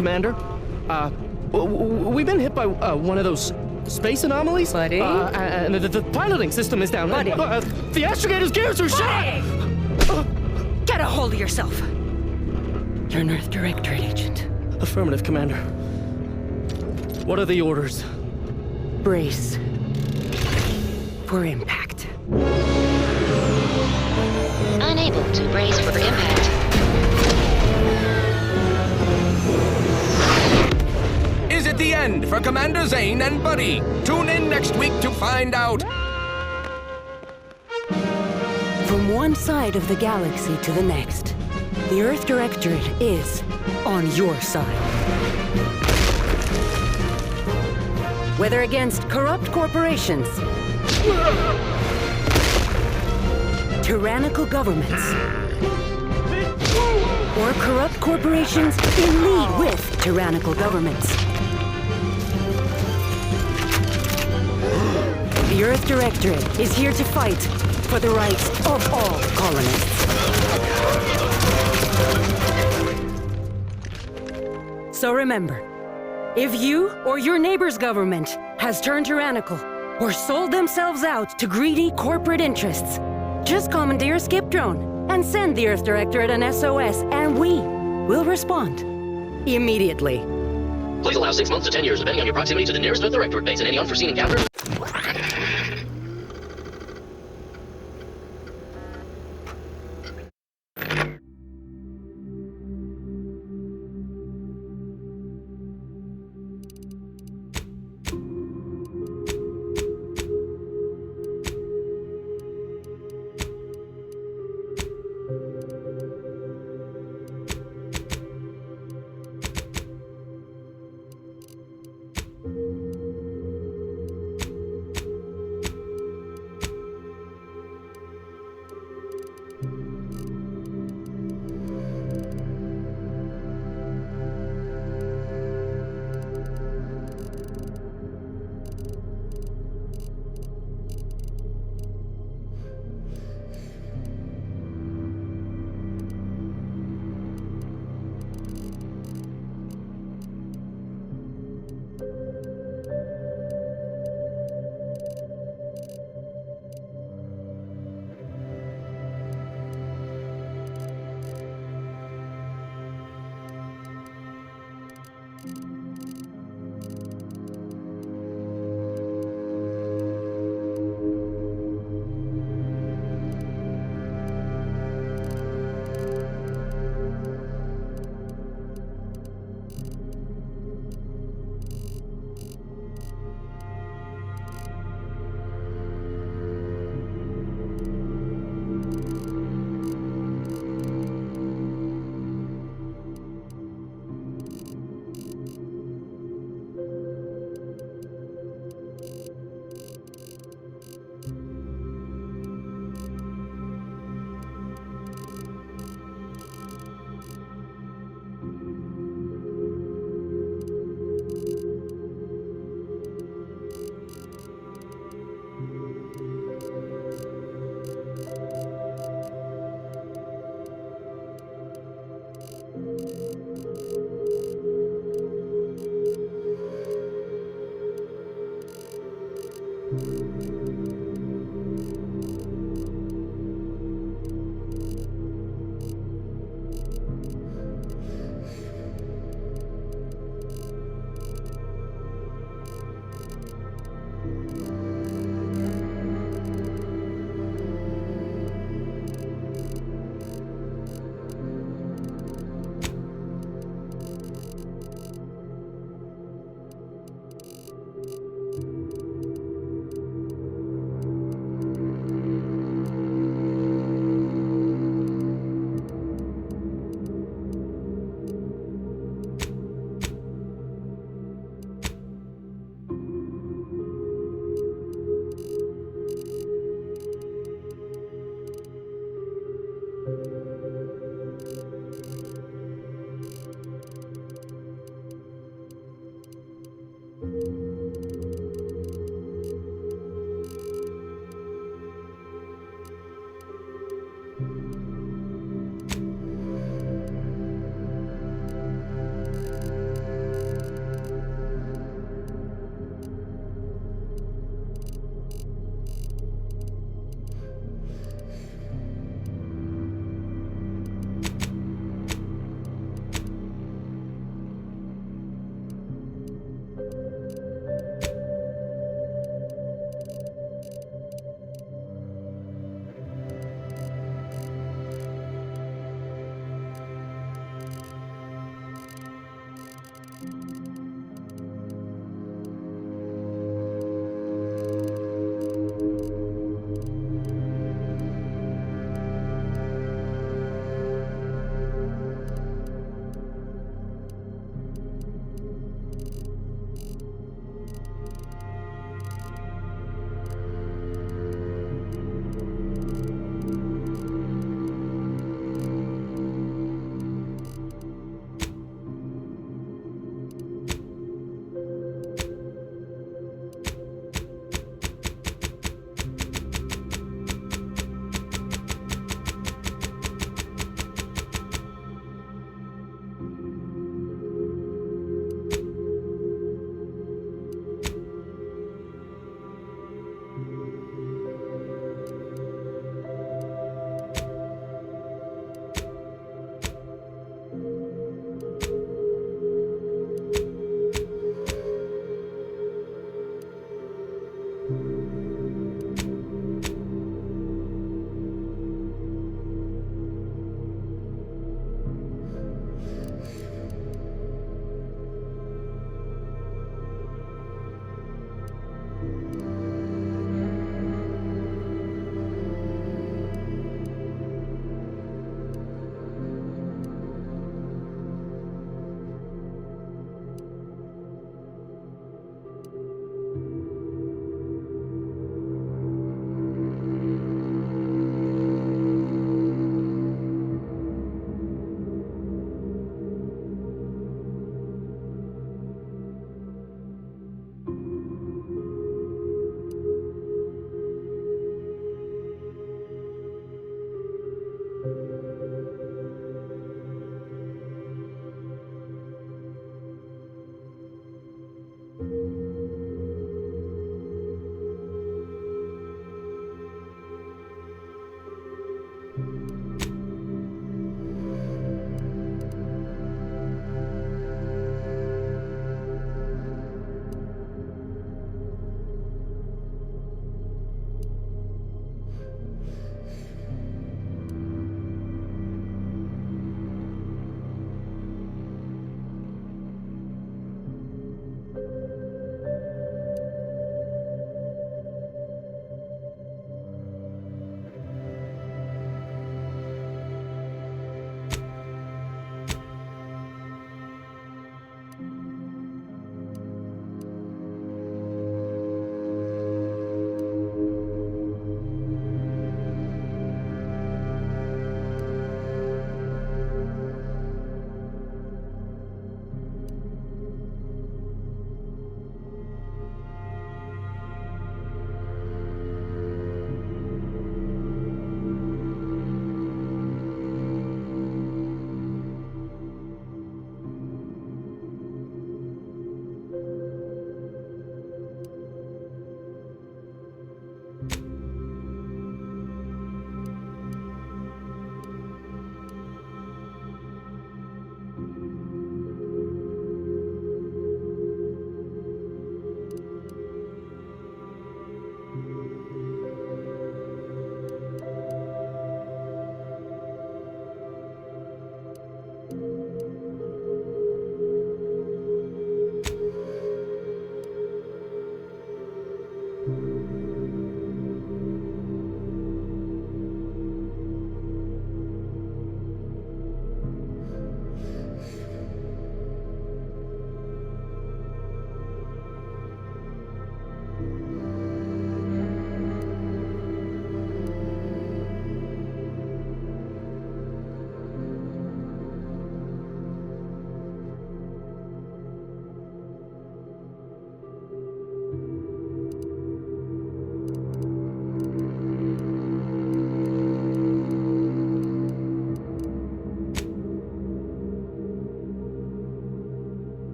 Commander. We've been hit by one of those space anomalies. Buddy? And the piloting system is down. Buddy? The astrogator's gears are shot! Get a hold of yourself. You're an Earth Directorate agent. Affirmative, Commander. What are the orders? Brace for impact. Unable to brace for impact. Is it the end for Commander Zane and Buddy? Tune in next week to find out. From one side of the galaxy to the next, the Earth Directorate is on your side. Whether against corrupt corporations, tyrannical governments, or corrupt corporations in league with tyrannical governments, the Earth Directorate is here to fight for the rights of all colonists. So remember, if you or your neighbor's government has turned tyrannical or sold themselves out to greedy corporate interests, just commandeer a skip drone and send the Earth Directorate an SOS, and we will respond immediately. Please allow 6 months to 10 years, depending on your proximity to the nearest Earth Directorate base and any unforeseen encounters.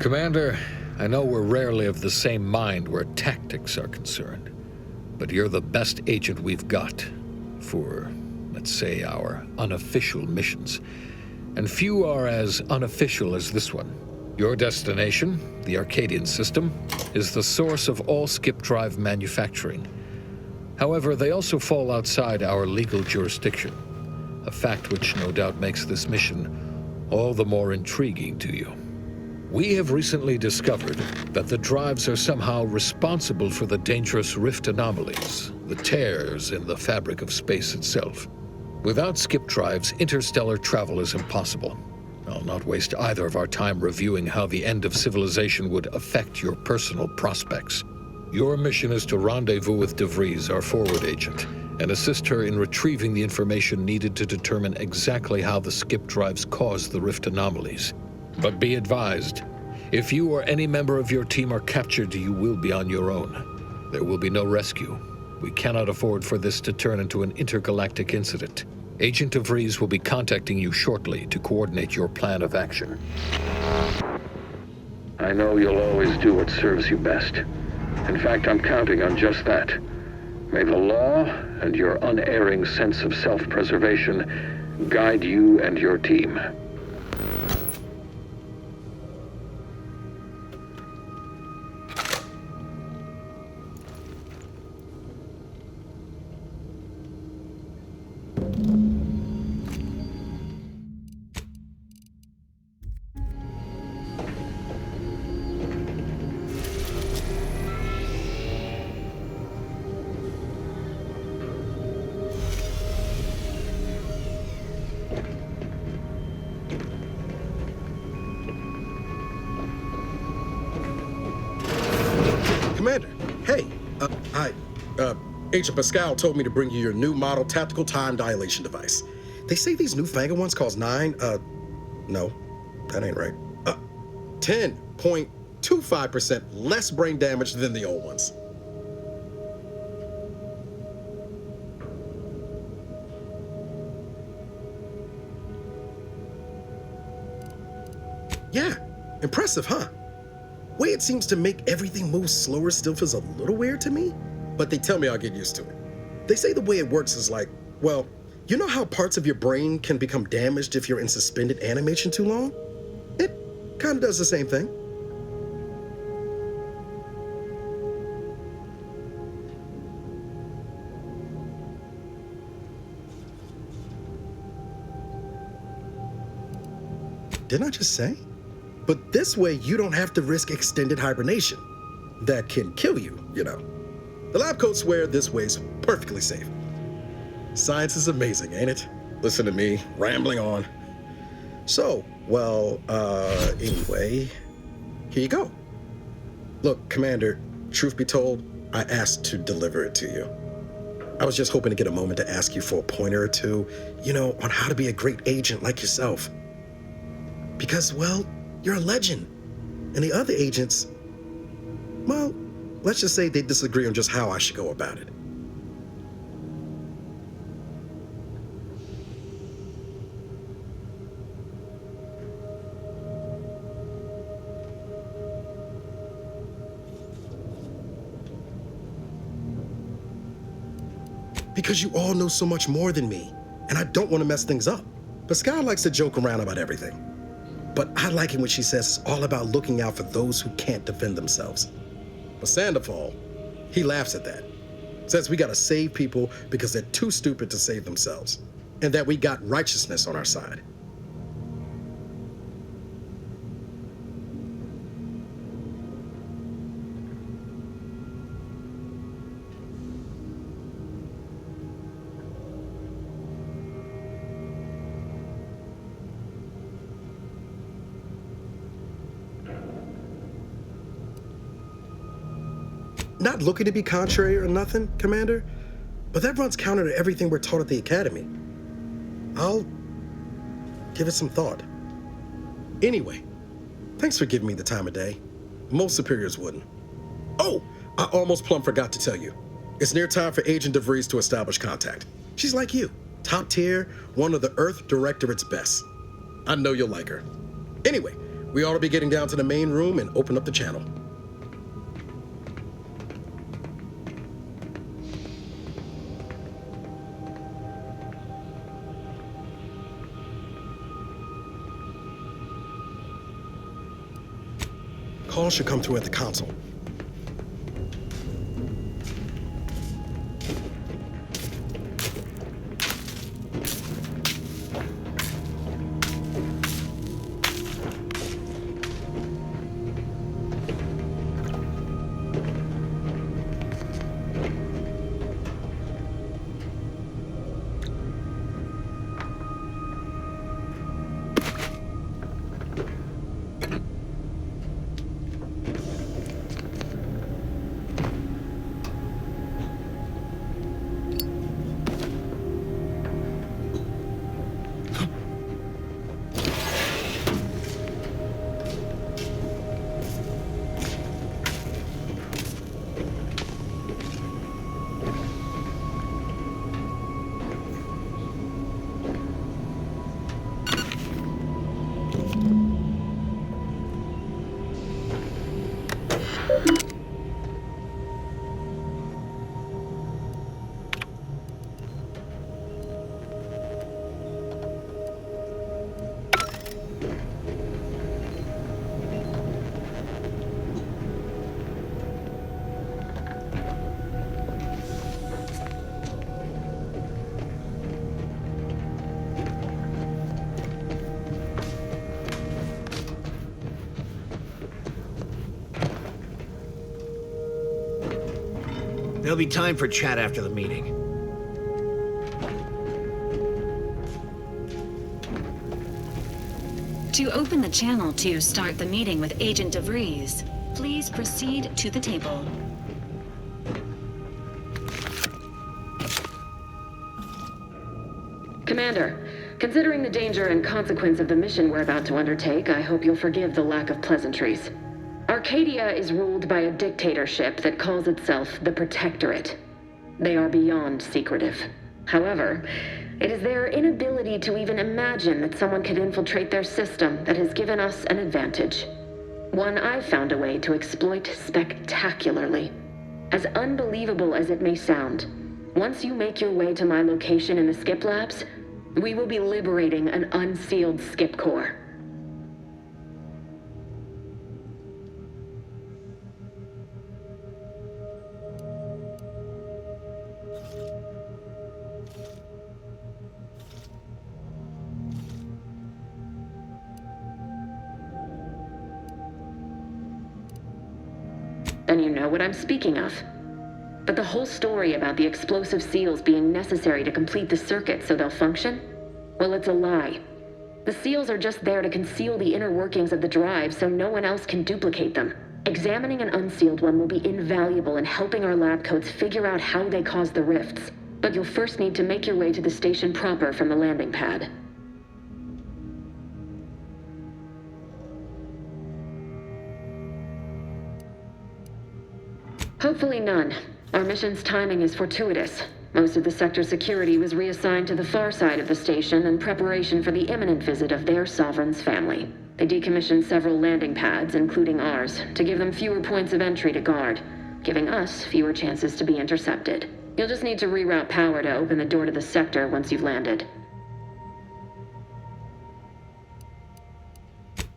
Commander, I know we're rarely of the same mind where tactics are concerned, but you're the best agent we've got for, let's say, our unofficial missions. And few are as unofficial as this one. Your destination, the Arcadian system, is the source of all skip drive manufacturing. However, they also fall outside our legal jurisdiction, a fact which no doubt makes this mission all the more intriguing to you. We have recently discovered that the drives are somehow responsible for the dangerous rift anomalies, the tears in the fabric of space itself. Without skip drives, interstellar travel is impossible. I'll not waste either of our time reviewing how the end of civilization would affect your personal prospects. Your mission is to rendezvous with De Vries, our forward agent, and assist her in retrieving the information needed to determine exactly how the skip drives cause the rift anomalies. But be advised, if you or any member of your team are captured, you will be on your own. There will be no rescue. We cannot afford for this to turn into an intergalactic incident. Agent De Vries will be contacting you shortly to coordinate your plan of action. I know you'll always do what serves you best. In fact, I'm counting on just that. May the law and your unerring sense of self-preservation guide you and your team. Commander, hey, Agent Pascal told me to bring you your new model tactical time dilation device. They say these newfangled ones cost no, that ain't right. 10.25% less brain damage than the old ones. Yeah, impressive, huh? Way it seems to make everything move slower still feels a little weird to me, but they tell me I'll get used to it. They say the way it works is like, well, you know how parts of your brain can become damaged if you're in suspended animation too long? It kind of does the same thing. Didn't I just say? But this way, you don't have to risk extended hibernation. That can kill you, you know. The lab coats swear this way's perfectly safe. Science is amazing, ain't it? Listen to me, rambling on. So, well, anyway, here you go. Look, Commander, truth be told, I asked to deliver it to you. I was just hoping to get a moment to ask you for a pointer or two, you know, on how to be a great agent like yourself. Because, well, you're a legend. And the other agents, well, let's just say they disagree on just how I should go about it. Because you all know so much more than me, and I don't want to mess things up. Pascal likes to joke around about everything. But I like it when she says it's all about looking out for those who can't defend themselves. But Sandoval, he laughs at that. Says we gotta save people because they're too stupid to save themselves. And that we got righteousness on our side. Not looking to be contrary or nothing, Commander, but that runs counter to everything we're taught at the Academy. I'll give it some thought. Anyway, thanks for giving me the time of day. Most superiors wouldn't. Oh, I almost plumb forgot to tell you. It's near time for Agent De Vries to establish contact. She's like you, top tier, one of the Earth Directorate's best. I know you'll like her. Anyway, We ought to be getting down to the main room and open up the channel. Call should come through at the console. There'll be time for chat after the meeting. To open the channel to start the meeting with Agent DeVries, please proceed to the table. Commander, considering the danger and consequence of the mission we're about to undertake, I hope you'll forgive the lack of pleasantries. Arcadia is ruled by a dictatorship that calls itself the Protectorate. They are beyond secretive. However, it is their inability to even imagine that someone could infiltrate their system that has given us an advantage. One I've found a way to exploit spectacularly. As unbelievable as it may sound, once you make your way to my location in the Skip Labs, we will be liberating an unsealed Skip core. Then you know what I'm speaking of. But the whole story about the explosive seals being necessary to complete the circuit so they'll function? Well, it's a lie. The seals are just there to conceal the inner workings of the drive so no one else can duplicate them. Examining an unsealed one will be invaluable in helping our lab coats figure out how they cause the rifts. But you'll first need to make your way to the station proper from the landing pad. Hopefully none. Our mission's timing is fortuitous. Most of the sector's security was reassigned to the far side of the station in preparation for the imminent visit of their sovereign's family. They decommissioned several landing pads, including ours, to give them fewer points of entry to guard, giving us fewer chances to be intercepted. You'll just need to reroute power to open the door to the sector once you've landed.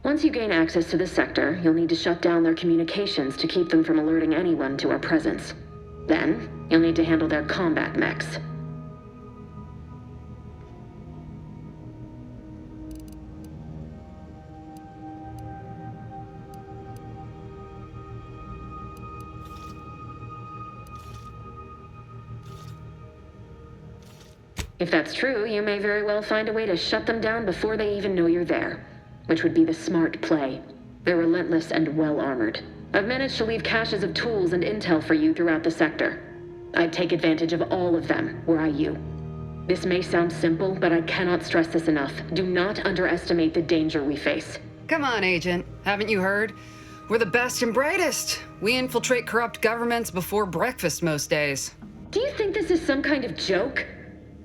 Once you gain access to the sector, you'll need to shut down their communications to keep them from alerting anyone to our presence. Then, you'll need to handle their combat mechs. If that's true, you may very well find a way to shut them down before they even know you're there, which would be the smart play. They're relentless and well-armored. I've managed to leave caches of tools and intel for you throughout the sector. I'd take advantage of all of them, were I you. This may sound simple, but I cannot stress this enough. Do not underestimate the danger we face. Come on, Agent. Haven't you heard? We're the best and brightest. We infiltrate corrupt governments before breakfast most days. Do you think this is some kind of joke?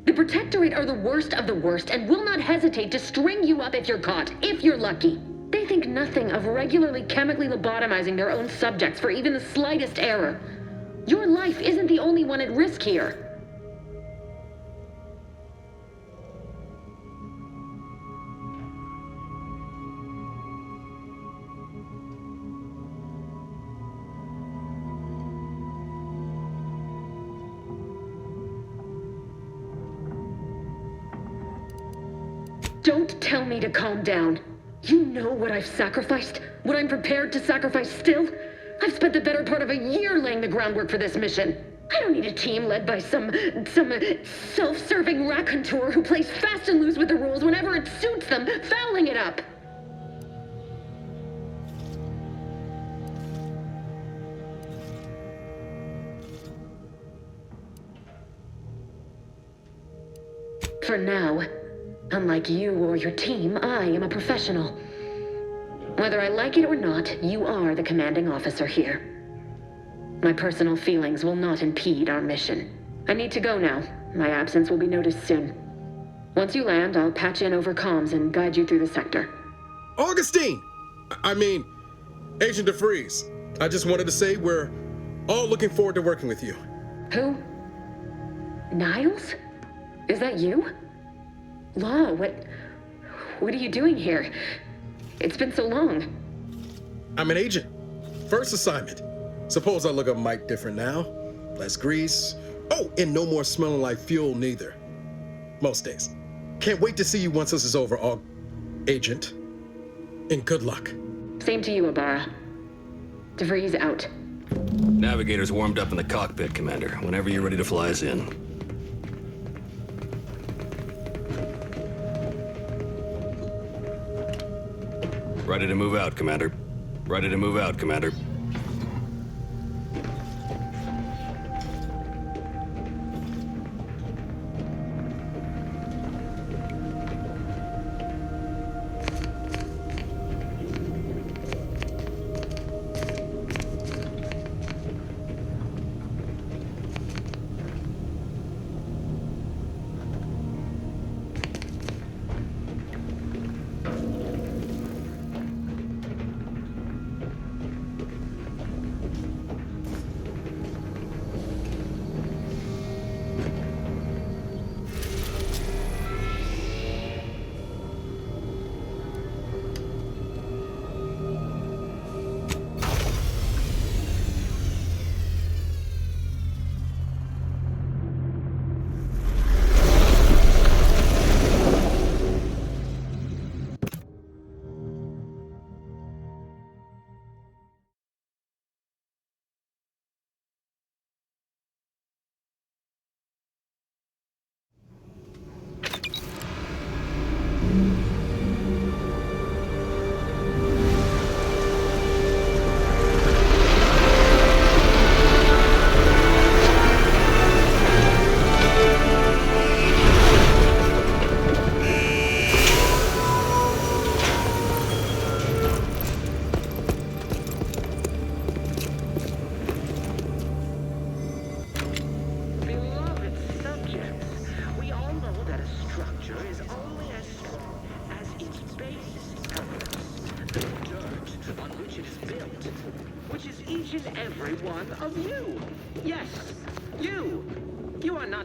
The Protectorate are the worst of the worst and will not hesitate to string you up if you're caught, if you're lucky. They think nothing of regularly chemically lobotomizing their own subjects for even the slightest error. Your life isn't the only one at risk here. Don't tell me to calm down. You know what I've sacrificed? What I'm prepared to sacrifice still? I've spent the better part of a year laying the groundwork for this mission. I don't need a team led by some self-serving raconteur who plays fast and loose with the rules whenever it suits them, fouling it up. For now, unlike you or your team, I am a professional. Whether I like it or not, you are the commanding officer here. My personal feelings will not impede our mission. I need to go now. My absence will be noticed soon. Once you land, I'll patch in over comms and guide you through the sector. Augustine! Agent DeVries. I just wanted to say we're all looking forward to working with you. Who? Niles? Is that you? Law, what are you doing here? It's been so long. I'm an agent. First assignment. Suppose I look a mite different now. Less grease. Oh, and no more smelling like fuel neither. Most days. Can't wait to see you once this is over, Agent. And good luck. Same to you, Ibarra. DeVries out. Navigator's warmed up in the cockpit, Commander. Whenever you're ready to fly us in. Ready to move out, Commander. Ready to move out, Commander.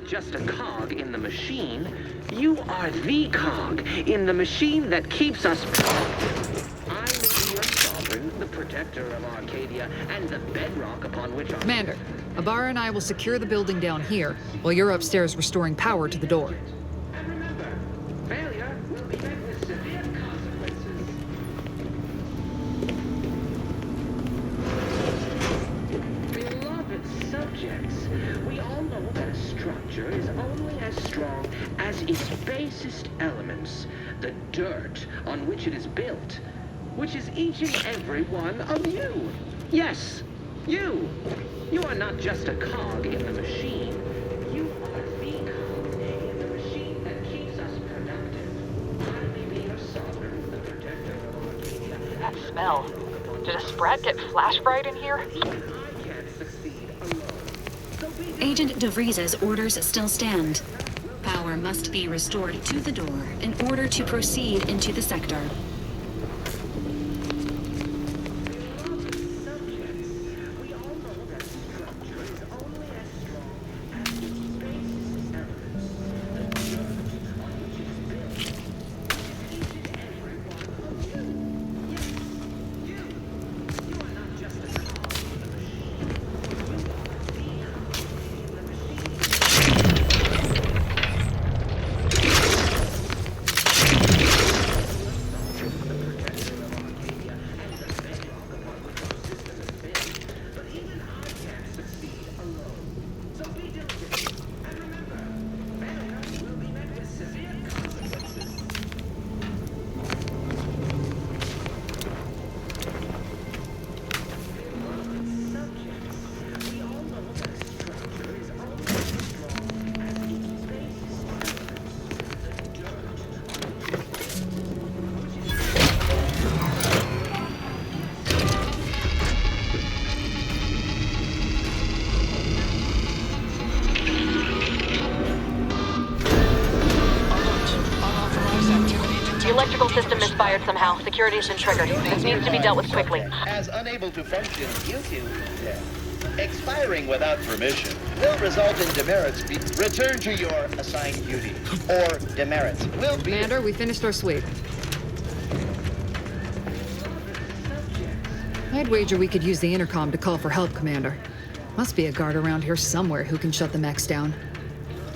Just a cog in the machine. You are the cog in the machine that keeps us. I may be your sovereign, the protector of Arcadia, and the bedrock upon which our... Commander, Ibarra and I will secure the building down here, while you're upstairs restoring power to the door. And remember, failure will be met with severe consequences. Beloved subjects, we all know that a structure is only as strong as its basest elements, the dirt on which it is built, which is each and every one of you. Yes, you. You are not just a cog in the machine. You are the cog in the machine that keeps us productive. I may be your sovereign, the protector of Arcadia. That smell. Did a sprat get flash fried in here? Agent DeVries' orders still stand. Power must be restored to the door in order to proceed into the sector. somehow. Security's been triggered. This needs to be dealt with quickly. As unable to function due to expiring without permission will result in demerits. Return to your assigned duty, or demerits will be... Commander, we finished our sweep. I'd wager we could use the intercom to call for help, Commander. Must be a guard around here somewhere who can shut the mechs down.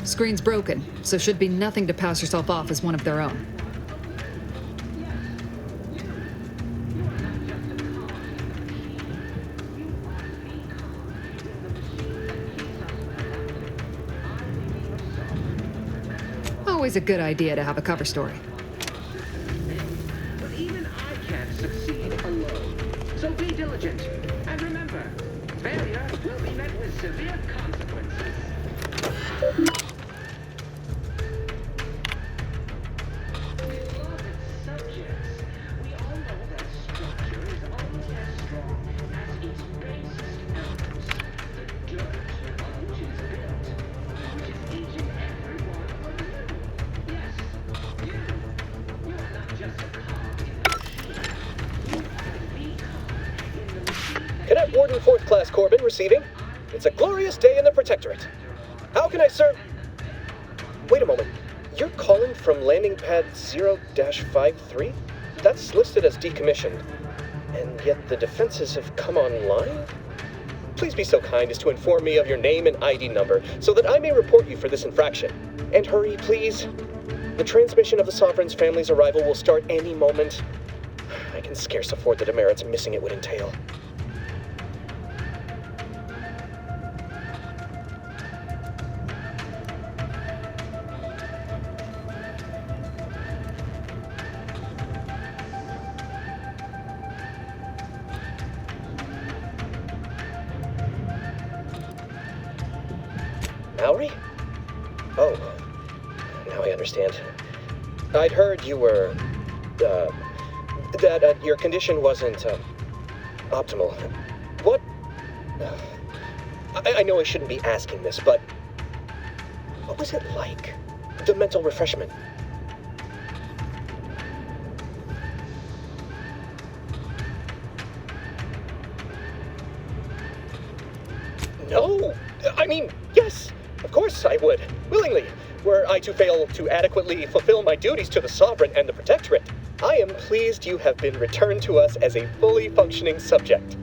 Screen's broken, so should be nothing to pass yourself off as one of their own. Always a good idea to have a cover story. But even I can't succeed alone. So be diligent. And remember, failure will be met with severe consequences. Cadet Warden 4th Class Corbin receiving. It's a glorious day in the Protectorate. How can I serve? Wait a moment. You're calling from landing pad 0-53? That's listed as decommissioned. And yet the defenses have come online? Please be so kind as to inform me of your name and ID number so that I may report you for this infraction. And hurry, please. The transmission of the Sovereign's family's arrival will start any moment. I can scarce afford the demerits missing it would entail. Mallory? Oh, now I understand. I'd heard you were, that your condition wasn't, optimal. What? I know I shouldn't be asking this, but what was it like? The mental refreshment? No! I mean, yes! Of course I would, willingly, were I to fail to adequately fulfill my duties to the Sovereign and the Protectorate. I am pleased you have been returned to us as a fully functioning subject.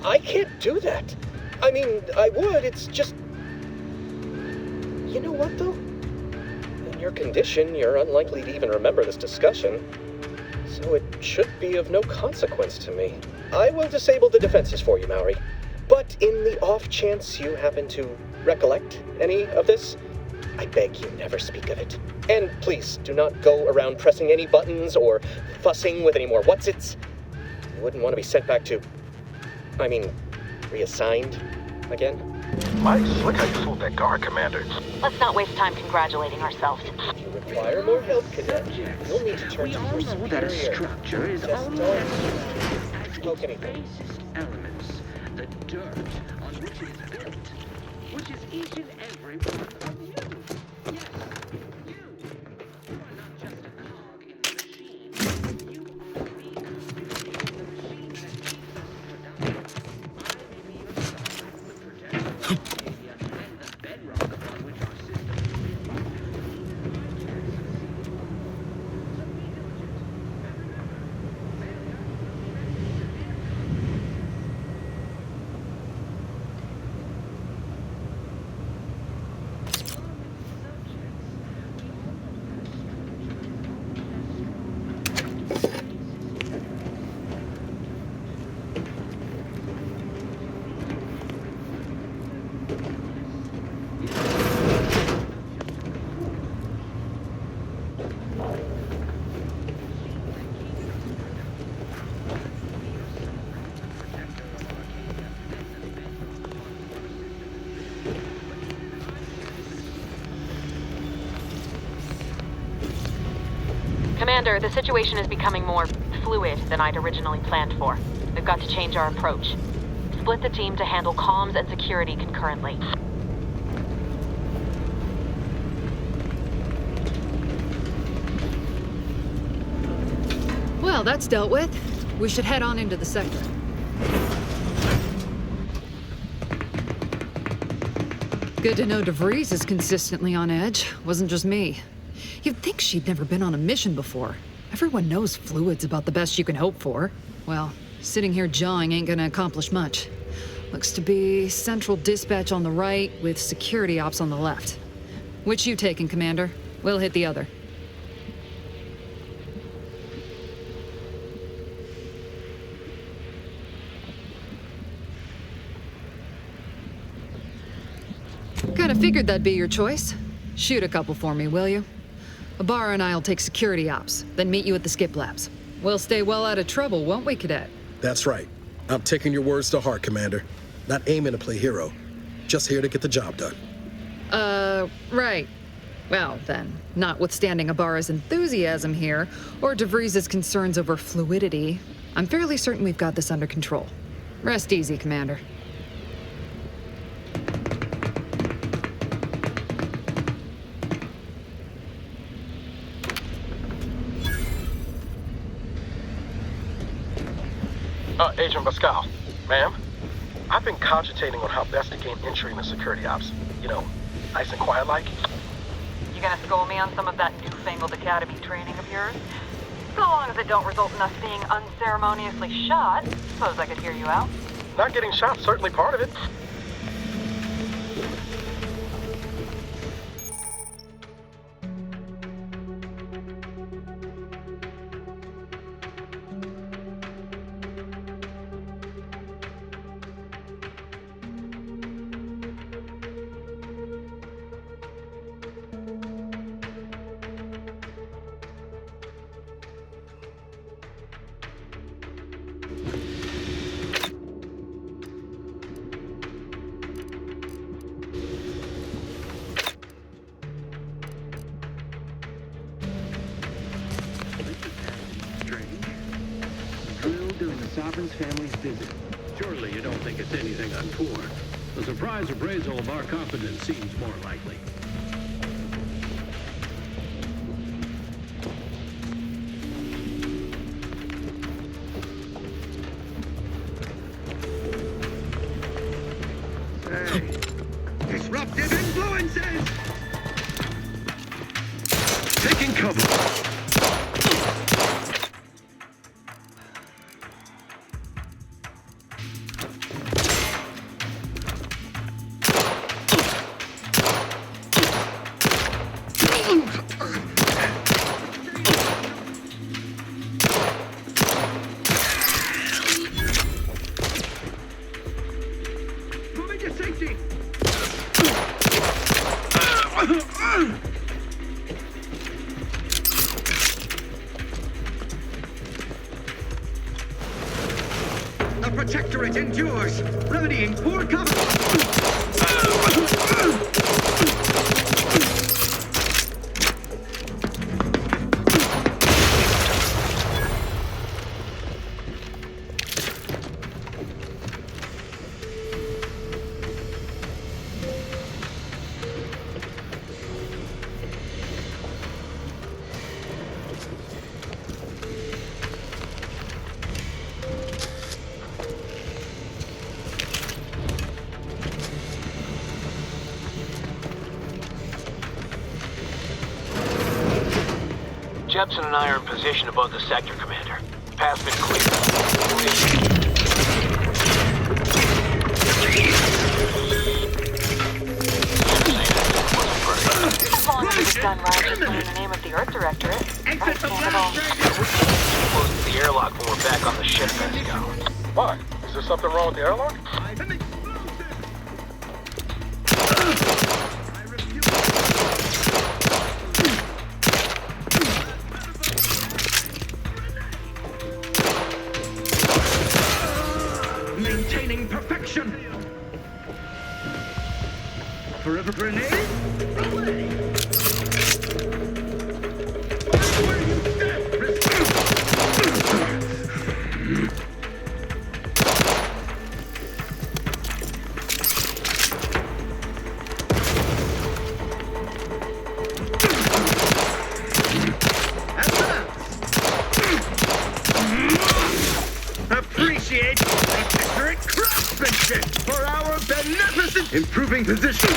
I can't do that. I mean, I would, it's just... You know what, though? In your condition, you're unlikely to even remember this discussion, so it should be of no consequence to me. I will disable the defenses for you, Mallory. But in the off chance you happen to recollect any of this, I beg you never speak of it. And please, do not go around pressing any buttons or fussing with any more whatsits. You wouldn't want to be sent back to... I mean, reassigned again? Nice. Look how you fooled that guard, Commander. Let's not waste time congratulating ourselves. If you require more help, Cadet, you'll need to turn to your superior. We all know that a structure is only as strong as its anything. basest elements, the dirt on which it is built, which is each and every one of you. Yes, you. You are not just a cog in the machine. You are the constituent of the machine that keeps us productive. I may be your son, the protector of Arcadia, and the bedrock upon which our system is built. Commander, the situation is becoming more fluid than I'd originally planned for. We've got to change our approach. split the team to handle comms and security concurrently. Well, that's dealt with. We should head on into the sector. Good to know DeVries is consistently on edge. Wasn't just me. You'd think she'd never been on a mission before. Everyone knows fluid's about the best you can hope for. Well, sitting here jawing ain't gonna accomplish much. Looks to be central dispatch on the right with security ops on the left. Which you taking, Commander? We'll hit the other. Kinda figured that'd be your choice. Shoot a couple for me, will you? Ibarra and I'll take security ops, then meet you at the skip labs. We'll stay well out of trouble, won't we, Cadet? That's right. I'm taking your words to heart, Commander. Not aiming to play hero. Just here to get the job done. Right. Well, then, notwithstanding Ibarra's enthusiasm here, or DeVries' concerns over fluidity, I'm fairly certain we've got this under control. Rest easy, Commander. Agent Pascal. Ma'am? I've been cogitating on how best to gain entry in the security ops. You know, nice and quiet like. You gonna school me on some of that newfangled academy training of yours? So long as it don't result in us being unceremoniously shot, suppose I could hear you out. Not getting shot, certainly part of it. Sovereign's family's visit. Surely you don't think it's anything untoward. The surprise appraisal of our confidence seems more likely. Hey, disruptive influences! Taking cover! The Protectorate endures, remedying poor government. Jepson and I are in position above the sector, Commander. Path's been cleared. As long as it was done right, just in the name of the Earth Directorate. Right, Sandoval. Close the airlock when we're back on the ship, Pascal. Why? Is there something wrong with the airlock? Maintaining perfection. Forever grenade. Away. Where you stand, Your beneficent improving position.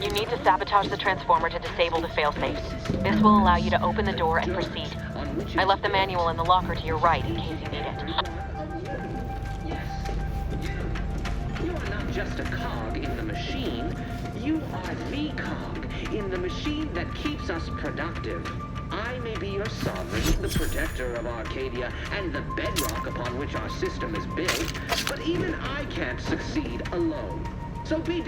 You need to sabotage the transformer to disable the failsafes. This will allow you to open the door and proceed. I left the manual in the locker to your right in case you need it. You are not just a cog in the machine. You are the cog in the machine that keeps us productive. I may be your sovereign, the protector of Arcadia, and the bedrock upon which our system is built, but even I can't succeed alone. So be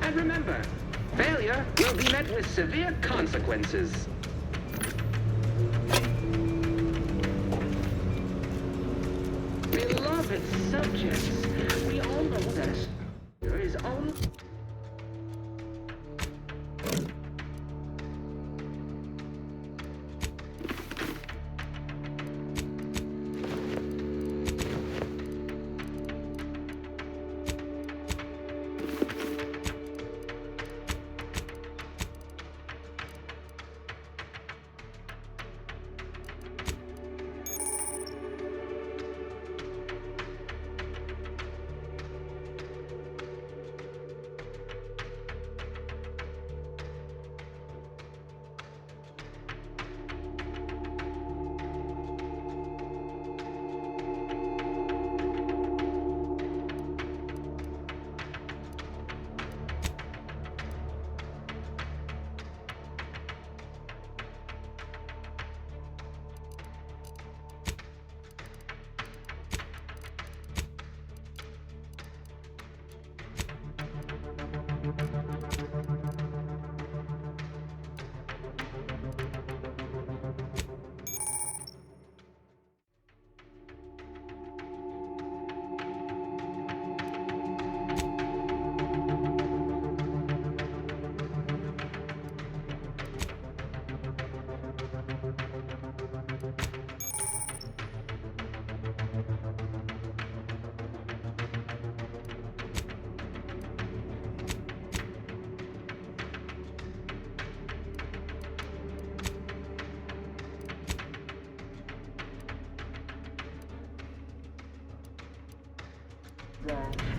And remember, failure will be met with severe consequences. Beloved subjects, we all know that there is only...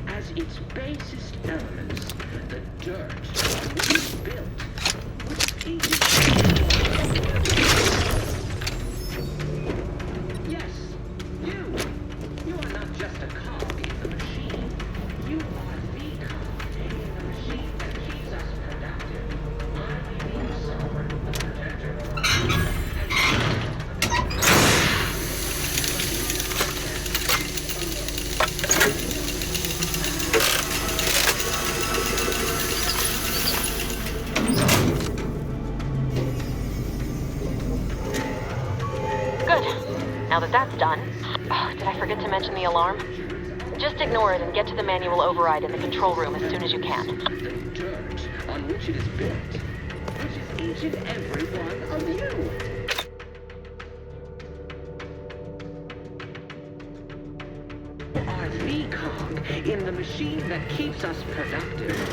As its basest elements, the dirt on which it's built, which is Yes, you are not just a cog in the machine. You are the cog in the machine that keeps us productive. I may be the sovereign, the protector of our Now that that's done... Oh, did I forget to mention the alarm? Just ignore it and get to the manual override in the control room as soon as you can. The dirt on which it is built, which is each and every one of you. You are the cog in the machine that keeps us productive. The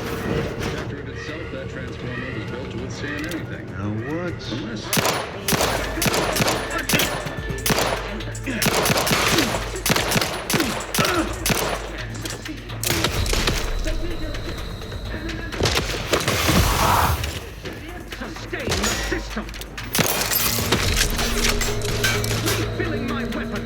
Protectorate itself, that transformer was built to withstand anything. Now what? Unless... Sustain the system! Refilling my weapon!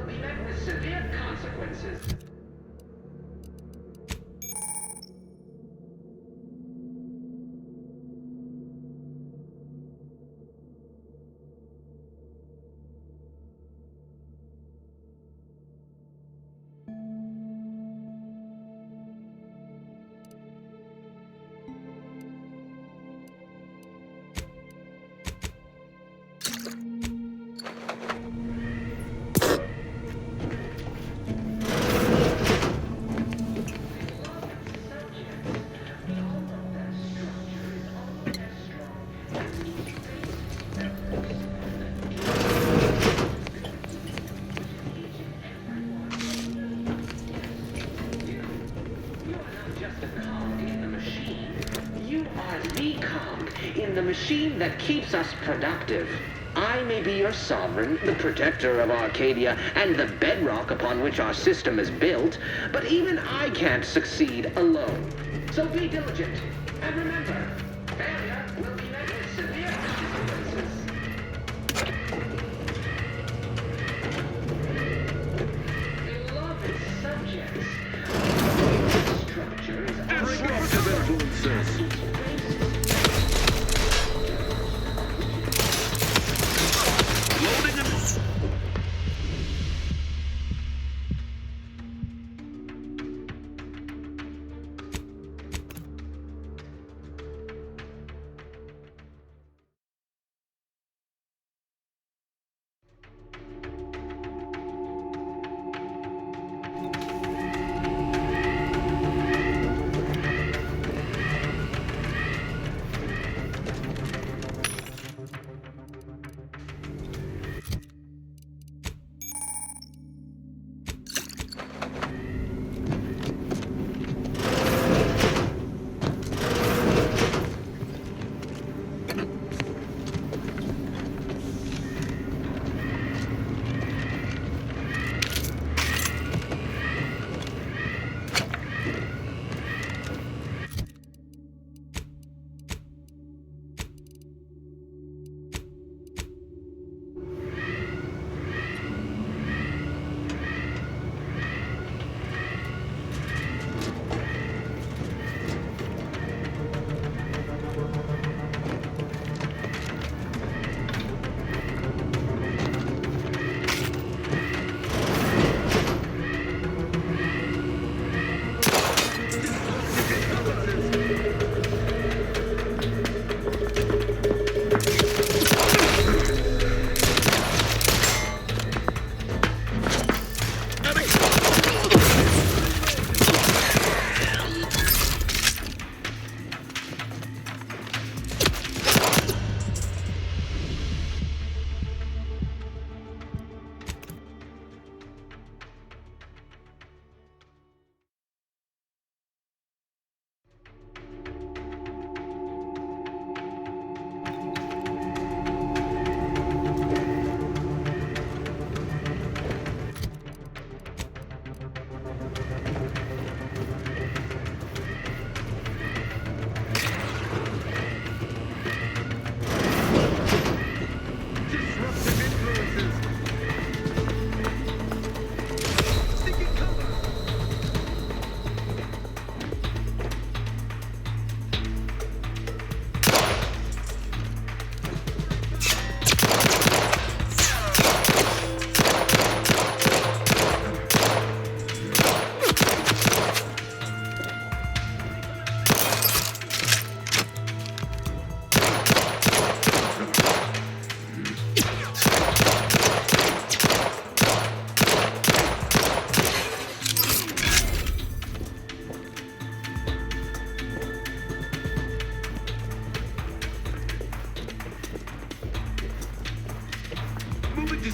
will be met with severe consequences. In the machine that keeps us productive. I may be your sovereign, the protector of Arcadia, and the bedrock upon which our system is built, but even I can't succeed alone. So be diligent, and remember, failure will be met with severe consequences. Beloved subjects, the structure is Disruptive influences.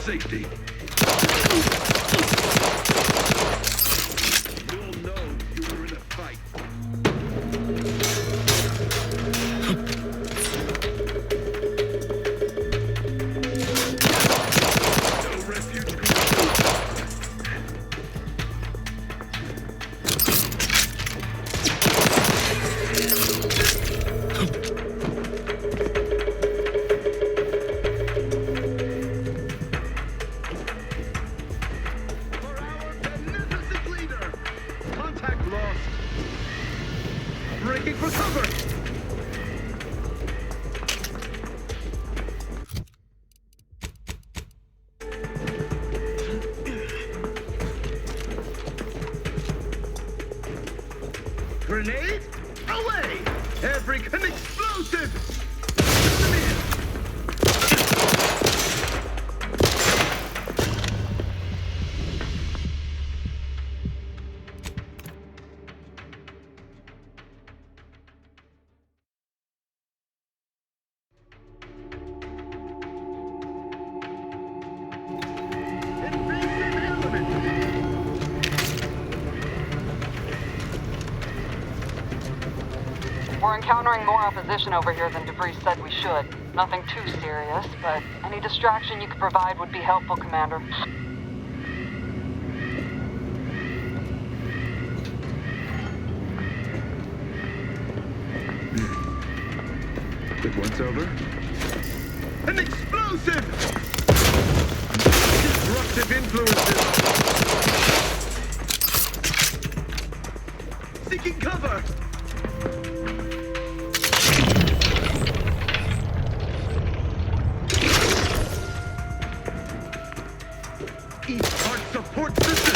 Safety. You'll know you were in a fight. No refuge. Grenade? Away! Every explosive! Shoot them in! We're encountering more opposition over here than DeVries said we should. Nothing too serious, but any distraction you could provide would be helpful, Commander. If one's over, An explosive! Disruptive influences! Seeking cover! Each part supports the system!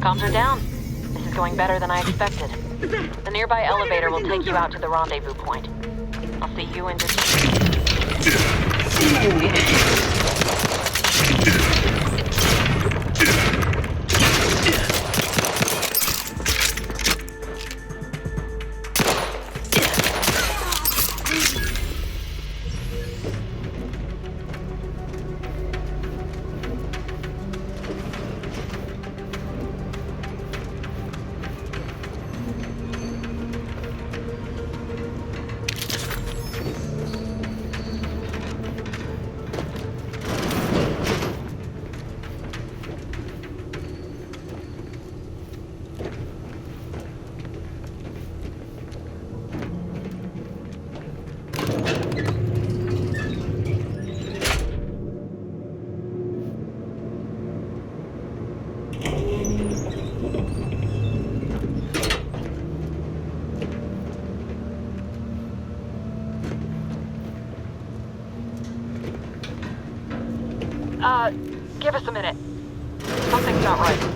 Comms are down. This is going better than I expected. The nearby elevator will take you out to the rendezvous point. I'll see you in just... Give us a minute. Something's not right.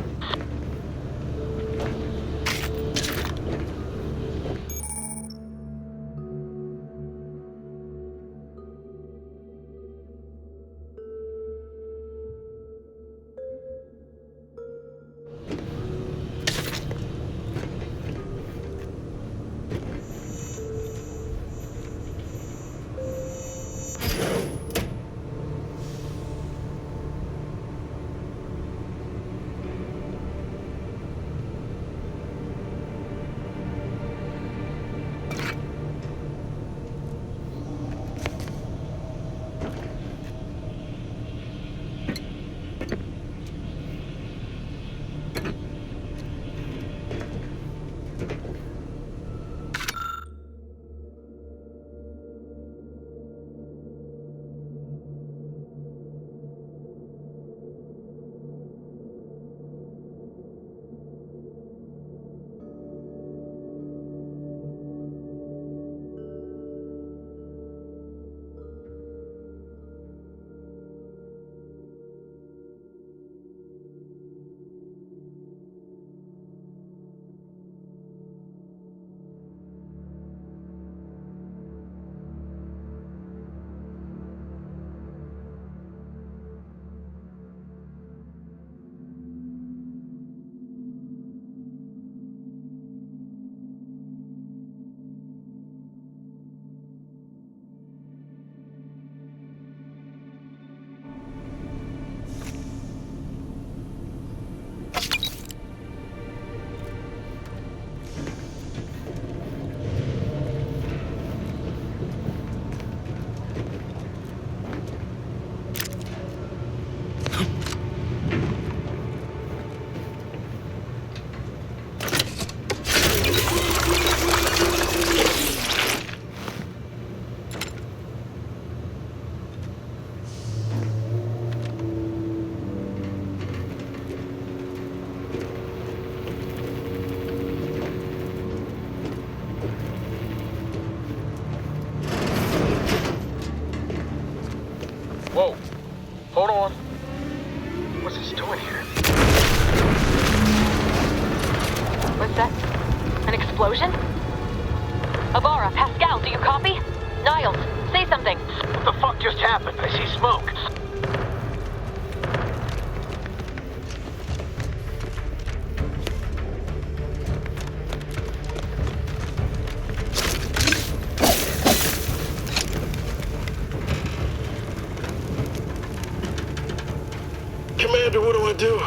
Commander, what do?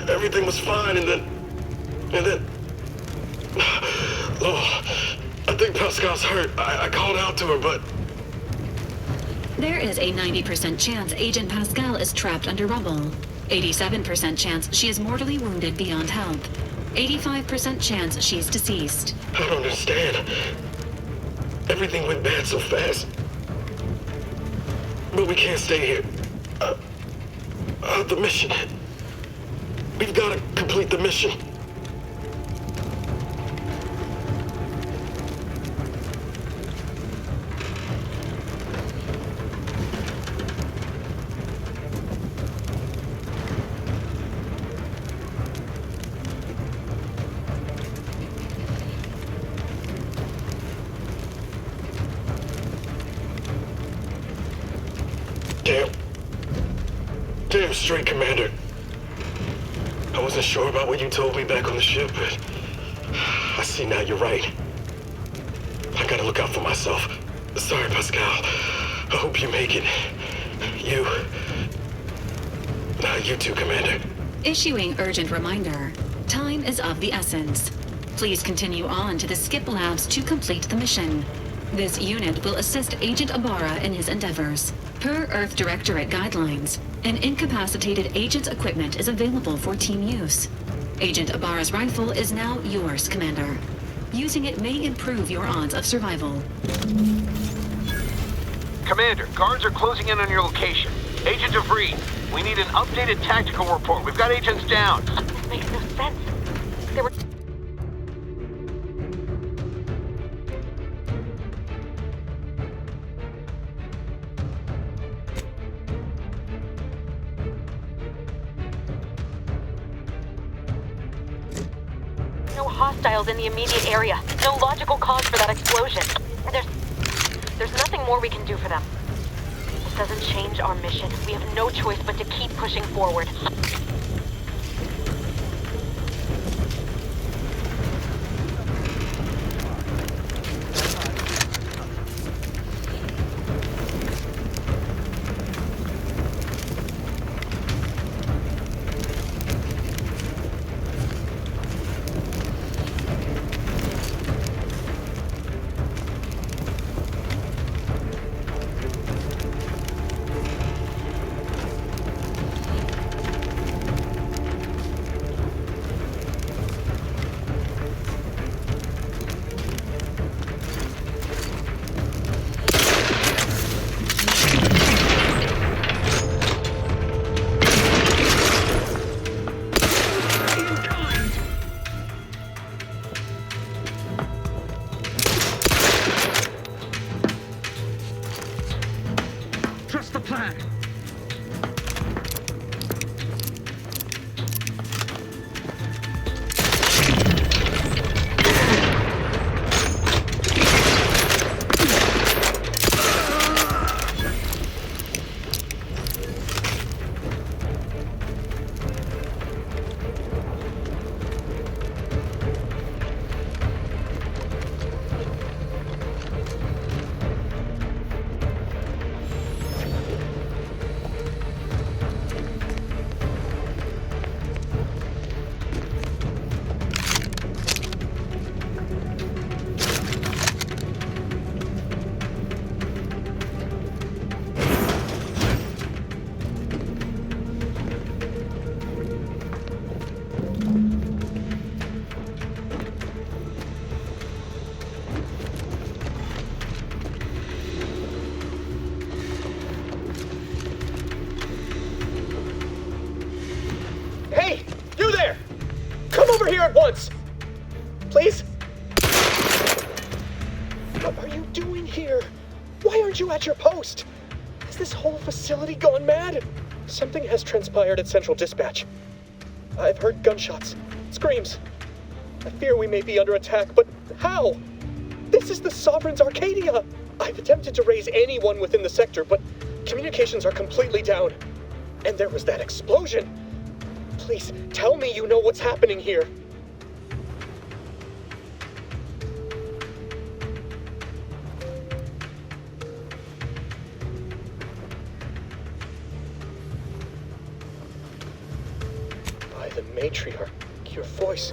Everything was fine, and then... Oh, I think Pascal's hurt. I called out to her, but... There is a 90% chance Agent Pascal is trapped under rubble. 87% chance she is mortally wounded beyond help. 85% chance she's deceased. I don't understand. Everything went bad so fast. But we can't stay here. The mission. We've got to complete the mission. Damn straight, Commander. I wasn't sure about what you told me back on the ship, but I see now you're right. I gotta look out for myself. Sorry, Pascal. I hope you make it. You too, Commander. Issuing urgent reminder. Time is of the essence. Please continue on to the Skip Labs to complete the mission. This unit will assist Agent Ibarra in his endeavors. Per Earth Directorate guidelines, an incapacitated agent's equipment is available for team use. Agent Ibarra's rifle is now yours, Commander. Using it may improve your odds of survival. Commander, guards are closing in on your location. Agent DeVries, we need an updated tactical report. We've got agents down. This makes no sense. There were... no hostiles in the immediate area. No logical cause for that explosion. There's nothing more we can do for them. It doesn't change our mission. We have no choice but to keep pushing forward. At once! Please? What are you doing here? Why aren't you at your post? Has this whole facility gone mad? Something has transpired at Central Dispatch. I've heard gunshots, screams. I fear we may be under attack, but how? This is the Sovereign's Arcadia! I've attempted to raise anyone within the sector, but communications are completely down. And there was that explosion. Please, tell me you know what's happening here. matriarch, your voice.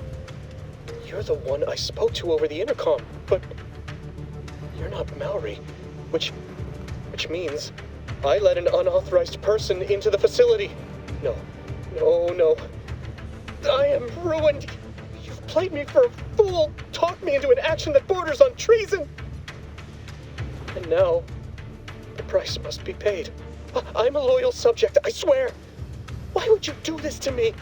You're the one I spoke to over the intercom, but you're not Mallory, which means I let an unauthorized person into the facility. No. I am ruined. You've played me for a fool, talked me into an action that borders on treason. And now, the price must be paid. I'm a loyal subject, I swear. Why would you do this to me?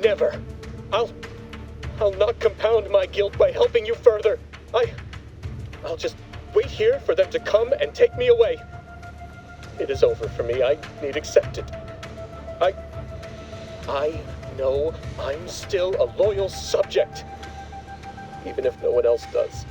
Never. I'll not compound my guilt by helping you further. I'll just wait here for them to come and take me away. It is over for me. I need accepted. I know I'm still a loyal subject, even if no one else does.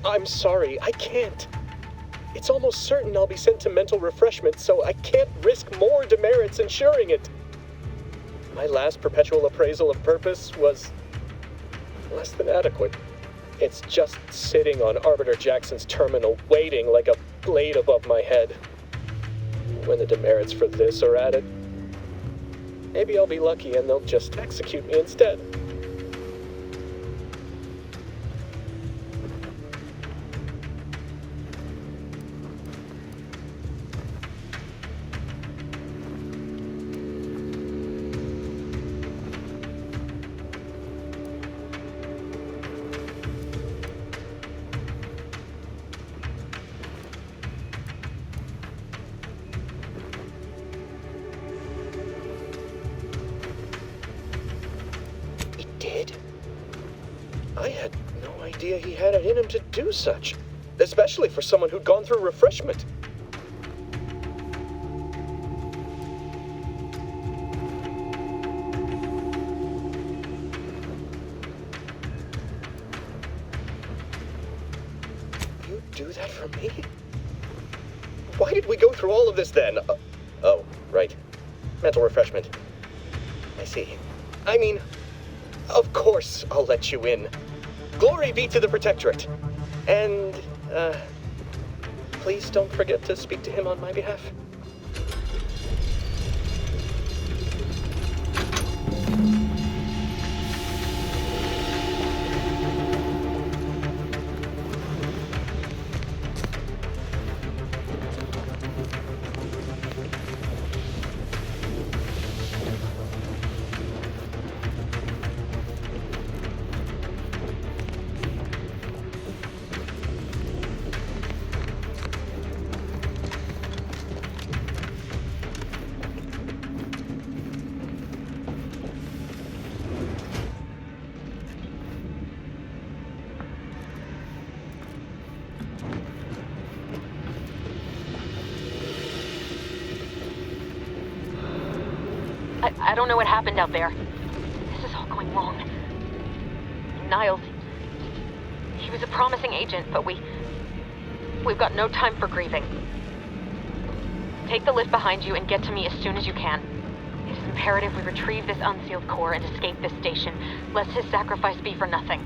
I'm sorry, I can't. It's almost certain I'll be sent to mental refreshment, so I can't risk more demerits ensuring it. My last perpetual appraisal of purpose was less than adequate. It's just sitting on Arbiter Jackson's terminal, waiting like a blade above my head. When the demerits for this are added, maybe I'll be lucky and they'll just execute me instead. I had no idea he had it in him to do such, especially for someone who'd gone through refreshment. You do that for me? Why did we go through all of this then? Oh, right. Mental refreshment. I see. I mean, of course I'll let you in. Glory be to the Protectorate. And, please don't forget to speak to him on my behalf. I don't know what happened out there. This is all going wrong. Niles, he was a promising agent, but we've got no time for grieving. Take the lift behind you and get to me as soon as you can. It is imperative we retrieve this unsealed core and escape this station, lest his sacrifice be for nothing.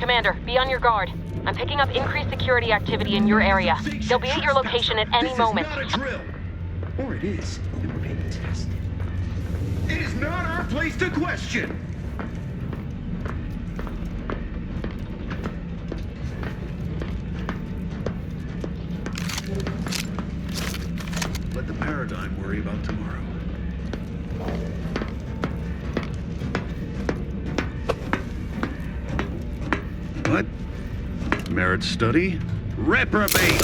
Commander, be on your guard. I'm picking up increased security activity in your area. They'll be at your location at any moment. This is not a drill! Or it is, and we're being tested. It is not our place to question! Let the paradigm worry about tomorrow. What? Merit study? Reprobate!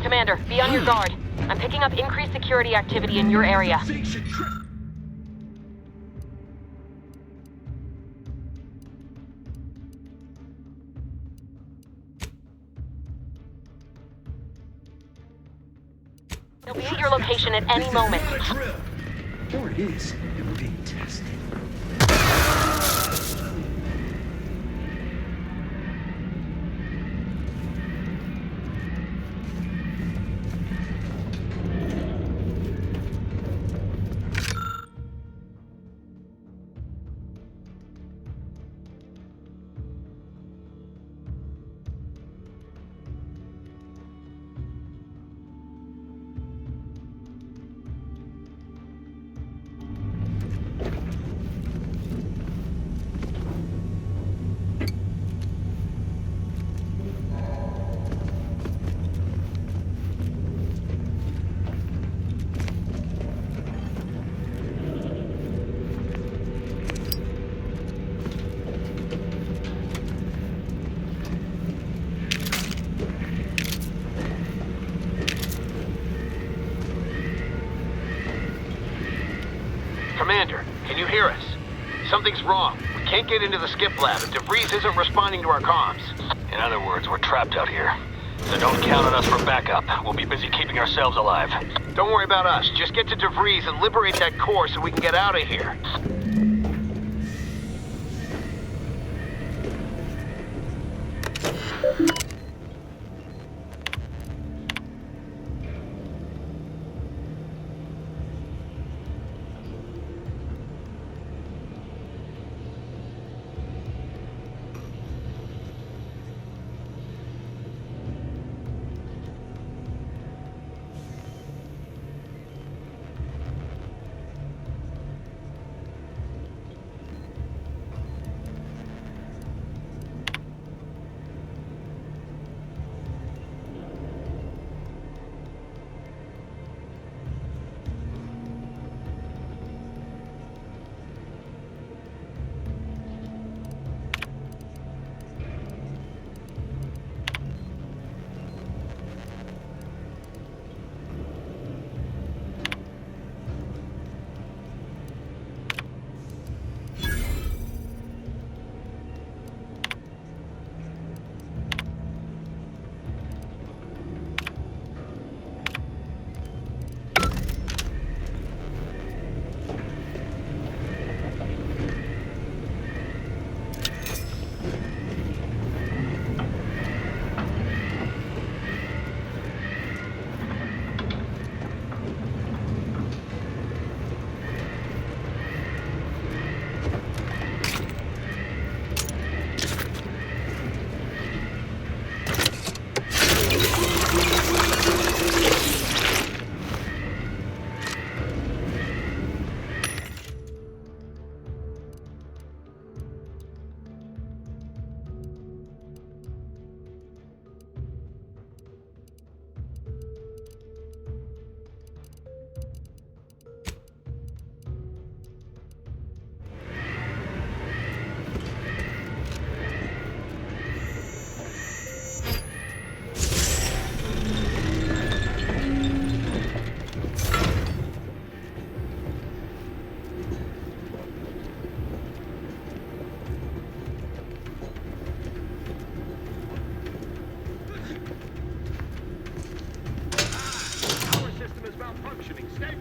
Commander, be on your guard. I'm picking up increased security activity in your area. They'll be at your location at any moment. Or it is, and we're being tested. Commander, can you hear us? Something's wrong. We can't get into the skip lab, and DeVries isn't responding to our comms. In other words, we're trapped out here. So don't count on us for backup. We'll be busy keeping ourselves alive. Don't worry about us. Just get to DeVries and liberate that core so we can get out of here.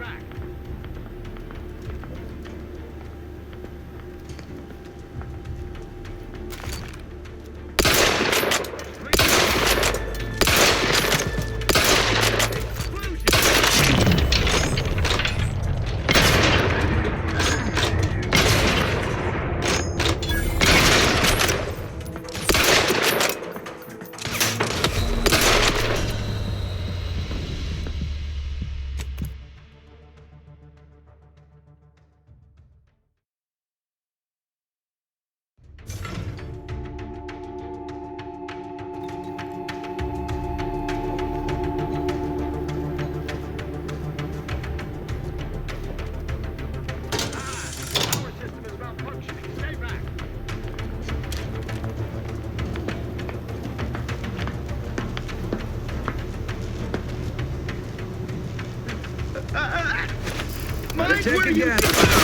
back. Mike, where are you? Entering guidance.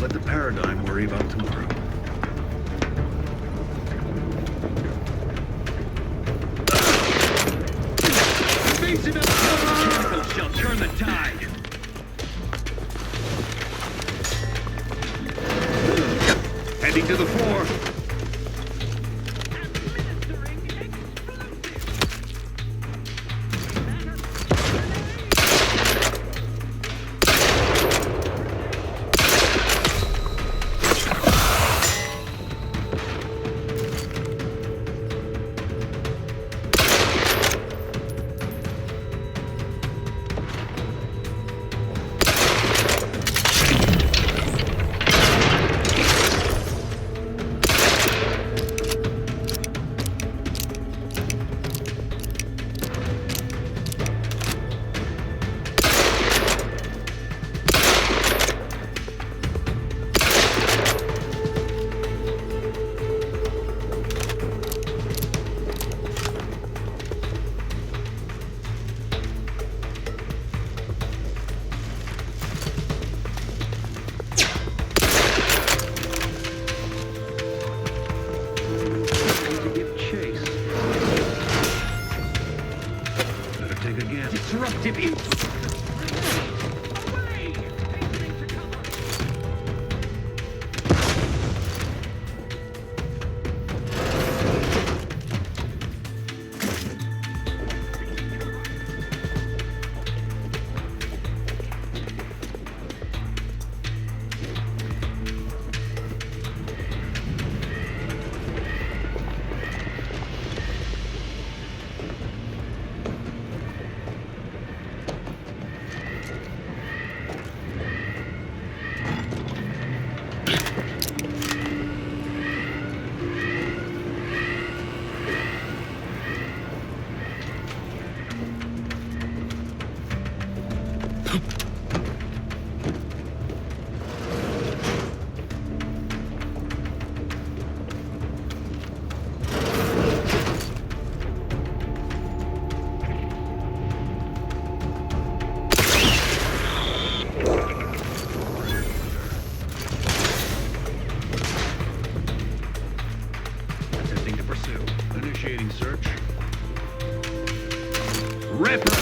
Let the paradigm worry about tomorrow. Evasive mechanical shall turn the tide. Heading to the floor. Disruptive input. Reprobate!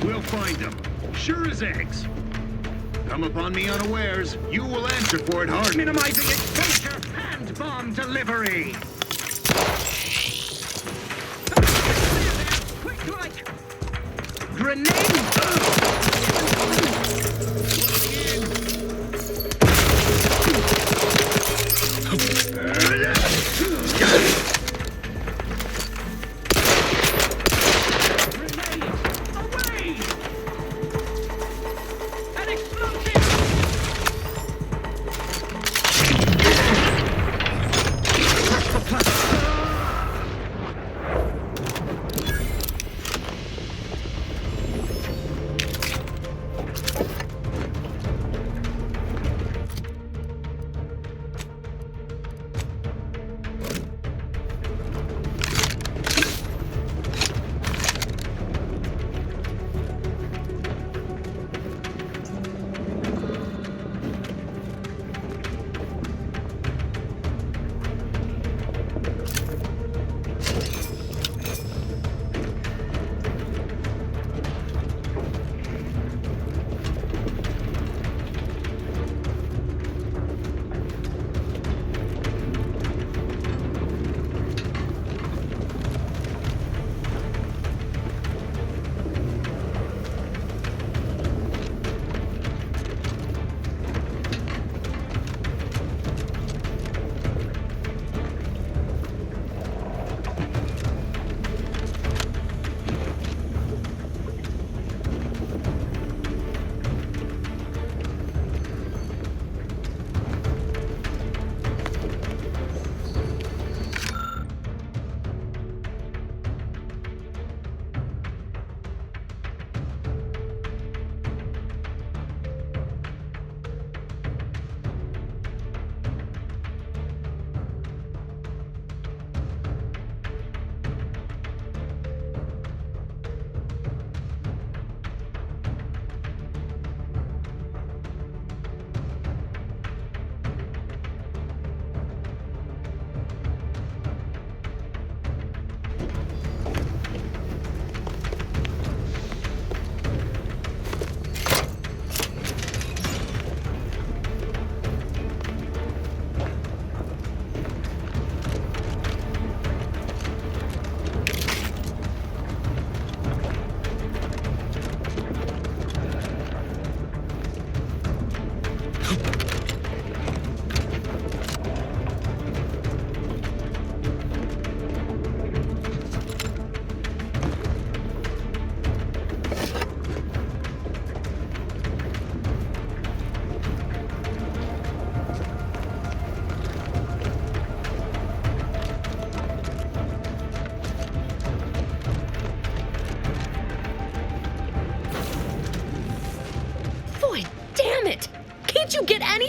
We'll find them. Sure as eggs. Come upon me unawares, you will answer for it hard. Minimizing exposure and bomb delivery. Quick, like grenade.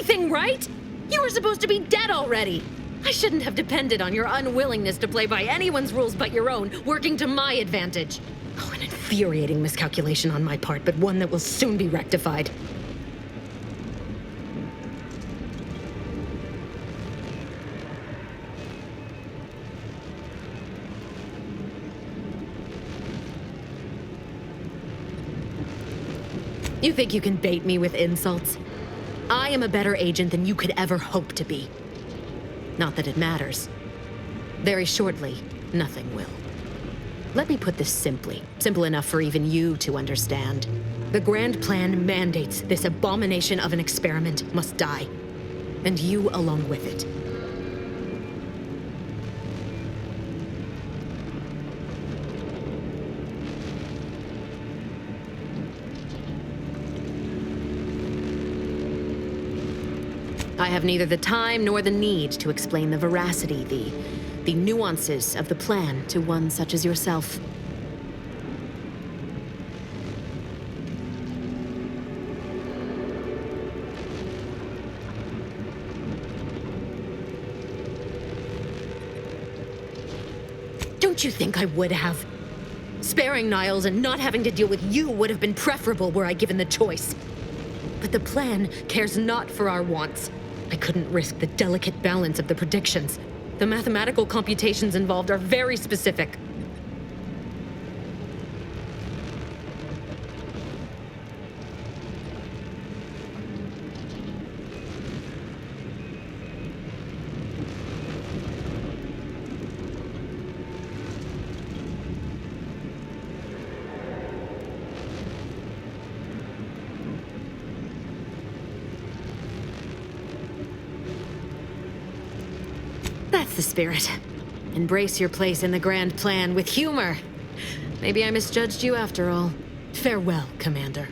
anything right? You were supposed to be dead already. I shouldn't have depended on your unwillingness to play by anyone's rules but your own, working to my advantage. Oh, an infuriating miscalculation on my part, but one that will soon be rectified. You think you can bait me with insults? I am a better agent than you could ever hope to be. Not that it matters. Very shortly, nothing will. Let me put this simply, simple enough for even you to understand. The grand plan mandates this abomination of an experiment must die, and you along with it. I have neither the time nor the need to explain the veracity, the nuances of the plan to one such as yourself. Don't you think I would have? Sparing Niles and not having to deal with you would have been preferable were I given the choice. But the plan cares not for our wants. I couldn't risk the delicate balance of the predictions. The mathematical computations involved are very specific. That's the spirit. Embrace your place in the grand plan with humor. Maybe I misjudged you after all. Farewell, Commander.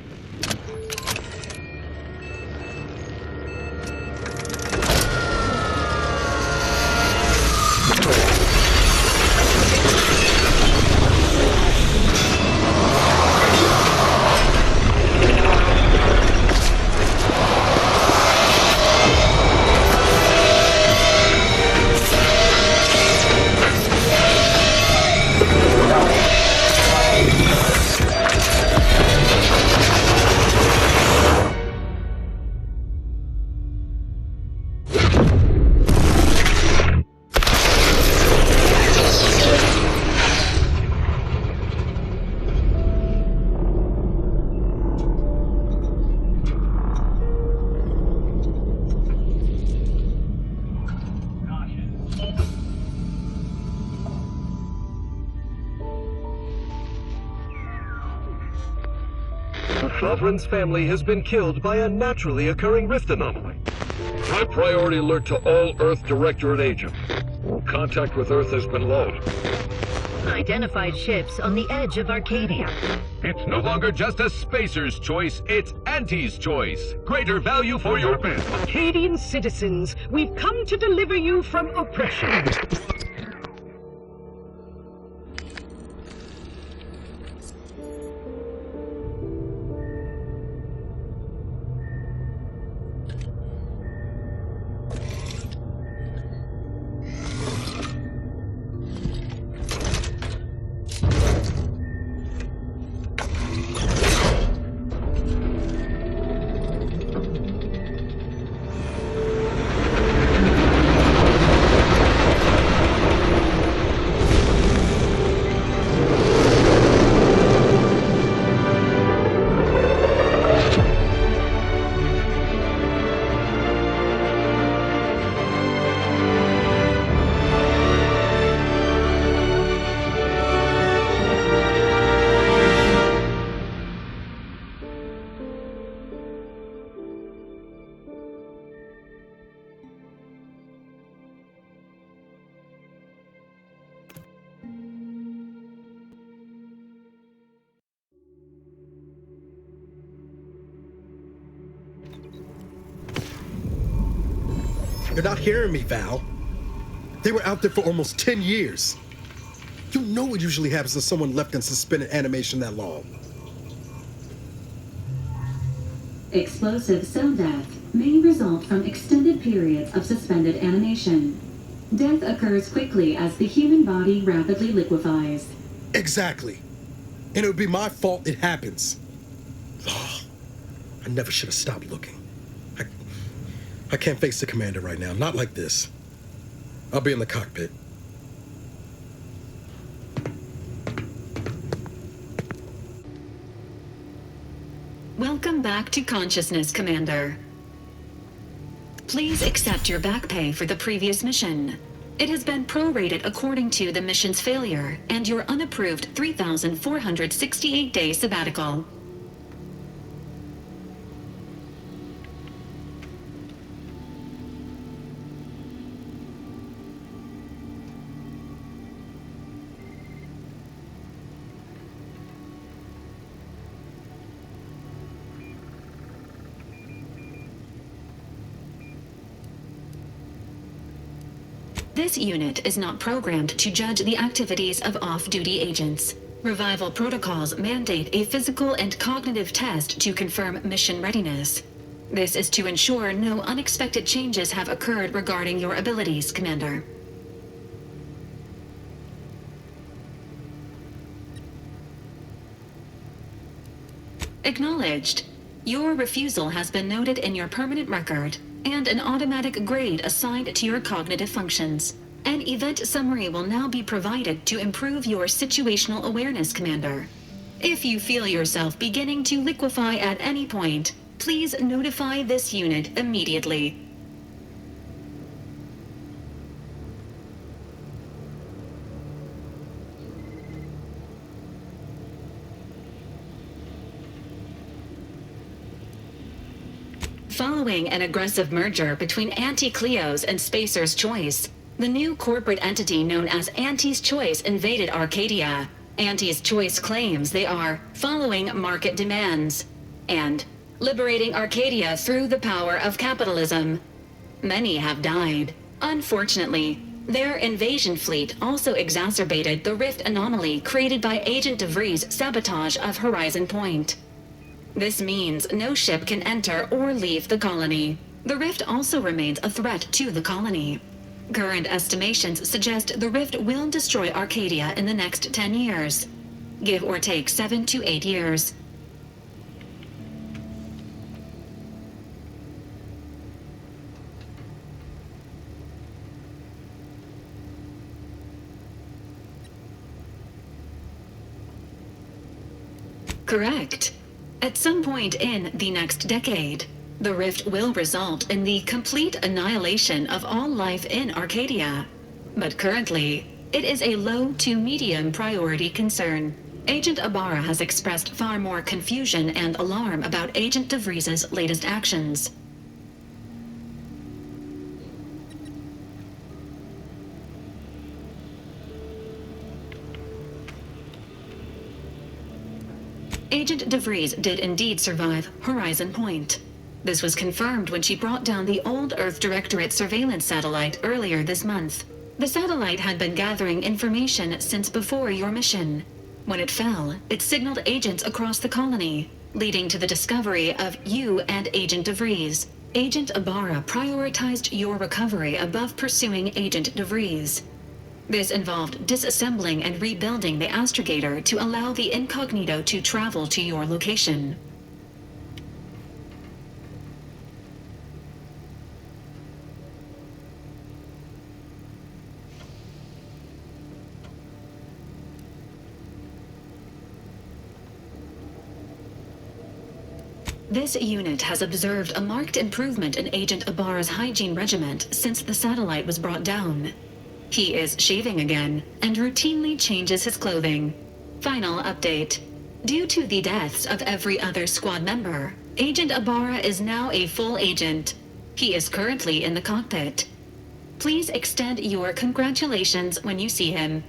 Sovereign's family has been killed by a naturally occurring rift anomaly. High priority alert to all Earth Directorate agents. Contact with Earth has been low. Identified ships on the edge of Arcadia. It's no longer just a spacer's choice, it's Auntie's choice. Greater value for your men. Arcadian citizens, we've come to deliver you from oppression. You're not hearing me, Val. They were out there for almost 10 years. You know what usually happens to someone left in suspended animation that long. Explosive cell death. may result from extended periods of suspended animation. Death occurs quickly as the human body rapidly liquefies. Exactly. And it would be my fault it happens. I never should have stopped looking. I can't face the commander right now, not like this. I'll be in the cockpit. Welcome back to consciousness, Commander. Please accept your back pay for the previous mission. It has been prorated according to the mission's failure and your unapproved 3,468-day sabbatical. This unit is not programmed to judge the activities of off-duty agents. Revival protocols mandate a physical and cognitive test to confirm mission readiness. This is to ensure no unexpected changes have occurred regarding your abilities, Commander. Acknowledged. Your refusal has been noted in your permanent record, and an automatic grade assigned to your cognitive functions. An event summary will now be provided to improve your situational awareness, Commander. If you feel yourself beginning to liquefy at any point, please notify this unit immediately. Following an aggressive merger between Anti-Cleo's and Spacer's Choice, the new corporate entity known as Anti's Choice invaded Arcadia. Anti's Choice claims they are following market demands and liberating Arcadia through the power of capitalism. Many have died. Unfortunately, their invasion fleet also exacerbated the rift anomaly created by Agent DeVries' sabotage of Horizon Point. This means no ship can enter or leave the colony. The rift also remains a threat to the colony. Current estimations suggest the rift will destroy Arcadia in the next 10 years. Give or take 7 to 8 years. Correct. At some point in the next decade, the rift will result in the complete annihilation of all life in Arcadia. But currently, it is a low to medium priority concern. Agent Ibarra has expressed far more confusion and alarm about Agent DeVries' latest actions. Agent DeVries did indeed survive Horizon Point. This was confirmed when she brought down the old Earth Directorate surveillance satellite earlier this month. The satellite had been gathering information since before your mission. When it fell, it signaled agents across the colony, leading to the discovery of you and Agent DeVries. Agent Ibarra prioritized your recovery above pursuing Agent DeVries. This involved disassembling and rebuilding the astrogator to allow the incognito to travel to your location. This unit has observed a marked improvement in Agent Ibarra's hygiene regimen since the satellite was brought down. He is shaving again and routinely changes his clothing. Final update. Due to the deaths of every other squad member, Agent Ibarra is now a full agent. He is currently in the cockpit. Please extend your congratulations when you see him.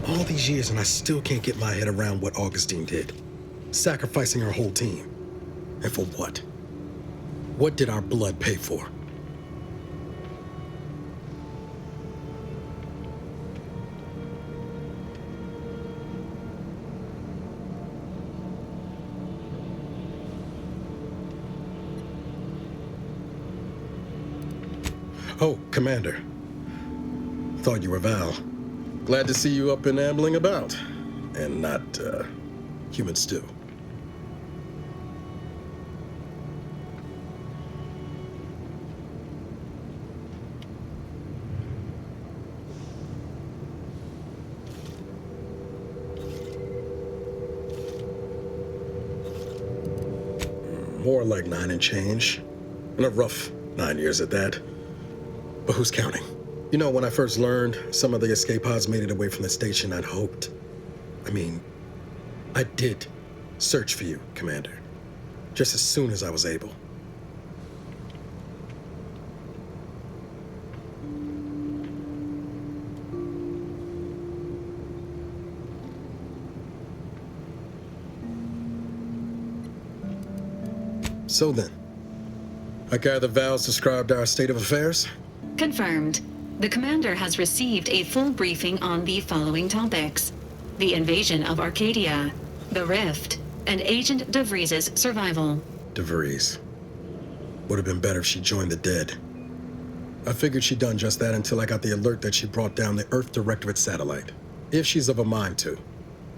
All these years and I still can't get my head around what Augustine did. Sacrificing her whole team. And for what? What did our blood pay for? Oh, Commander. Thought you were Val. Glad to see you up and ambling about. And not, human stew. More like 9 and change. And a rough 9 years at that. But who's counting? You know, when I first learned some of the escape pods made it away from the station, I'd hoped. I did search for you, Commander. Just as soon as I was able. So then, I gather Val's described our state of affairs? Confirmed. The commander has received a full briefing on the following topics: the invasion of Arcadia, the Rift, and Agent DeVries' survival. DeVries. Would have been better if she joined the dead. I figured she'd done just that until I got the alert that she brought down the Earth Directorate satellite. If she's of a mind to,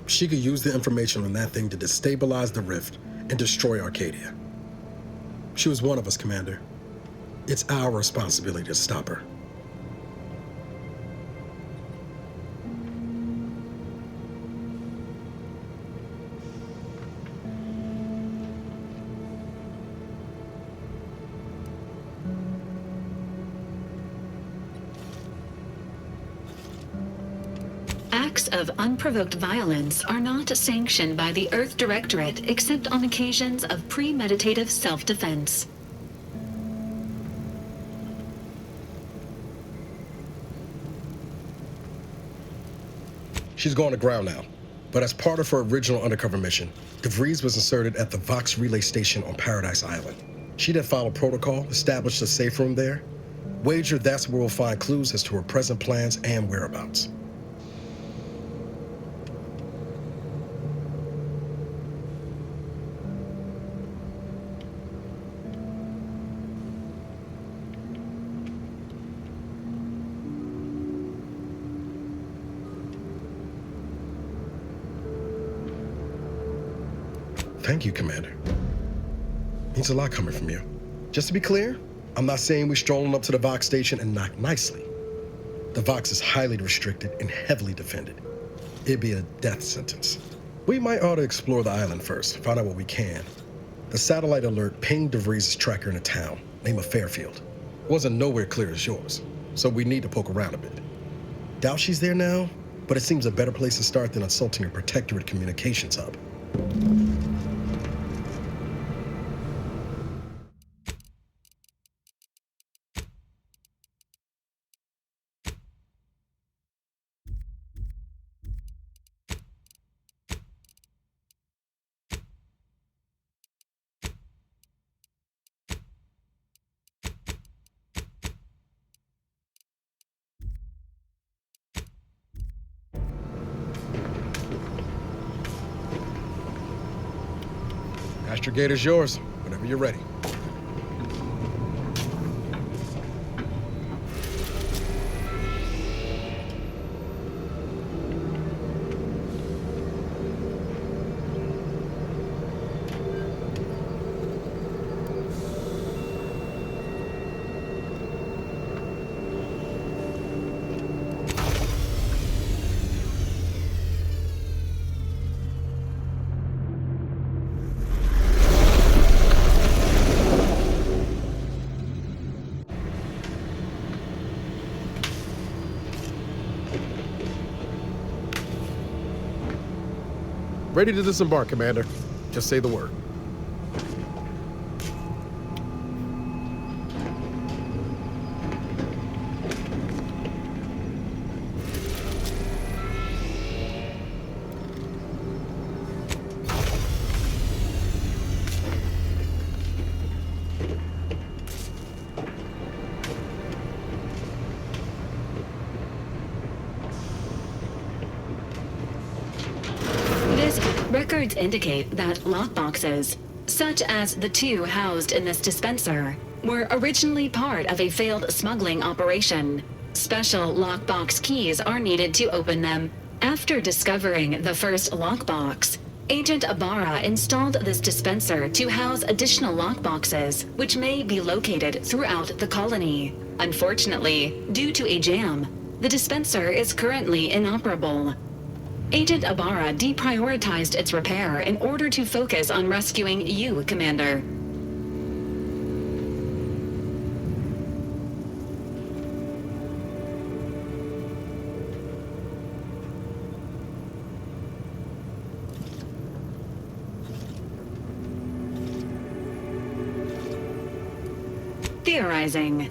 she could use the information on that thing to destabilize the Rift and destroy Arcadia. She was one of us, Commander. It's our responsibility to stop her. Acts of unprovoked violence are not sanctioned by the Earth Directorate except on occasions of premeditative self-defense. She's gone to ground now, but as part of her original undercover mission, DeVries was inserted at the Vox relay station on Paradise Island. She'd have followed protocol, established a safe room there. Wager that's where we'll find clues as to her present plans and whereabouts. Thank you, Commander. Means a lot coming from you. Just to be clear, I'm not saying we're strolling up to the Vox station and knock nicely. The Vox is highly restricted and heavily defended. It'd be a death sentence. We might ought to explore the island first, find out what we can. The satellite alert pinged DeVries' tracker in a town, name of Fairfield. It wasn't nowhere clear as yours, so we need to poke around a bit. Doubt she's there now, but it seems a better place to start than assaulting a Protectorate communications hub. Astrogator's yours, whenever you're ready. Ready to disembark, Commander. Just say the word. Records indicate that lockboxes, such as the two housed in this dispenser, were originally part of a failed smuggling operation. Special lockbox keys are needed to open them. After discovering the first lockbox, Agent Ibarra installed this dispenser to house additional lockboxes, which may be located throughout the colony. Unfortunately, due to a jam, the dispenser is currently inoperable. Agent Ibarra deprioritized its repair in order to focus on rescuing you, Commander. Theorizing.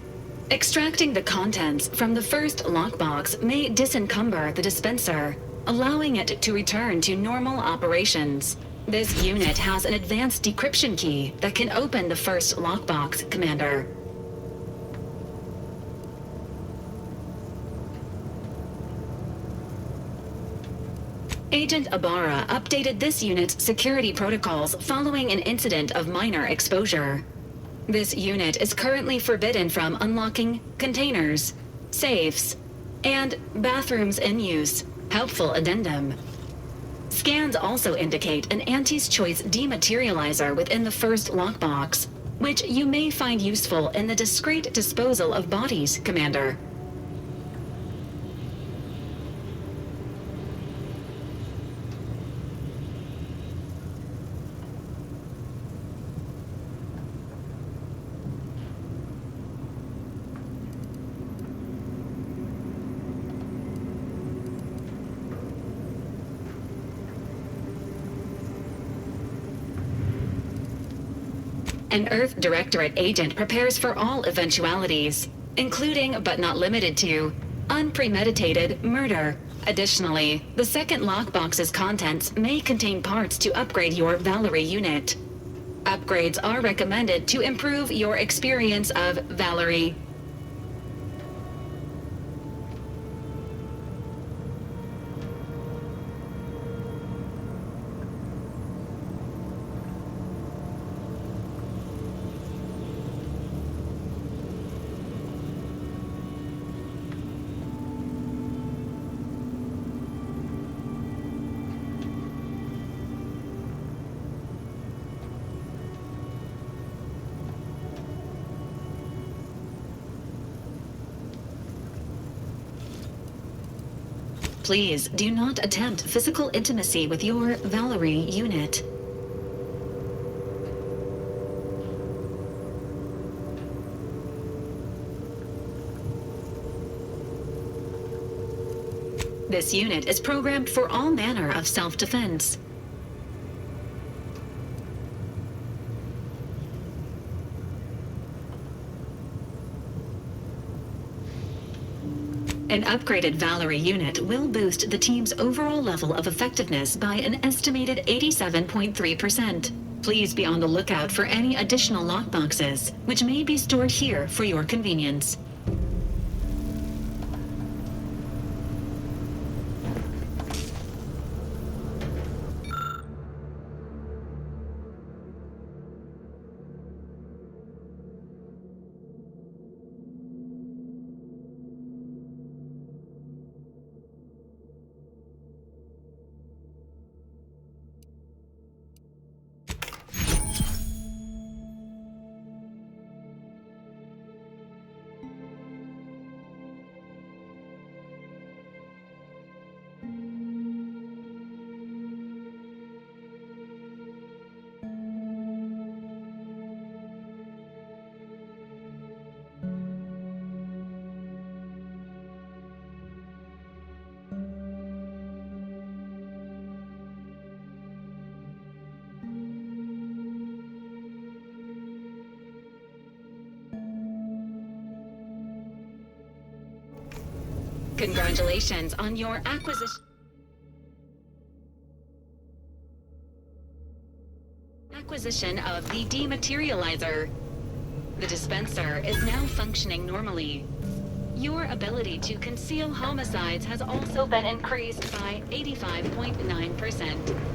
Extracting the contents from the first lockbox may disencumber the dispenser, allowing it to return to normal operations. This unit has an advanced decryption key that can open the first lockbox, Commander. Agent Ibarra updated this unit's security protocols following an incident of minor exposure. This unit is currently forbidden from unlocking containers, safes, and bathrooms in use. Helpful addendum. Scans also indicate an Auntie's Choice dematerializer within the first lockbox, which you may find useful in the discreet disposal of bodies, Commander. An Earth Directorate agent prepares for all eventualities, including but not limited to unpremeditated murder. Additionally, the second lockbox's contents may contain parts to upgrade your Valerie unit. Upgrades are recommended to improve your experience of Valerie. Please do not attempt physical intimacy with your Valerie unit. This unit is programmed for all manner of self-defense. An upgraded Valerie unit will boost the team's overall level of effectiveness by an estimated 87.3%. Please be on the lookout for any additional lockboxes, which may be stored here for your convenience. Congratulations on your acquisition of the dematerializer. The dispenser is now functioning normally. Your ability to conceal homicides has also been increased by 85.9%.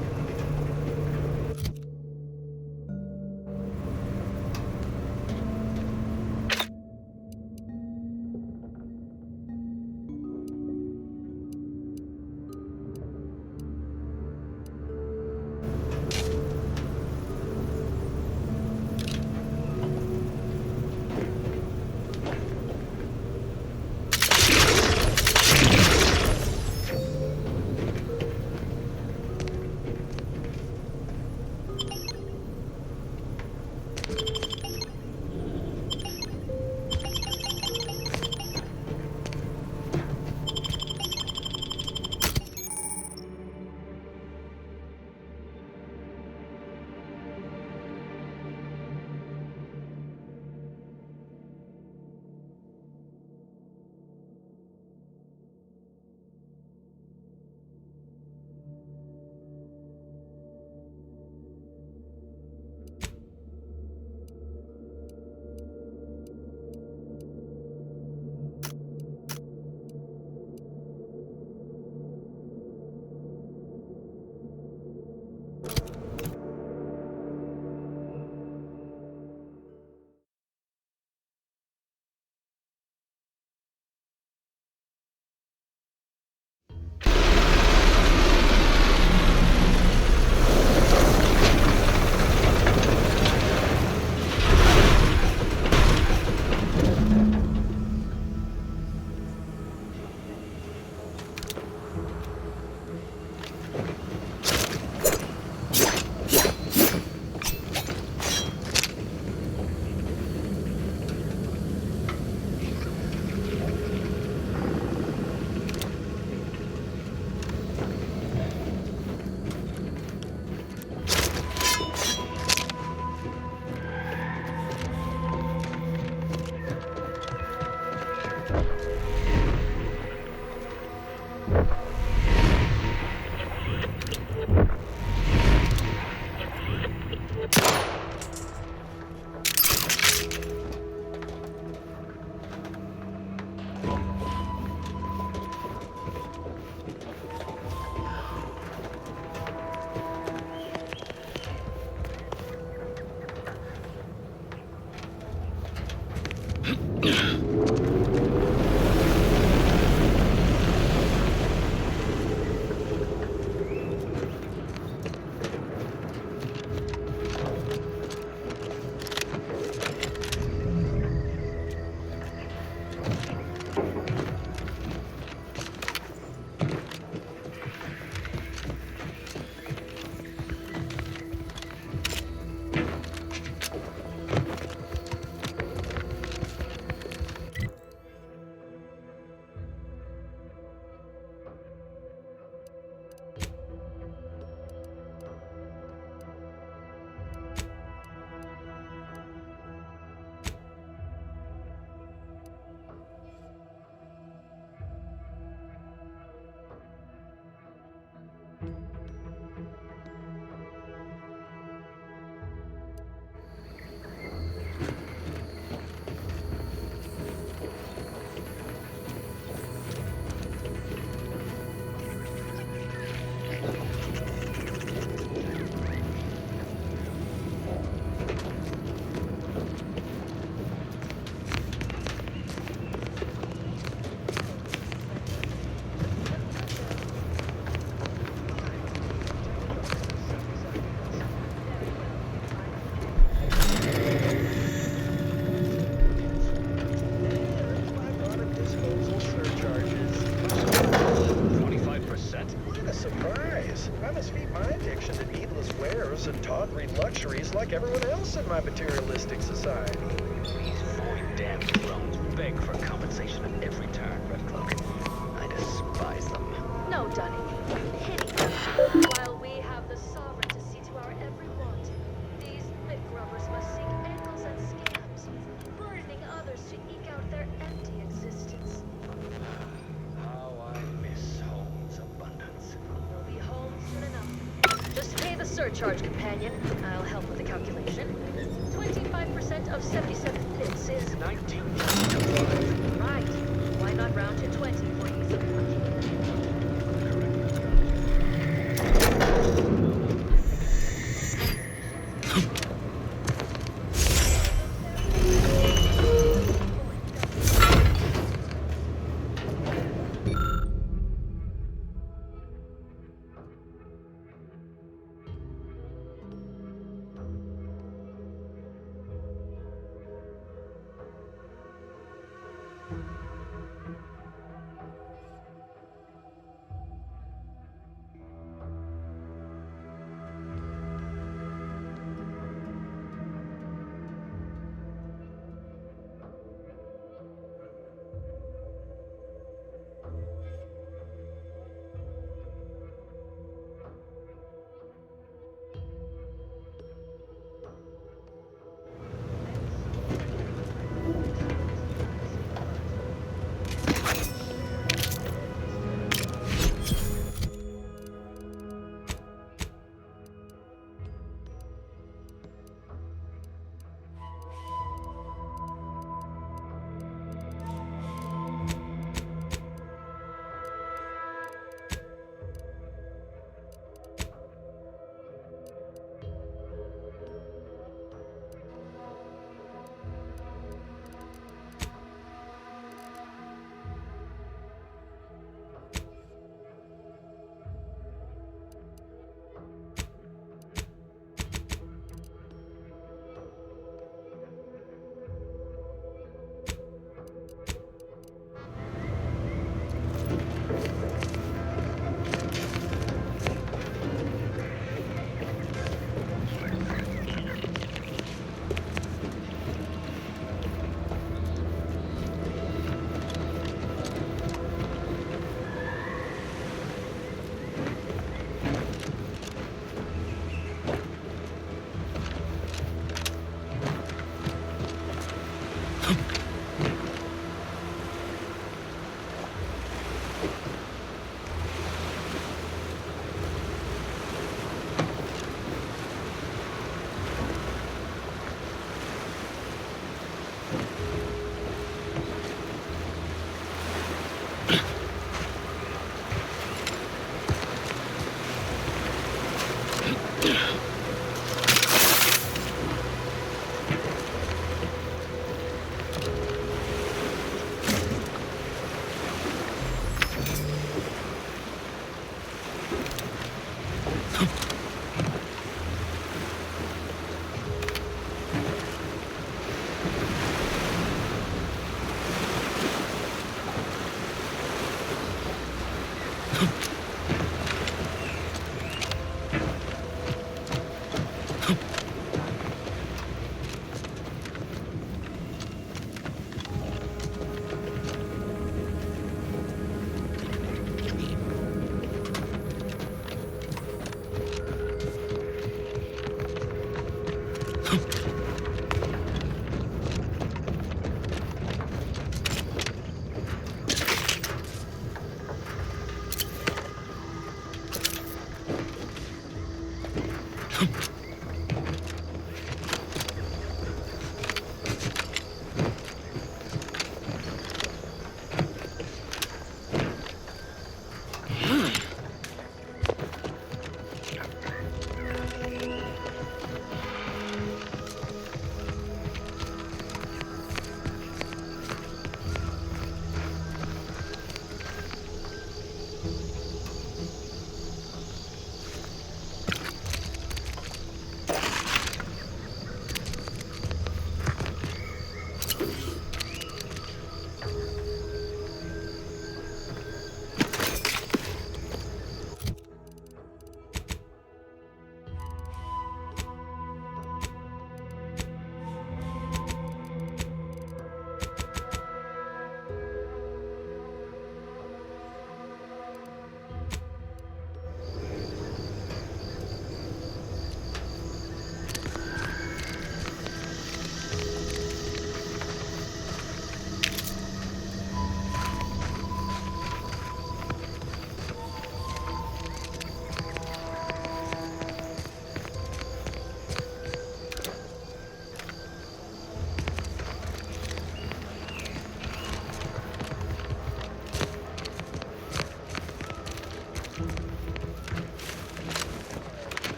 luxuries like everyone else in my materialistic society. These void damn drones beg for compensation at every turn, Red Cloak. I despise them. No, Dunny. Pity them. While we have the sovereign to see to our every want, these mick rubbers must seek angles and scams, burdening others to eke out their empty existence. surcharge, companion. I'll help with the calculation. 25% of 77 bits is 19. Right. Why not round to 20 for ease of working?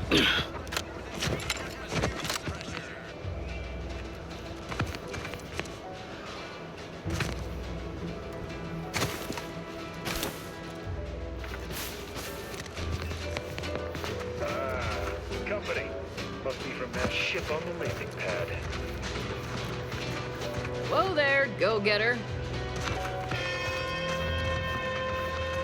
Company. Must be from that ship on the landing pad. Whoa there, go-getter.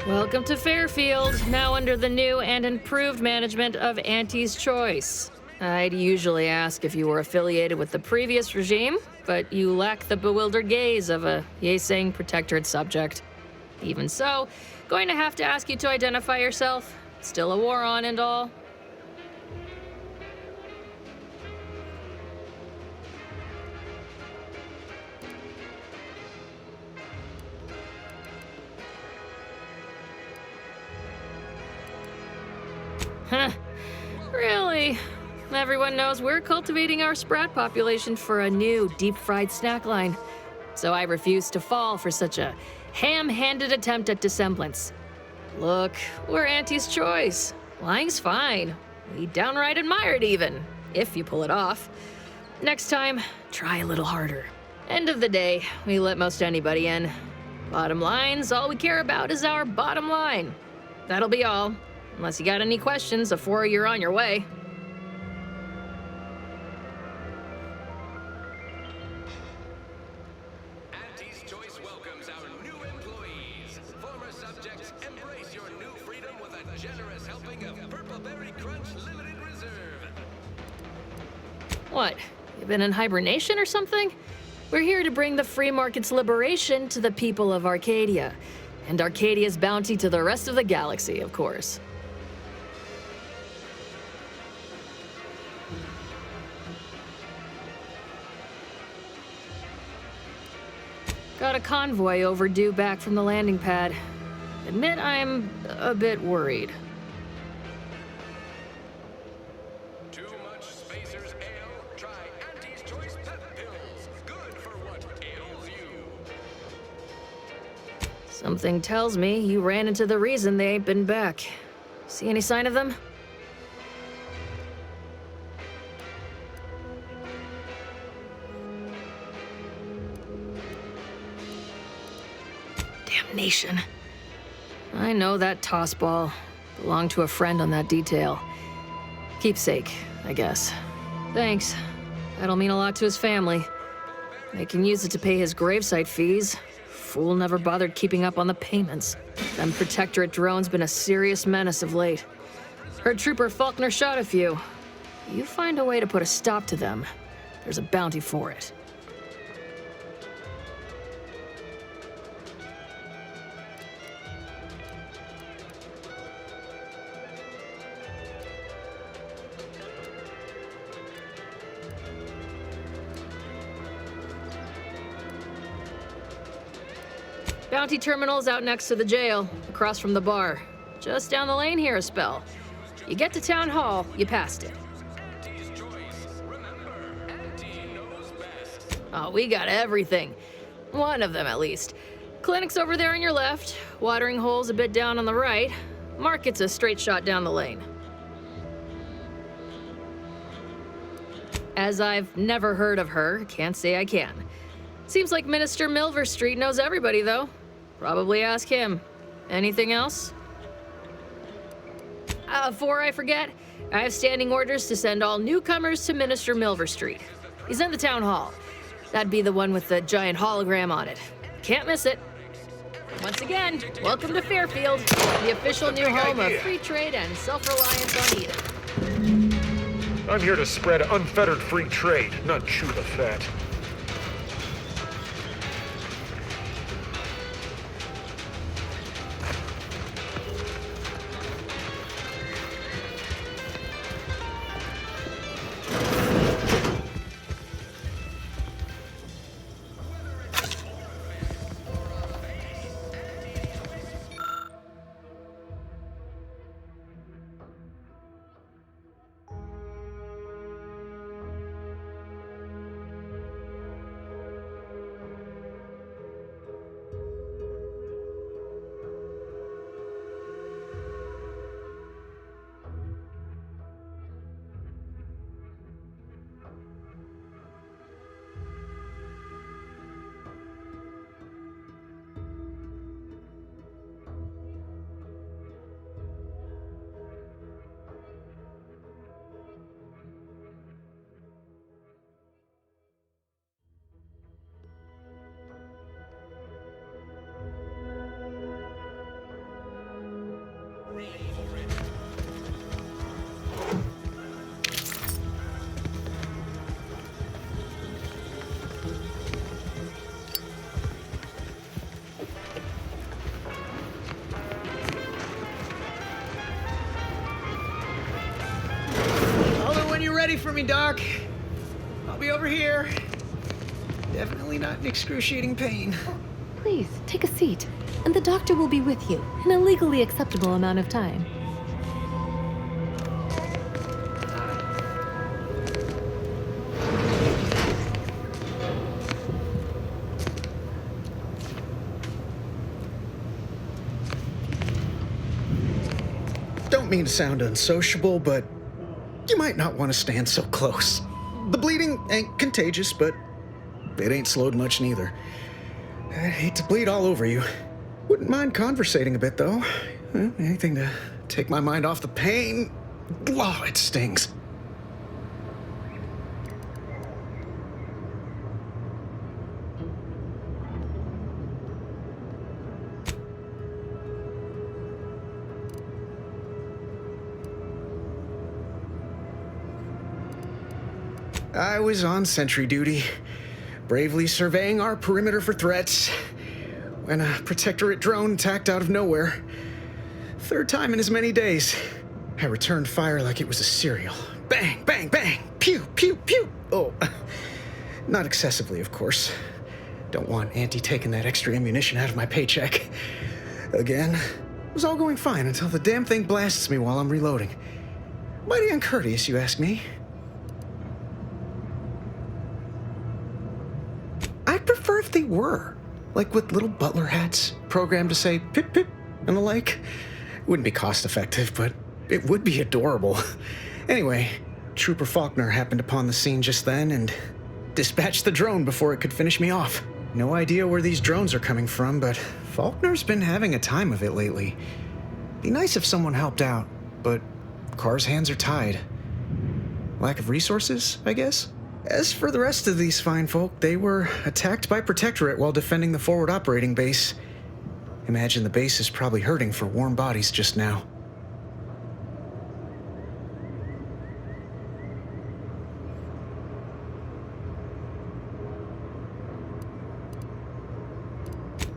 Welcome to Fairfield, now under the new and improved management of Auntie's Choice. I'd usually ask if you were affiliated with the previous regime, but you lack the bewildered gaze of a yay-saying protectorate subject. Even so, going to have to ask you to identify yourself. Still a war on and all. Huh. Really? Everyone knows we're cultivating our sprat population for a new deep-fried snack line. So I refuse to fall for such a ham-handed attempt at dissemblance. Look, we're Auntie's Choice. Lying's fine. We downright admire it even, if you pull it off. Next time, try a little harder. End of the day, we let most anybody in. Bottom line's all we care about is our bottom line. That'll be all. Unless you got any questions before you're on your way. Auntie's Choice welcomes our new employees. Former subjects, embrace your new freedom with a generous helping of Purple Berry Crunch Limited Reserve. What? You been in hibernation or something? We're here to bring the free market's liberation to the people of Arcadia. And Arcadia's bounty to the rest of the galaxy, of course. Got a convoy overdue back from the landing pad. Admit I'm a bit worried. Too much Spacer's Ale? Try Auntie's Choice Pep Pills. Good for what ails you. Something tells me you ran into the reason they ain't been back. See any sign of them? Damnation. I know that tossball. Belonged to a friend on that detail. Keepsake, I guess. Thanks. That'll mean a lot to his family. They can use it to pay his gravesite fees. Fool never bothered keeping up on the payments. Them Protectorate drones been a serious menace of late. Heard Trooper Faulkner shot a few. You find a way to put a stop to them. There's a bounty for it. Bounty terminal's out next to the jail, across from the bar. Just down the lane here a spell. You get to Town Hall, you passed it. Oh, we got everything. One of them, at least. Clinic's over there on your left, watering hole's a bit down on the right. Market's a straight shot down the lane. As I've never heard of her, can't say I can. Seems like Minister Milver Street knows everybody, though. Probably ask him. Anything else? Before I forget, I have standing orders to send all newcomers to Minister Milver Street. He's in the town hall. That'd be the one with the giant hologram on it. Can't miss it. Once again, welcome to Fairfield, the official new home of free trade and self-reliance on Eden. I'm here to spread unfettered free trade, not chew the fat. Holler when you're ready for me, Doc. I'll be over here. Definitely not in excruciating pain. Please, take a seat, and the doctor will be with you in a legally acceptable amount of time. Don't mean to sound unsociable, but you might not want to stand so close. The bleeding ain't contagious, but it ain't slowed much neither. I hate to bleed all over you. Wouldn't mind conversating a bit, though. Anything to take my mind off the pain. Oh, it stings. I was on sentry duty, bravely surveying our perimeter for threats, when a Protectorate drone attacked out of nowhere. Third time in as many days. I returned fire like it was a cereal. Bang, bang, bang! Pew, pew, pew! Oh, not excessively, of course. Don't want Auntie taking that extra ammunition out of my paycheck. Again, it was all going fine until the damn thing blasts me while I'm reloading. Mighty uncourteous, you ask me. I'd prefer if they were, like with little butler hats, programmed to say pip pip and the like. Wouldn't be cost effective, but it would be adorable. Anyway, Trooper Faulkner happened upon the scene just then and dispatched the drone before it could finish me off. No idea where these drones are coming from, but Faulkner's been having a time of it lately. Be nice if someone helped out, but Carr's hands are tied. Lack of resources, I guess? As for the rest of these fine folk, they were attacked by Protectorate while defending the forward operating base. Imagine the base is probably hurting for warm bodies just now.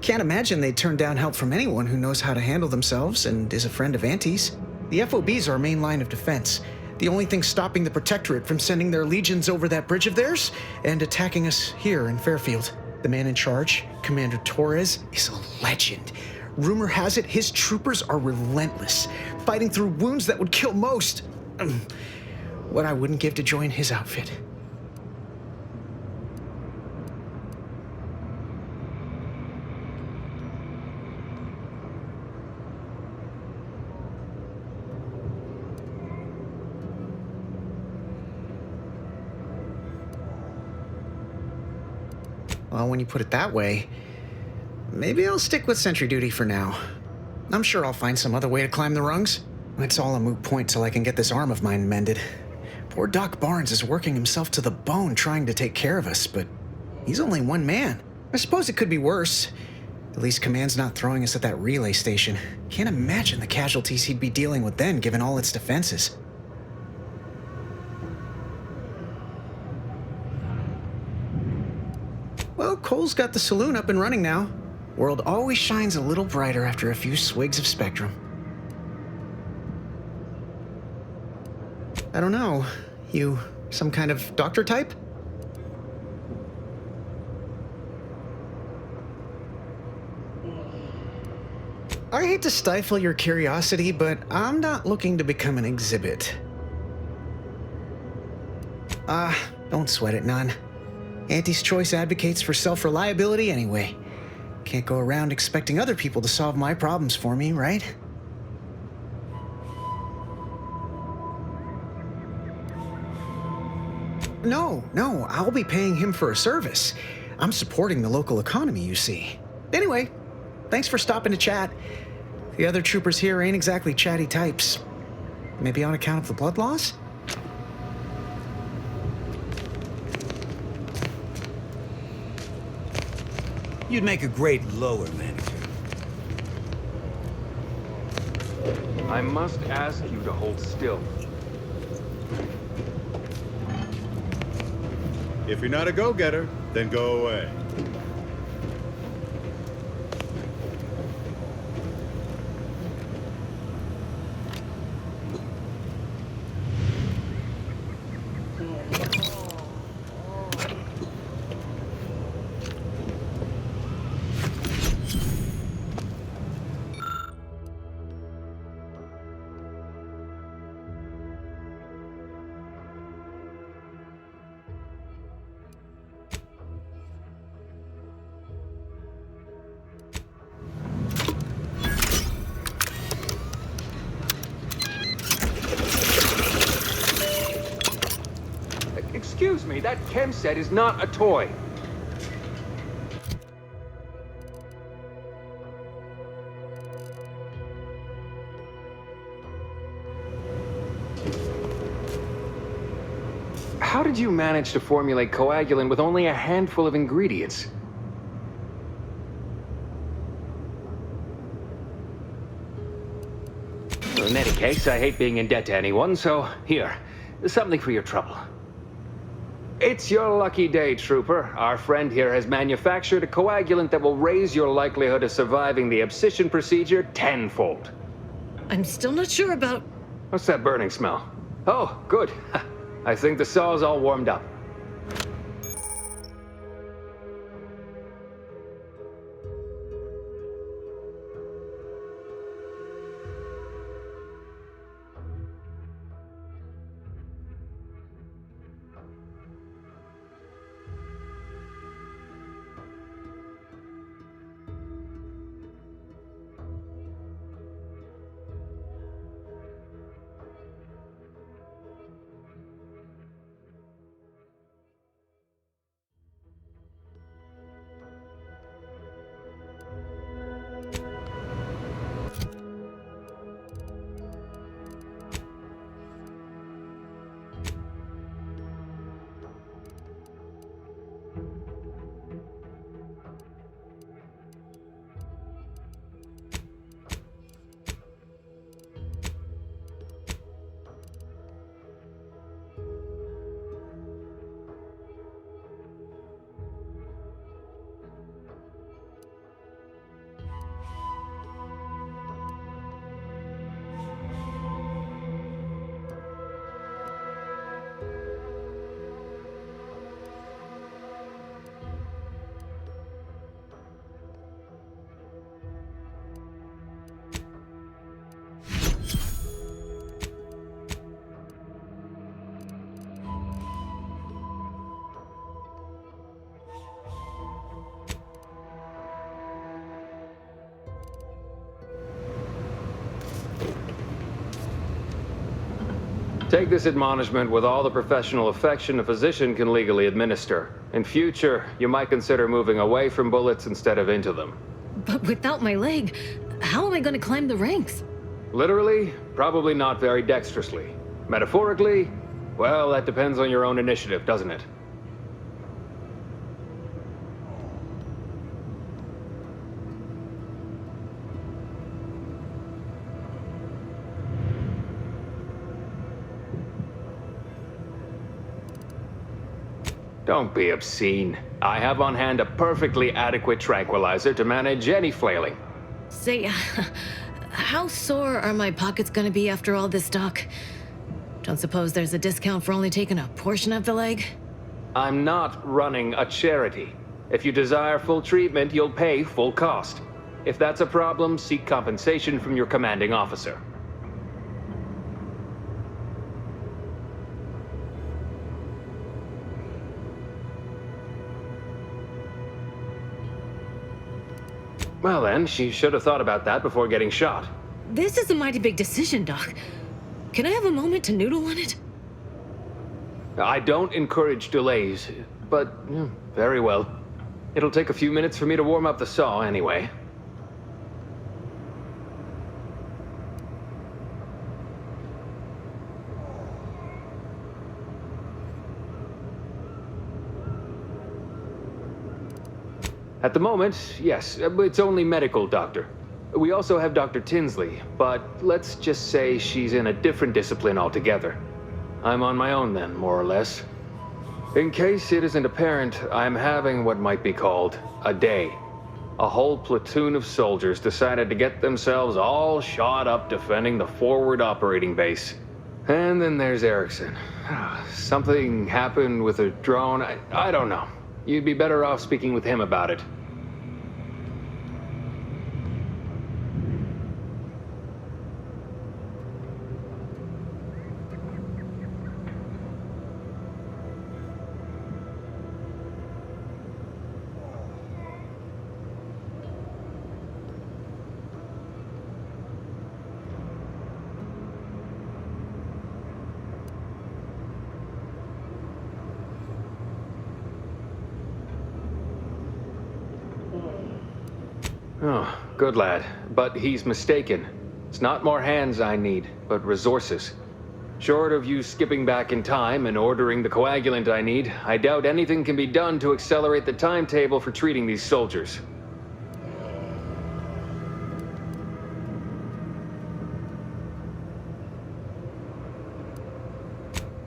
Can't imagine they'd turn down help from anyone who knows how to handle themselves and is a friend of Auntie's. The FOB's our main line of defense. The only thing stopping the Protectorate from sending their legions over that bridge of theirs and attacking us here in Fairfield. The man in charge, Commander Torres, is a legend. Rumor has it his troopers are relentless, fighting through wounds that would kill most. What I wouldn't give to join his outfit. Well, when you put it that way, maybe I'll stick with sentry duty for now. I'm sure I'll find some other way to climb the rungs. It's all a moot point till I can get this arm of mine mended. Poor Doc Barnes is working himself to the bone trying to take care of us, but he's only one man. I suppose it could be worse. At least Command's not throwing us at that relay station. Can't imagine the casualties he'd be dealing with then, given all its defenses. Well, Cole's got the saloon up and running now. World always shines a little brighter after a few swigs of Spectrum. I don't know. You some kind of doctor type? I hate to stifle your curiosity, but I'm not looking to become an exhibit. Don't sweat it none. Auntie's Choice advocates for self-reliability anyway. Can't go around expecting other people to solve my problems for me, right? No, I'll be paying him for a service. I'm supporting the local economy, you see. Anyway, thanks for stopping to chat. The other troopers here ain't exactly chatty types. Maybe on account of the blood loss? You'd make a great lower manager. I must ask you to hold still. If you're not a go-getter, then go away. Excuse me, that chem set is not a toy. How did you manage to formulate coagulant with only a handful of ingredients? In any case, I hate being in debt to anyone, so here, something for your trouble. It's your lucky day, Trooper. Our friend here has manufactured a coagulant that will raise your likelihood of surviving the abscission procedure tenfold. I'm still not sure about... What's that burning smell? Oh, good. I think the saw's all warmed up. Take this admonishment with all the professional affection a physician can legally administer. In future, you might consider moving away from bullets instead of into them. But without my leg, how am I going to climb the ranks? Literally, probably not very dexterously. Metaphorically, well, that depends on your own initiative, doesn't it? Don't be obscene. I have on hand a perfectly adequate tranquilizer to manage any flailing. Say, how sore are my pockets gonna be after all this, Doc? Don't suppose there's a discount for only taking a portion of the leg? I'm not running a charity. If you desire full treatment, you'll pay full cost. If that's a problem, seek compensation from your commanding officer. Well then, she should have thought about that before getting shot. This is a mighty big decision, Doc. Can I have a moment to noodle on it? I don't encourage delays, but very well. It'll take a few minutes for me to warm up the saw anyway. At the moment, yes, it's only medical, Doctor. We also have Dr. Tinsley, but let's just say she's in a different discipline altogether. I'm on my own then, more or less. In case it isn't apparent, I'm having what might be called a day. A whole platoon of soldiers decided to get themselves all shot up defending the forward operating base. And then there's Erickson. Something happened with a drone. I don't know. You'd be better off speaking with him about it. Oh, good lad. But he's mistaken. It's not more hands I need, but resources. Short of you skipping back in time and ordering the coagulant I need, I doubt anything can be done to accelerate the timetable for treating these soldiers.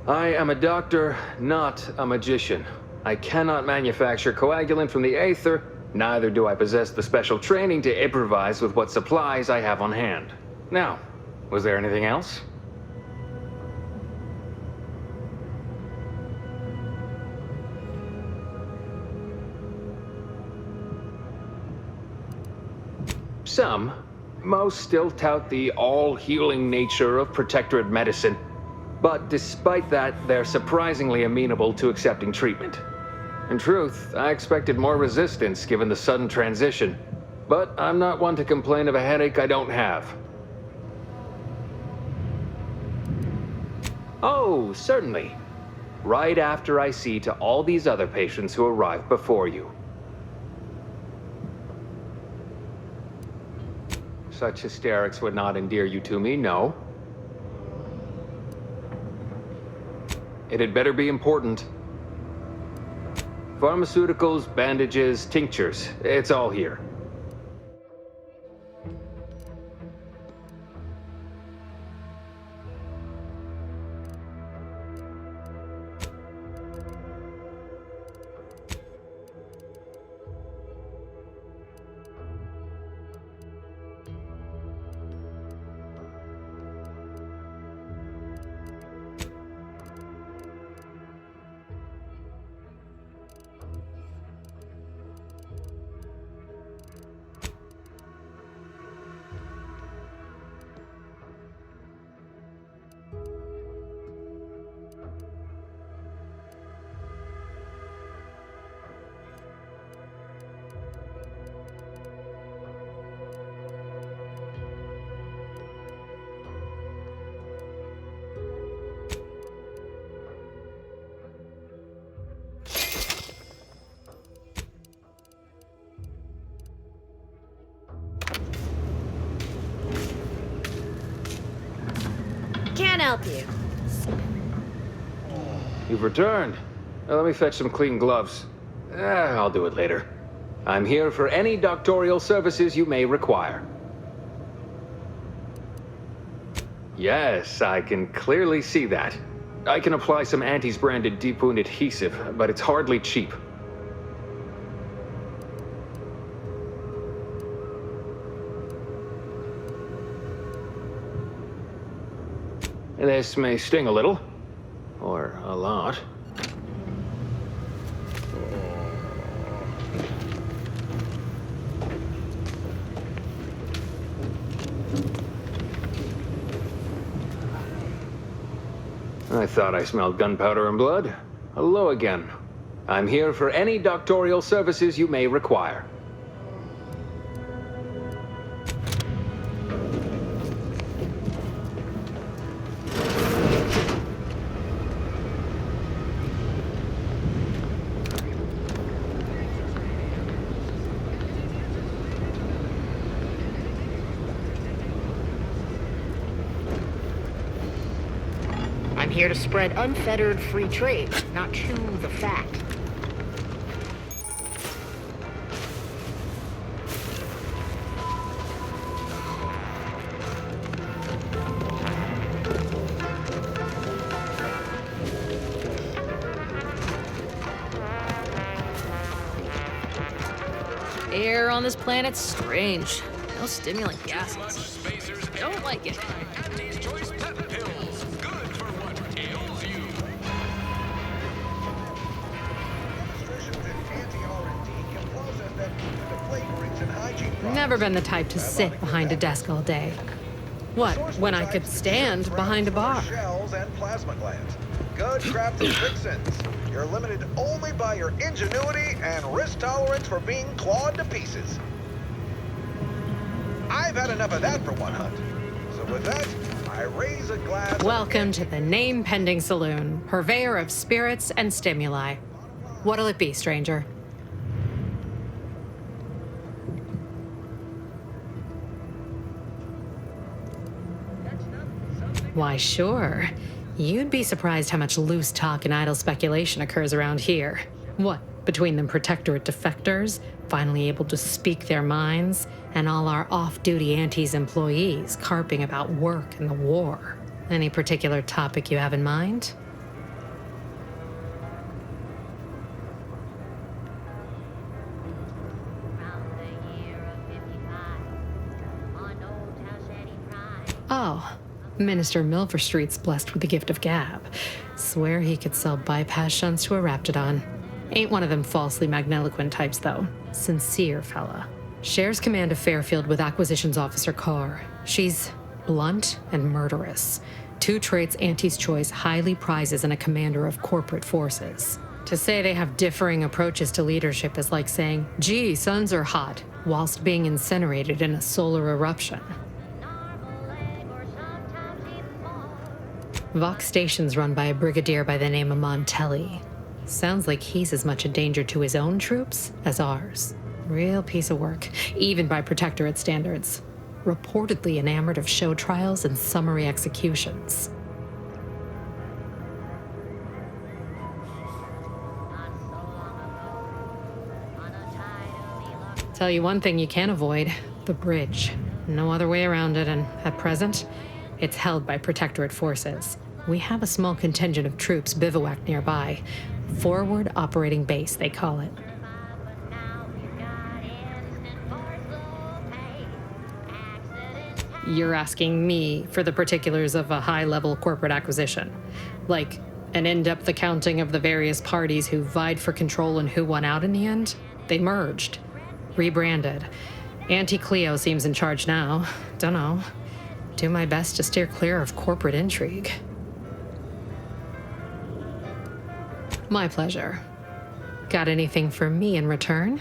I am a doctor, not a magician. I cannot manufacture coagulant from the aether. Neither do I possess the special training to improvise with what supplies I have on hand. Now, was there anything else? Some. Most still tout the all-healing nature of protectorate medicine. But despite that, they're surprisingly amenable to accepting treatment. In truth, I expected more resistance given the sudden transition. But I'm not one to complain of a headache I don't have. Oh, certainly. Right after I see to all these other patients who arrived before you. Such hysterics would not endear you to me, no. It had better be important. Pharmaceuticals, bandages, tinctures. It's all here. Can't help you. You've returned. Now let me fetch some clean gloves. I'll do it later. I'm here for any doctorial services you may require. Yes, I can clearly see that. I can apply some Antes-branded deep wound adhesive, but it's hardly cheap. This may sting a little, or a lot. I thought I smelled gunpowder and blood. Hello again. I'm here for any doctorial services you may require. I'm here to spread unfettered free trade, not chew the fat. Air on this planet's strange. No stimulant gases. I don't like it. Andy's Choice Pep Pills. Good for what ails you. Never been the type to sit behind a desk all day. What, when I could stand behind a bar? Shells and plasma glands. Good crafted fixins. You're limited only by your ingenuity and risk tolerance for being clawed to pieces. I've had enough of that for one hunt. So with that, I raise a glass. Welcome to the name-pending saloon, purveyor of spirits and stimuli. What'll it be, stranger? Why, sure. You'd be surprised how much loose talk and idle speculation occurs around here. What, between the Protectorate defectors, finally able to speak their minds, and all our off-duty Antes employees carping about work and the war? Any particular topic you have in mind? Oh, Minister Milverstreet's blessed with the gift of gab. Swear he could sell bypass shunts to a Raptidon. Ain't one of them falsely magniloquent types, though. Sincere fella. Shares command of Fairfield with Acquisitions Officer Carr. She's blunt and murderous. Two traits Antes Choice highly prizes in a commander of corporate forces. To say they have differing approaches to leadership is like saying, gee, suns are hot, whilst being incinerated in a solar eruption. Vox Station's run by a brigadier by the name of Montelli. Sounds like he's as much a danger to his own troops as ours. Real piece of work, even by Protectorate standards. Reportedly enamored of show trials and summary executions. Tell you one thing you can't avoid, the bridge. No other way around it, and at present, it's held by Protectorate forces. We have a small contingent of troops bivouacked nearby. Forward Operating Base, they call it. You're asking me for the particulars of a high-level corporate acquisition. Like an in-depth accounting of the various parties who vied for control and who won out in the end? They merged. Rebranded. Auntie Cleo seems in charge now. Dunno. Do my best to steer clear of corporate intrigue. My pleasure. Got anything for me in return?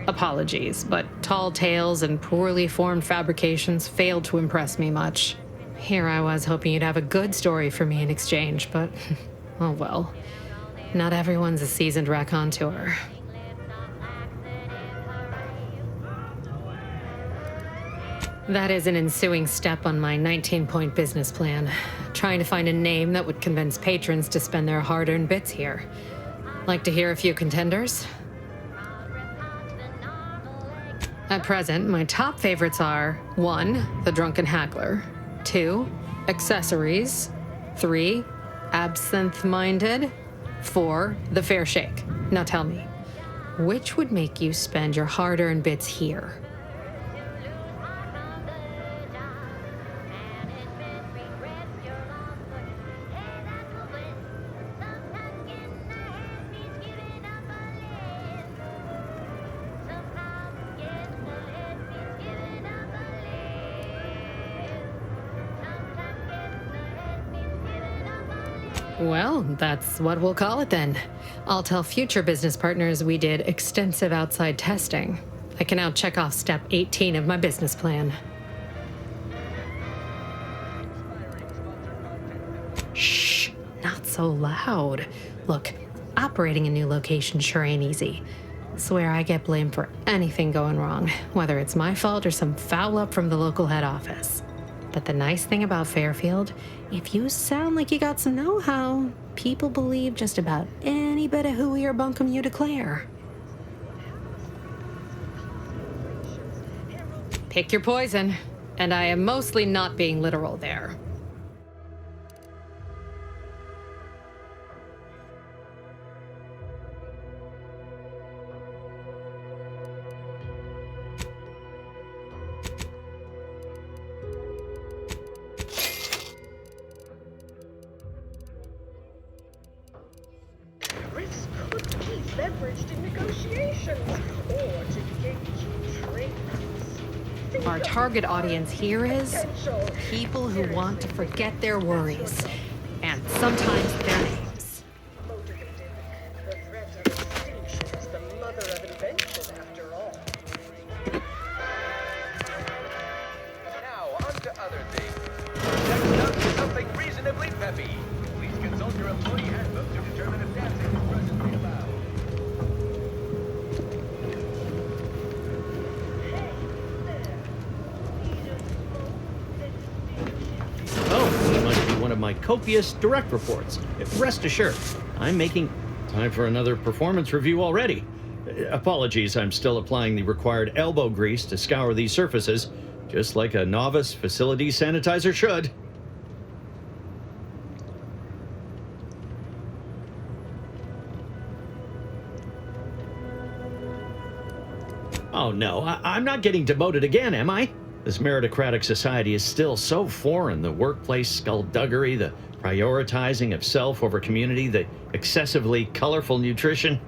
Apologies, but tall tales and poorly formed fabrications failed to impress me much. Here I was hoping you'd have a good story for me in exchange, but oh well. Not everyone's a seasoned raconteur. That is an ensuing step on my 19-point business plan. Trying to find a name that would convince patrons to spend their hard-earned bits here. Like to hear a few contenders? At present, my top favorites are 1. The Drunken Haggler, 2. Accessories, 3. Absinthe-Minded, 4. The Fair Shake. Now tell me, which would make you spend your hard-earned bits here? Well, that's what we'll call it then. I'll tell future business partners we did extensive outside testing. I can now check off step 18 of my business plan. Shh, not so loud. Look, operating a new location sure ain't easy. Swear I get blamed for anything going wrong, whether it's my fault or some foul up from the local head office. But the nice thing about Fairfield, if you sound like you got some know-how, people believe just about any bit of hooey or bunkum you declare. Pick your poison, and I am mostly not being literal there. Risks could be leveraged in negotiations or to gauge trade. Our target audience here is people who want to forget their worries, and sometimes their names. The threat of extinction is the mother of invention, after all. Now, on to other things. Next up is something reasonably peppy. Please consult your employee handbook to determine if dancing is presently allowed. Oh, you must be one of my copious direct reports. Rest assured, I'm making time for another performance review already. Apologies, I'm still applying the required elbow grease to scour these surfaces, just like a novice facility sanitizer should. Oh no, I'm not getting demoted again, am I? This meritocratic society is still so foreign. The workplace skullduggery, the prioritizing of self over community, the excessively colorful nutrition.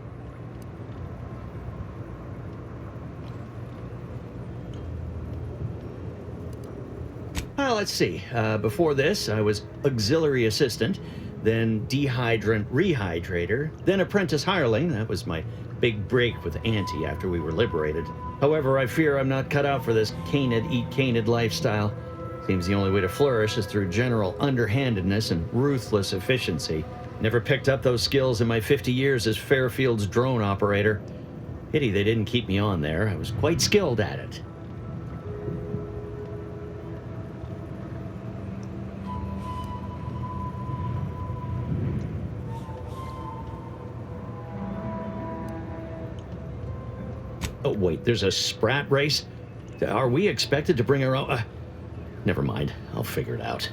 Well, let's see. Before this, I was auxiliary assistant, then dehydrant rehydrator, then apprentice hireling. That was my big break with Auntie after we were liberated. However, I fear I'm not cut out for this canid eat canid lifestyle. Seems the only way to flourish is through general underhandedness and ruthless efficiency. Never picked up those skills in my 50 years as Fairfield's drone operator. Pity they didn't keep me on there. I was quite skilled at it. Oh, wait, there's a sprat race? Are we expected to bring our own? Never mind, I'll figure it out.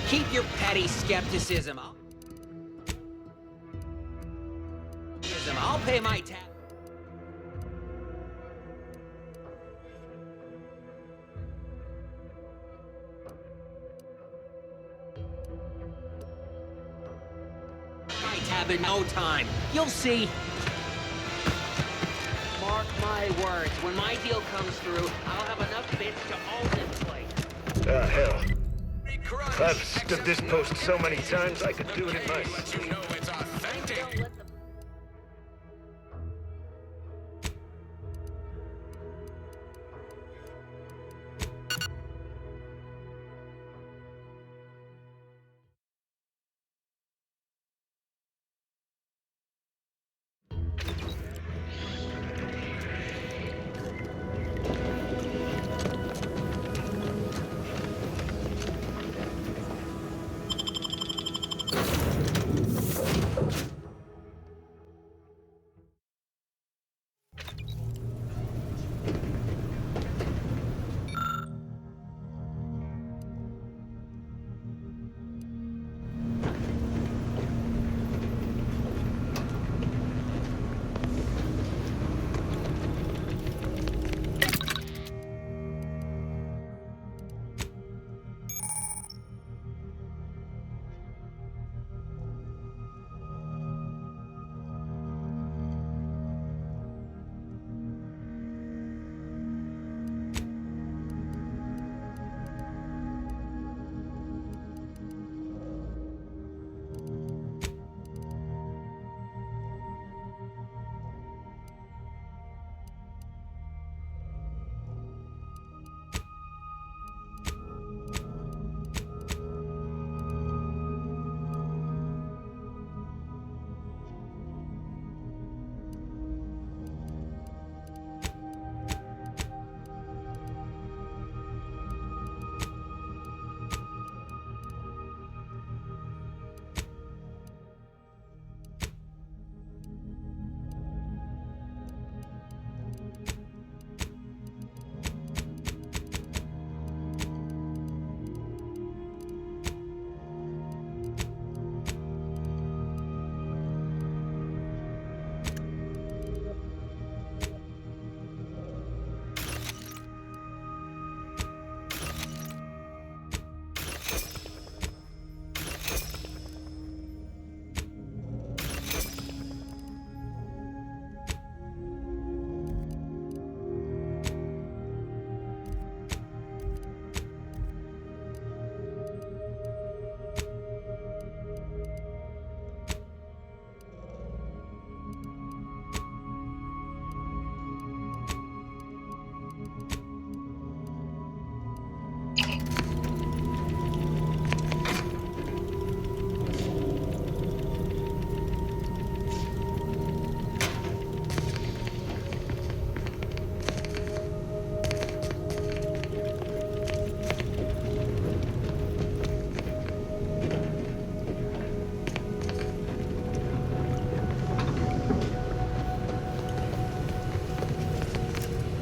Keep your petty skepticism. I'll pay my tax. Might have in no time. You'll see. Mark my words. When my deal comes through, I'll have enough bits to own this place. Ah, hell. I've stood this post so many times I could do it in my sleep.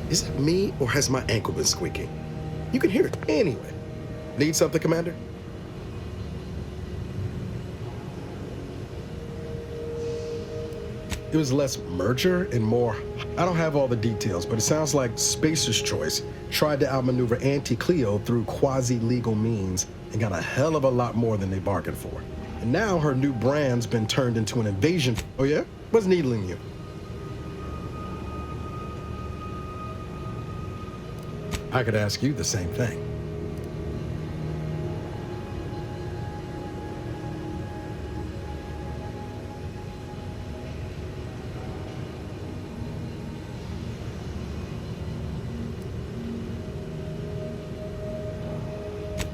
Is it me, or has my ankle been squeaking? You can hear it anyway. Need something, Commander? It was less merger and more... I don't have all the details, but it sounds like Spacer's Choice tried to outmaneuver Anti-Cleo through quasi-legal means and got a hell of a lot more than they bargained for. And now her new brand's been turned into an invasion... Oh yeah? What's needling you? I could ask you the same thing.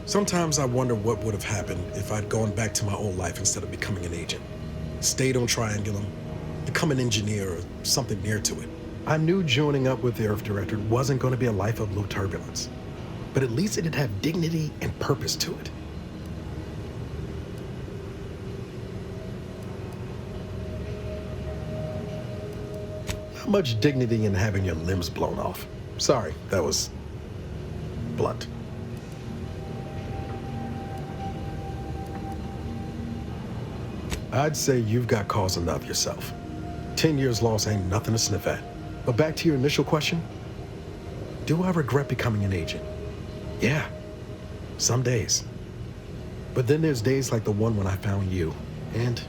Sometimes I wonder what would have happened if I'd gone back to my old life instead of becoming an agent. Stayed on Triangulum, become an engineer or something near to it. I knew joining up with the Earth Directorate wasn't going to be a life of low turbulence, but at least it'd have dignity and purpose to it. Not much dignity in having your limbs blown off. Sorry, that was blunt. I'd say you've got cause enough yourself. 10 years lost ain't nothing to sniff at. But back to your initial question, do I regret becoming an agent? Yeah, some days. But then there's days like the one when I found you, and...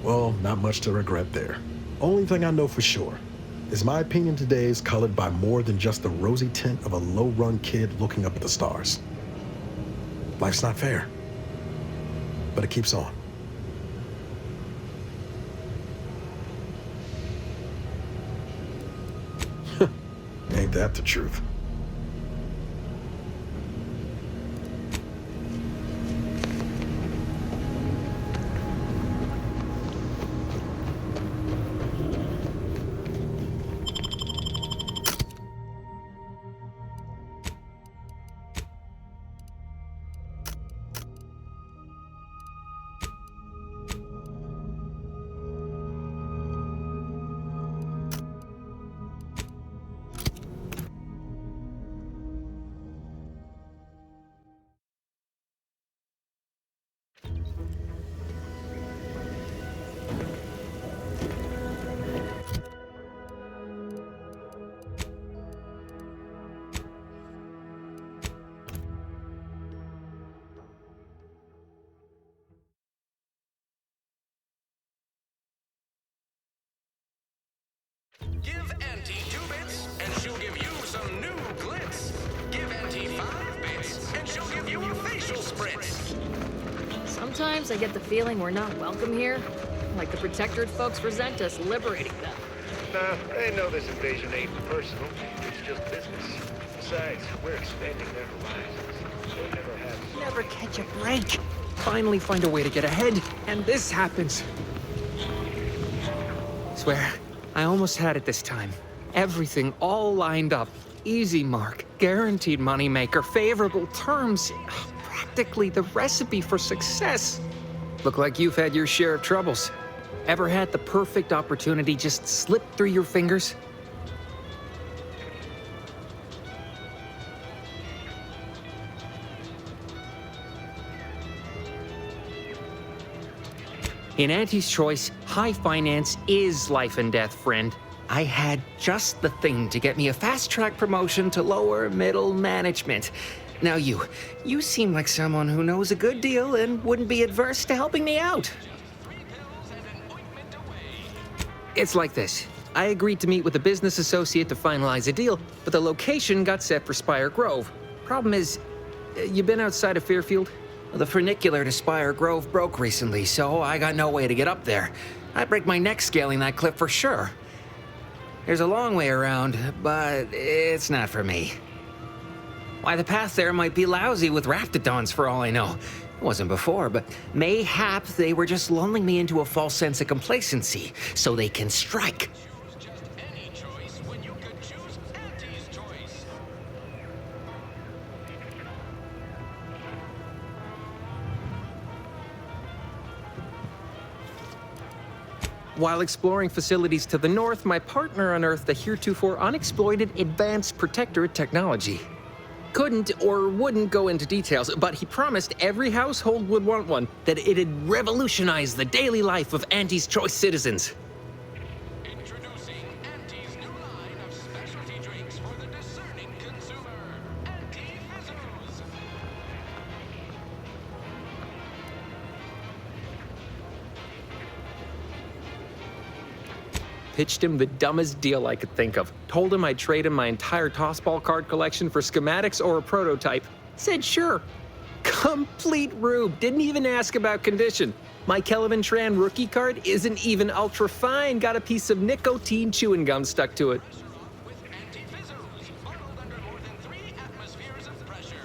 well, not much to regret there. Only thing I know for sure is my opinion today is colored by more than just the rosy tint of a low-run kid looking up at the stars. Life's not fair. But it keeps on. Ain't that the truth? Give Auntie 2 bits, and she'll give you some new glitz. Give Auntie 5 bits, and she'll give you a facial spritz. Sometimes I get the feeling we're not welcome here. Like the Protectorate folks resent us liberating them. Nah, they know this invasion ain't personal. It's just business. Besides, we're expanding their horizons. They never have... Never catch a break. Finally find a way to get ahead, and this happens. Swear, I almost had it this time. Everything all lined up. Easy mark, guaranteed moneymaker, favorable terms. Practically the recipe for success. Look like you've had your share of troubles. Ever had the perfect opportunity just slip through your fingers? In Auntie's choice, high finance is life and death, friend. I had just the thing to get me a fast-track promotion to lower middle management. Now you seem like someone who knows a good deal and wouldn't be adverse to helping me out. It's like this. I agreed to meet with a business associate to finalize a deal, but the location got set for Spire Grove. Problem is, you been outside of Fairfield? The funicular to Spire Grove broke recently, so I got no way to get up there. I'd break my neck scaling that cliff for sure. There's a long way around, but it's not for me. Why, the path there might be lousy with raptidons for all I know. It wasn't before, but mayhap they were just lulling me into a false sense of complacency so they can strike. While exploring facilities to the north, my partner unearthed a heretofore unexploited advanced protectorate technology. Couldn't or wouldn't go into details, but he promised every household would want one, that it'd revolutionize the daily life of Auntie's Choice citizens. Introducing Auntie's new line of specialty drinks for the discerning consumer. Auntie Fizzles. Pitched him the dumbest deal I could think of. Told him I'd trade him my entire tossball card collection for schematics or a prototype. Said sure. Complete rube. Didn't even ask about condition. My Kelvin Tran rookie card isn't even ultra fine. Got a piece of nicotine chewing gum stuck to it. With Auntie Fizzles, bottled under more than 3 atmospheres of pressure.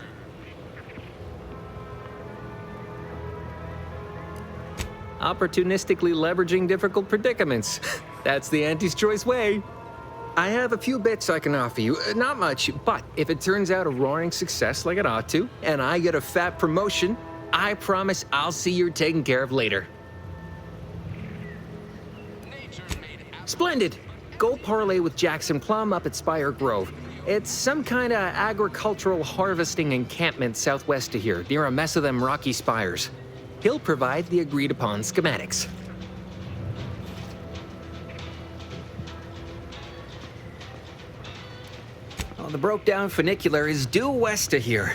Opportunistically leveraging difficult predicaments. That's the Auntie's Choice way. I have a few bits I can offer you. Not much, but if it turns out a roaring success like it ought to, and I get a fat promotion, I promise I'll see you're taken care of later. Splendid. Go parlay with Jackson Plum up at Spire Grove. It's some kind of agricultural harvesting encampment southwest of here, near a mess of them rocky spires. He'll provide the agreed-upon schematics. Well, the broke-down funicular is due west of here.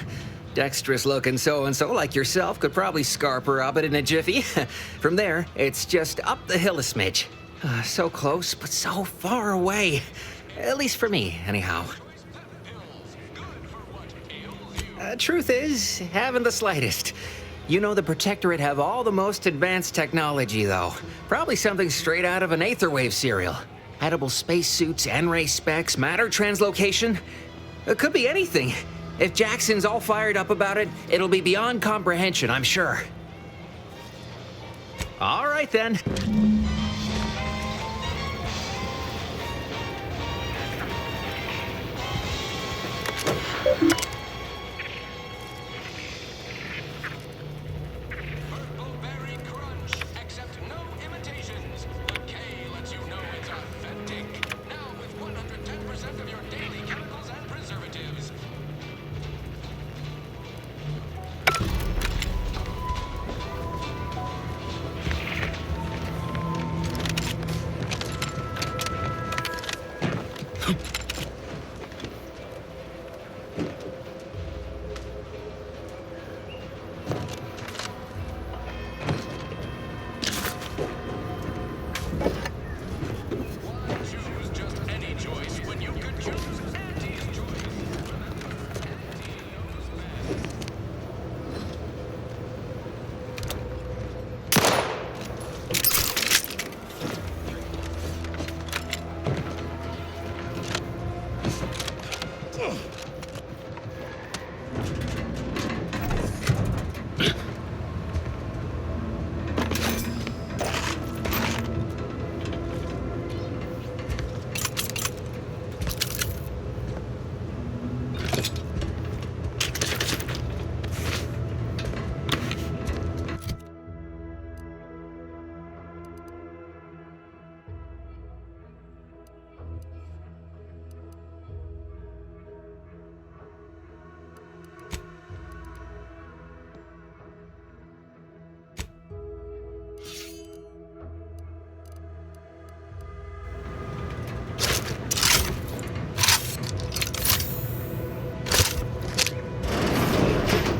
Dexterous-looking so-and-so like yourself could probably scarp her up it in a jiffy. From there, it's just up the hill a smidge. So close, but so far away. At least for me, anyhow. Truth is, haven't the slightest. You know the Protectorate have all the most advanced technology, though. Probably something straight out of an Aetherwave serial. Edible spacesuits, N-ray specs, matter translocation. It could be anything. If Jackson's all fired up about it, it'll be beyond comprehension, I'm sure. All right, then. Purple-berry crunch, accept no imitations. K lets you know it's authentic. Now with 110% of your daily chemicals and preservatives. Why choose just any choice when you could choose Auntie's Choice? Auntie knows best.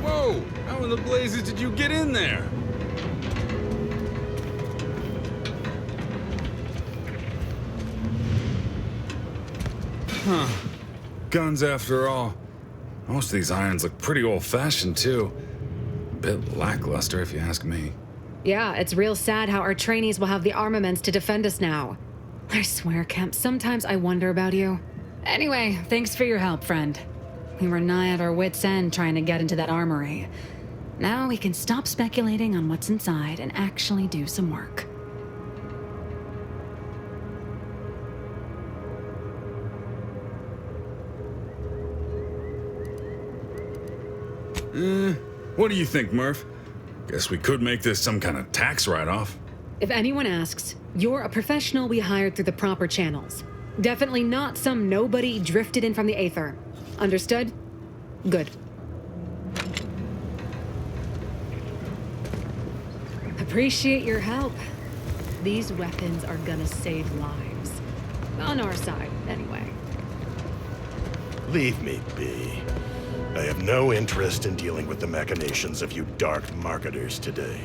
Whoa! How in the blazes did you get in there? Huh. Guns after all. Most of these irons look pretty old-fashioned, too. A bit lackluster, if you ask me. Yeah, it's real sad how our trainees will have the armaments to defend us now. I swear, Kemp, sometimes I wonder about you. Anyway, thanks for your help, friend. We were nigh at our wits' end trying to get into that armory. Now we can stop speculating on what's inside and actually do some work. What do you think, Murph? Guess we could make this some kind of tax write-off. If anyone asks, You're a professional we hired through the proper channels. Definitely not some nobody drifted in from the aether. Understood? Good. Appreciate your help. These weapons are gonna save lives. On our side, anyway. Leave me be. I have no interest in dealing with the machinations of you dark marketers today.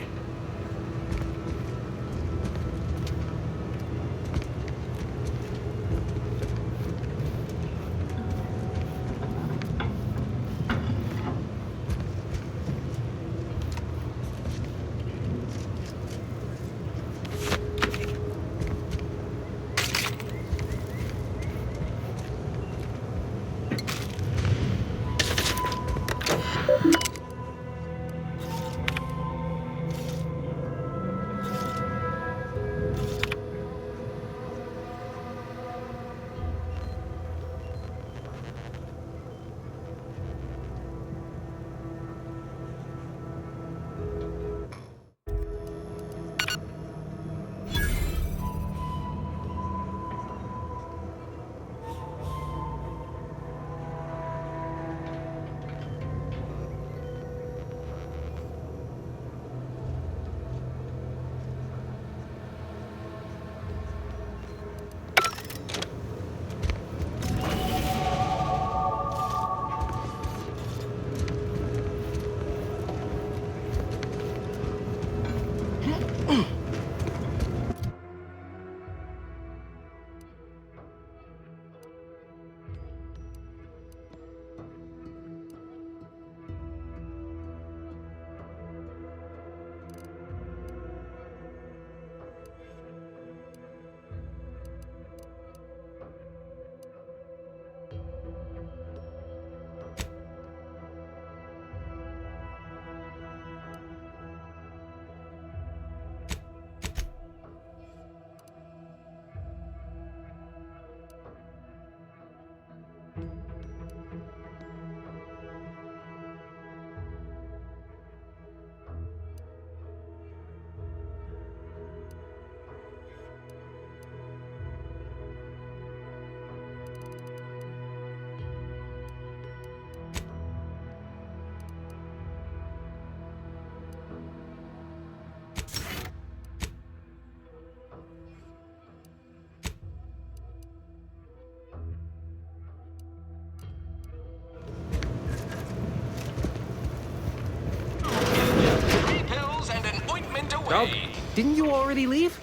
Oh, didn't you already leave?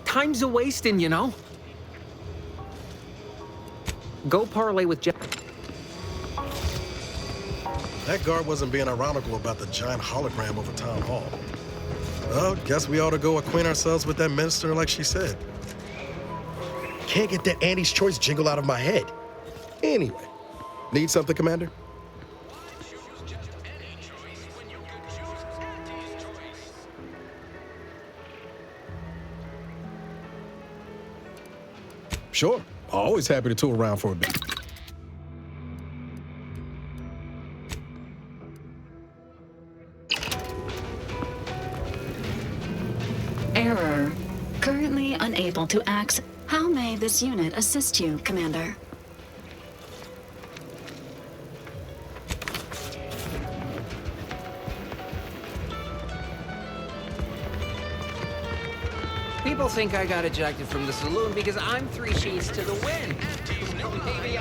Time's a wasting, you know. Go parlay with Jeff. That guard wasn't being ironical about the giant hologram over town hall. Well, guess we ought to go acquaint ourselves with that minister like she said. Can't get that Andy's Choice jingle out of my head. Anyway, need something, Commander? Sure. Always happy to tool around for a bit. Error. Currently unable to access. How may this unit assist you, Commander? People think I got ejected from the saloon because I'm 3 sheets to the wind. Maybe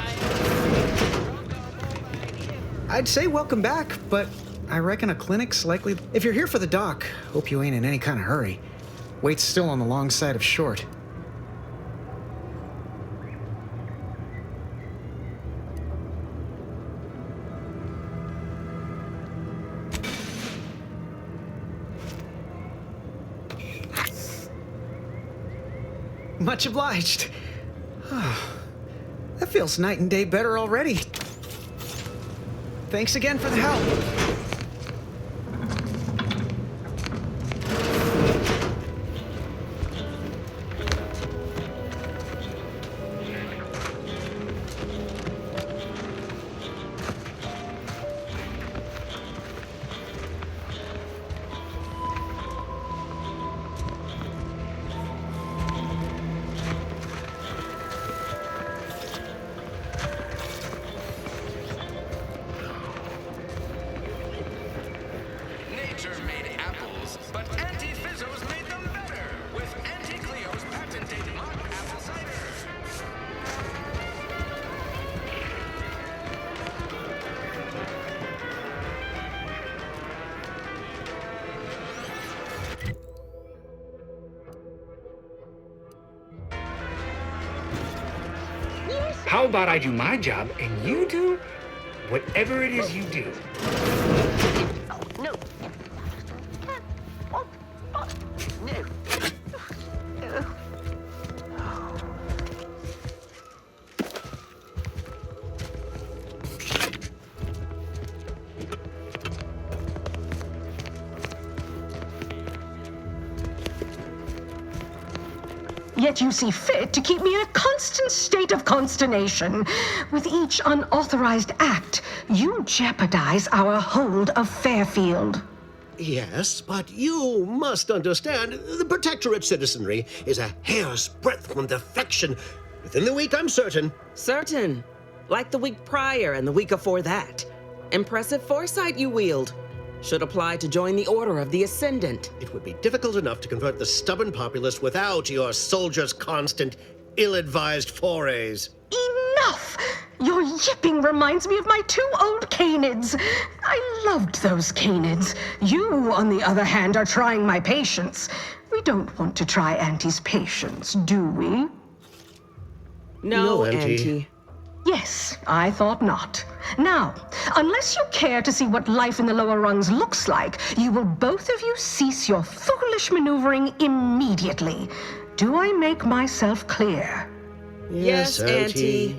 I'd say welcome back, but I reckon a clinic's likely. If you're here for the doc, hope you ain't in any kind of hurry. Wait's still on the long side of short. Much obliged. That feels night and day better already. Thanks again for the help. How about I do my job and you do whatever it is you do? Oh, no. Oh, oh, no. Yet you see fit to keep me in a constant state of consternation. With each unauthorized act, you jeopardize our hold of Fairfield. Yes, but you must understand, the Protectorate citizenry is a hair's breadth from defection. Within the week, I'm certain. Certain. Like the week prior and the week before that. Impressive foresight you wield. Should apply to join the Order of the Ascendant. It would be difficult enough to convert the stubborn populace without your soldiers' constant, ill-advised forays. Enough! Your yipping reminds me of my 2 old canids. I loved those canids. You, on the other hand, are trying my patience. We don't want to try Auntie's patience, do we? No, Auntie. Yes, I thought not. Now, unless you care to see what life in the lower rungs looks like, you will both of you cease your foolish maneuvering immediately. Do I make myself clear? Yes, Auntie.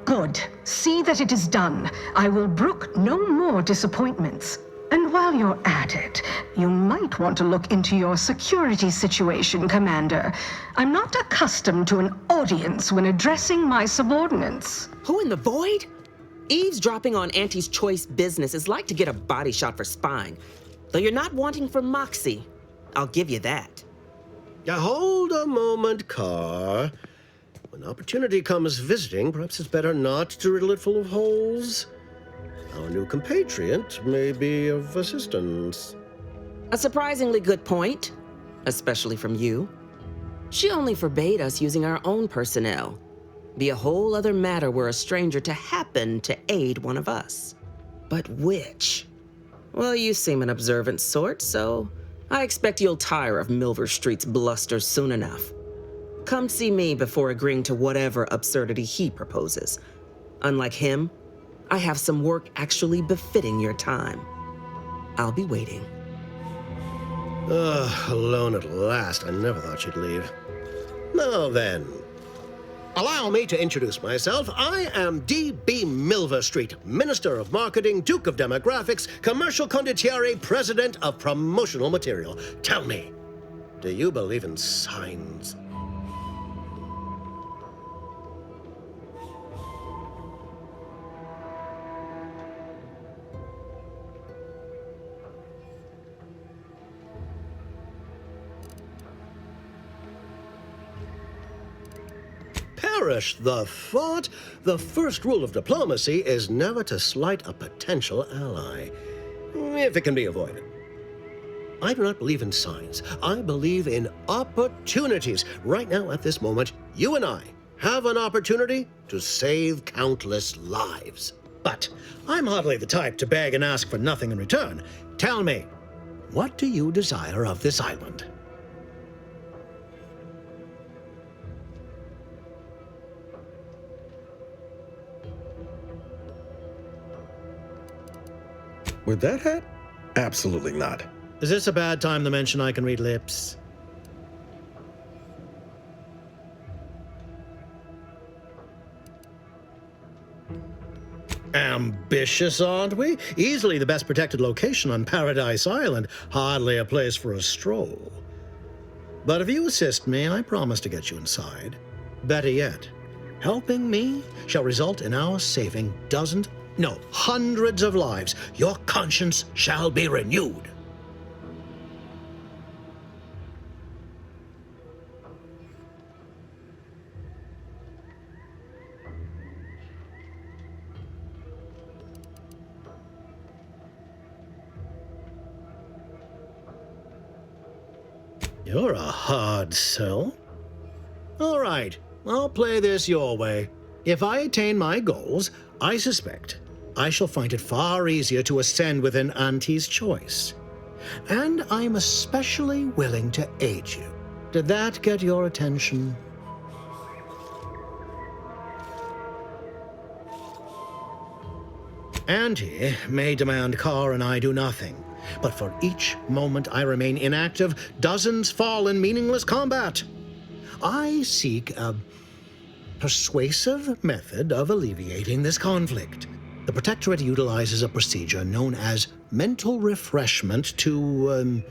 Good. See that it is done. I will brook no more disappointments. And while you're at it, you might want to look into your security situation, Commander. I'm not accustomed to an audience when addressing my subordinates. Who in the void? Eavesdropping on Auntie's choice business is like to get a body shot for spying. Though you're not wanting for moxie. I'll give you that. Now hold a moment, Carr. When opportunity comes visiting, perhaps it's better not to riddle it full of holes. Our new compatriot may be of assistance. A surprisingly good point, especially from you. She only forbade us using our own personnel. Be a whole other matter were a stranger to happen to aid one of us. But which? Well, you seem an observant sort, so I expect you'll tire of Milver Street's bluster soon enough. Come see me before agreeing to whatever absurdity he proposes. Unlike him, I have some work actually befitting your time. I'll be waiting. Alone at last. I never thought she'd leave. Now then, allow me to introduce myself. I am D.B. Milver Street, Minister of Marketing, Duke of Demographics, Commercial Condottiere, President of Promotional Material. Tell me, do you believe in signs? Perish the thought. The first rule of diplomacy is never to slight a potential ally, if it can be avoided. I do not believe in signs. I believe in opportunities. Right now, at this moment, you and I have an opportunity to save countless lives. But I'm hardly the type to beg and ask for nothing in return. Tell me, what do you desire of this island? With that hat? Absolutely not. Is this a bad time to mention I can read lips? Ambitious, aren't we? Easily the best protected location on Paradise Island. Hardly a place for a stroll. But if you assist me, I promise to get you inside. Better yet, helping me shall result in our saving dozens, no, hundreds of lives. Your conscience shall be renewed. You're a hard sell. All right, I'll play this your way. If I attain my goals, I suspect I shall find it far easier to ascend within Auntie's choice. And I'm especially willing to aid you. Did that get your attention? Auntie may demand car and I do nothing. But for each moment I remain inactive, dozens fall in meaningless combat. I seek a persuasive method of alleviating this conflict. The Protectorate utilizes a procedure known as mental refreshment to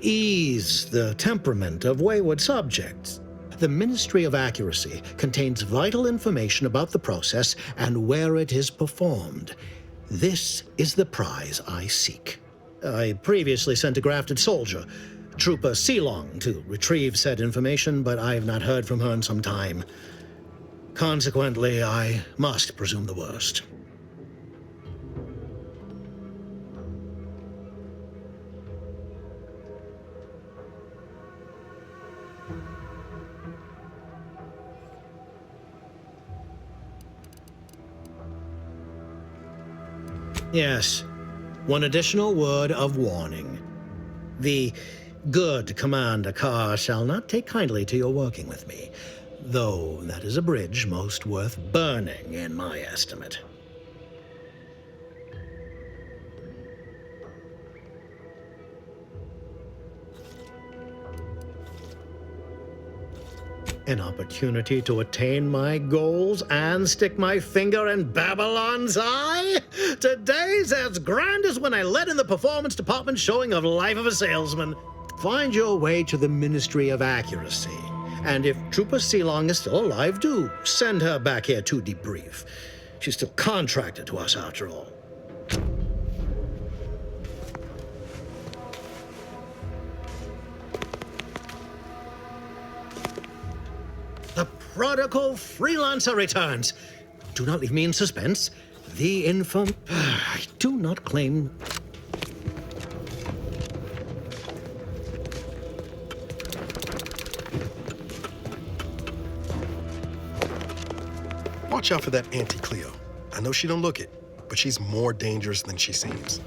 ease the temperament of wayward subjects. The Ministry of Accuracy contains vital information about the process and where it is performed. This is the prize I seek. I previously sent a grafted soldier, Trooper Sealong, to retrieve said information, but I have not heard from her in some time. Consequently, I must presume the worst. Yes, one additional word of warning. The good Commander Carr shall not take kindly to your working with me, though that is a bridge most worth burning in my estimate. An opportunity to attain my goals and stick my finger in Babylon's eye? Today's as grand as when I led in the performance department showing of Life of a Salesman. Find your way to the Ministry of Accuracy. And if Trooper Sealong is still alive, do send her back here to debrief. She's still contracted to us after all. The prodigal freelancer returns. Do not leave me in suspense. The I do not claim. Watch out for that Auntie Cleo. I know she don't look it, but she's more dangerous than she seems.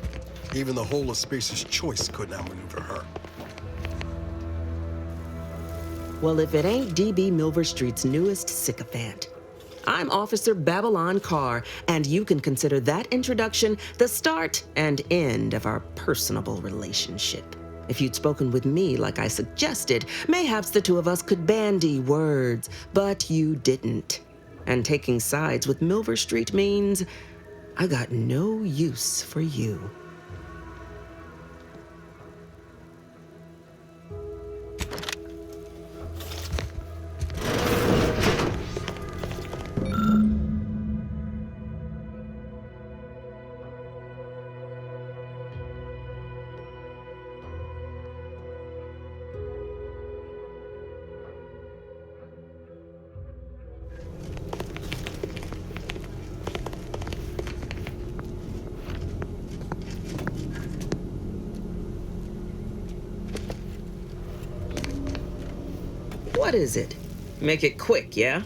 Even the whole of Spacer's Choice couldn't outmaneuver her. Well, if it ain't DB Milverstreet's newest sycophant. I'm Officer Babylon Carr, and you can consider that introduction the start and end of our personable relationship. If you'd spoken with me like I suggested, mayhaps the two of us could bandy words, but you didn't. And taking sides with Milverstreet means I got no use for you. What is it? Make it quick, yeah?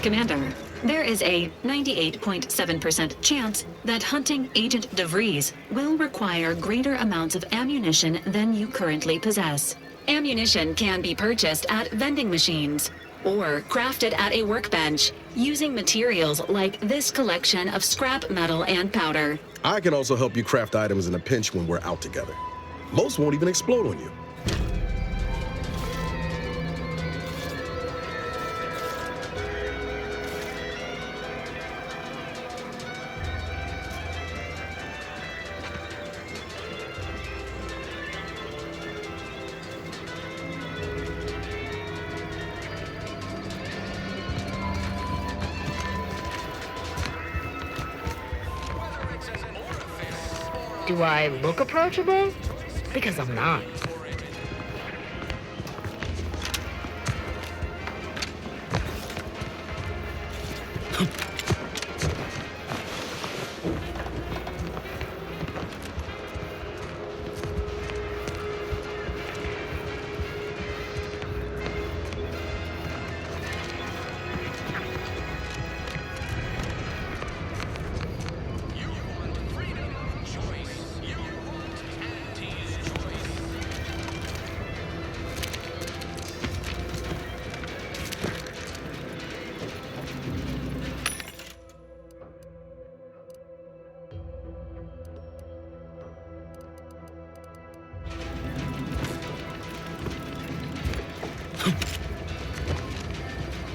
Commander, there is a 98.7% chance that hunting Agent DeVries will require greater amounts of ammunition than you currently possess. Ammunition can be purchased at vending machines or crafted at a workbench using materials like this collection of scrap metal and powder. I can also help you craft items in a pinch when we're out together. Most won't even explode on you. Do I look approachable? Because I'm not.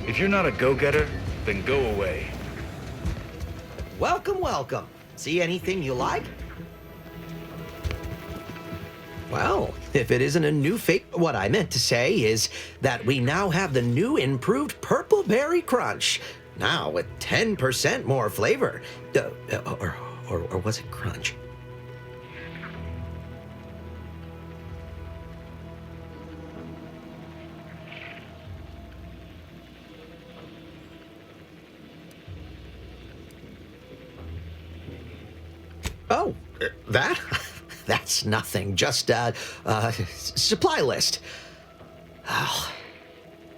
If you're not a go-getter, then go away. Welcome, welcome. See anything you like? Well, if it isn't a new fake, what I meant to say is that we now have the new improved Purple Berry Crunch. Now with 10% more flavor. Or was it crunch? Oh, that's nothing. Just supply list. Oh,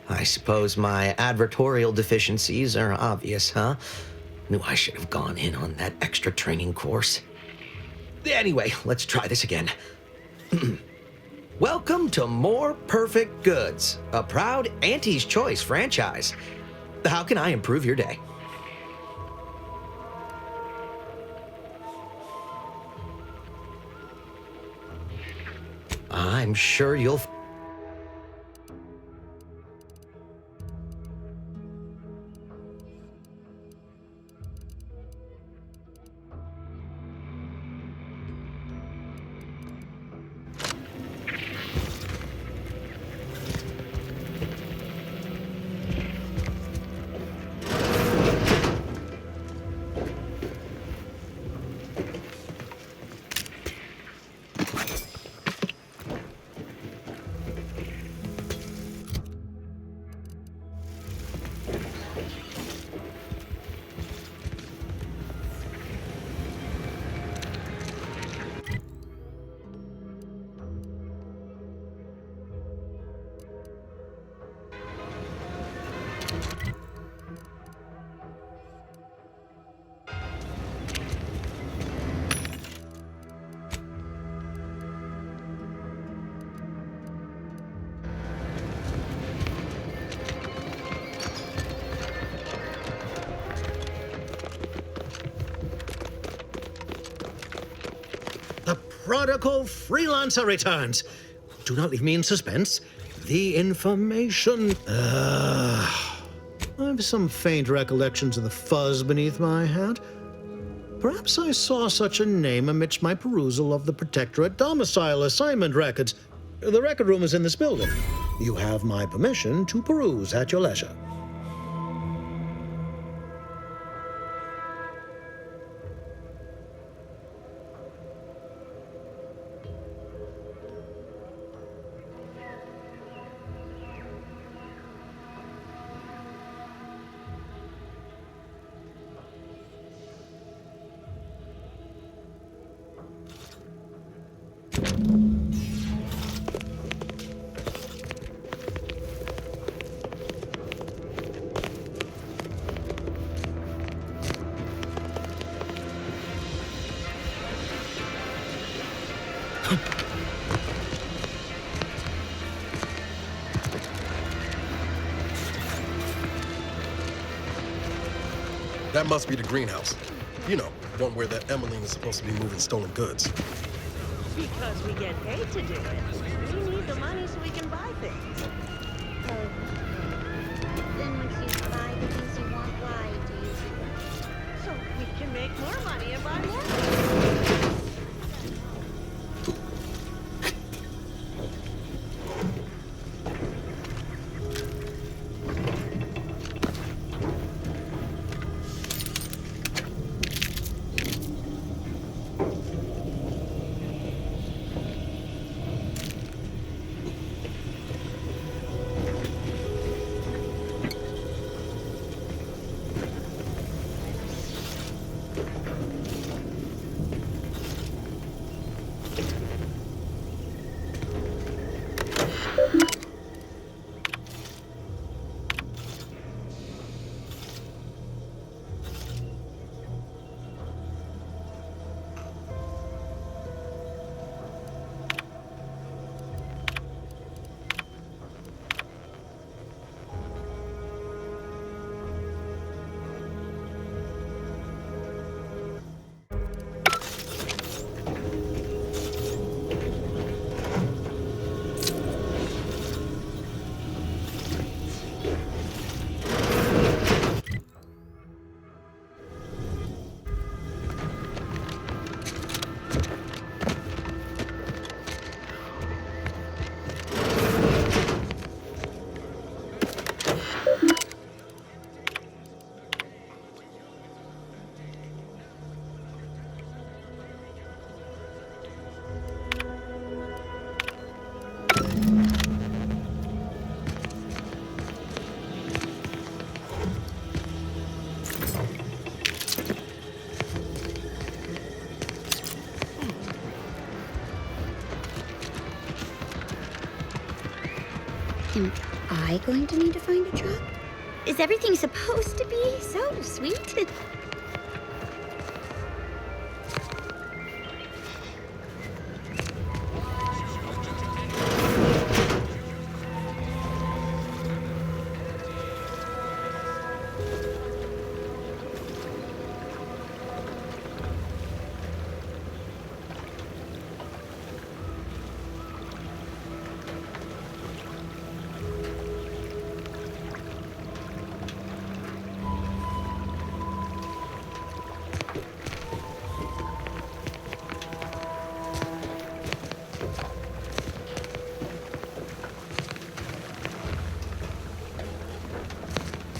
I suppose my advertorial deficiencies are obvious, huh? Knew I should have gone in on that extra training course. Anyway, let's try this again. Welcome to More Perfect Goods, a proud Auntie's Choice franchise. How can I improve your day? I'm sure you'll... The prodigal freelancer returns. Do not leave me in suspense. The information. I've some faint recollections of the fuzz beneath my hat. Perhaps I saw such a name amidst my perusal of the Protectorate domicile assignment records. The record room is in this building. You have my permission to peruse at your leisure. That must be the greenhouse. You know, one where that Emmeline is supposed to be moving stolen goods. Because we get paid to do it. We need the money so we can buy things. Then once you buy the things you want, why do you do it? So we can make more money and buy more things. Am I going to need to find a job? Is everything supposed to be so sweet?